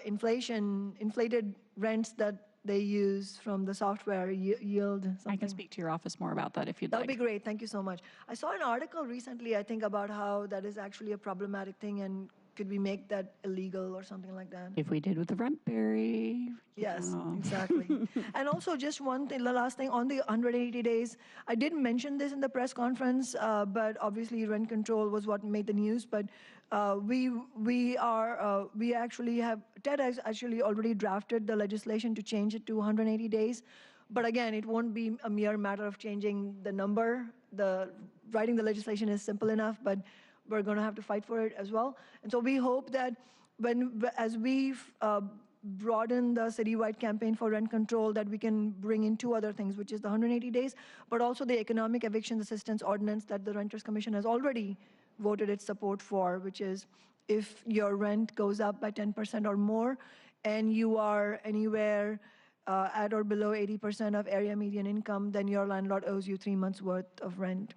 inflated rents that they use from the software yield something. I can speak to your office more about that if you'd That like. would be great. Thank you so much. I saw an article recently, I think, about how that is actually a problematic thing, and could we make that illegal or something like that? If we did with the Rentberry. Yes, exactly. And also just one thing, the last thing on the 180 days, I didn't mention this in the press conference, but obviously rent control was what made the news. But we actually have, Ted has actually already drafted the legislation to change it to 180 days. But again, it won't be a mere matter of changing the number. Writing the legislation is simple enough, but we're going to have to fight for it as well. And so we hope that as we broaden the citywide campaign for rent control, that we can bring in two other things, which is the 180 days, but also the economic eviction assistance ordinance that the Renters Commission has already voted its support for, which is if your rent goes up by 10% or more, and you are anywhere at or below 80% of area median income, then your landlord owes you 3 months' worth of rent.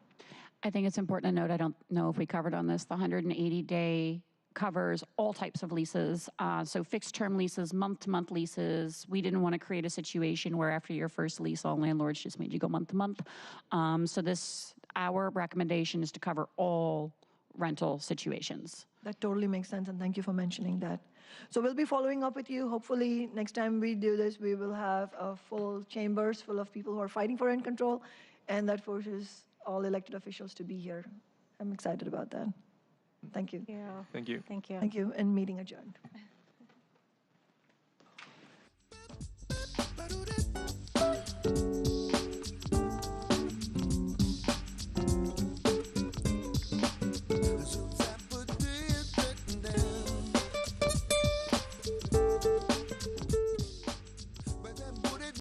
I think it's important to note, I don't know if we covered on this, the 180-day covers all types of leases. So fixed term leases, month-to-month leases. We didn't want to create a situation where after your first lease, all landlords just made you go month-to-month. So our recommendation is to cover all rental situations. That totally makes sense, and thank you for mentioning that. So we'll be following up with you. Hopefully, next time we do this, we will have full chambers full of people who are fighting for rent control, and that forces all elected officials to be here. I'm excited about that. Thank you. Thank you. Thank you. Thank you, and meeting adjourned.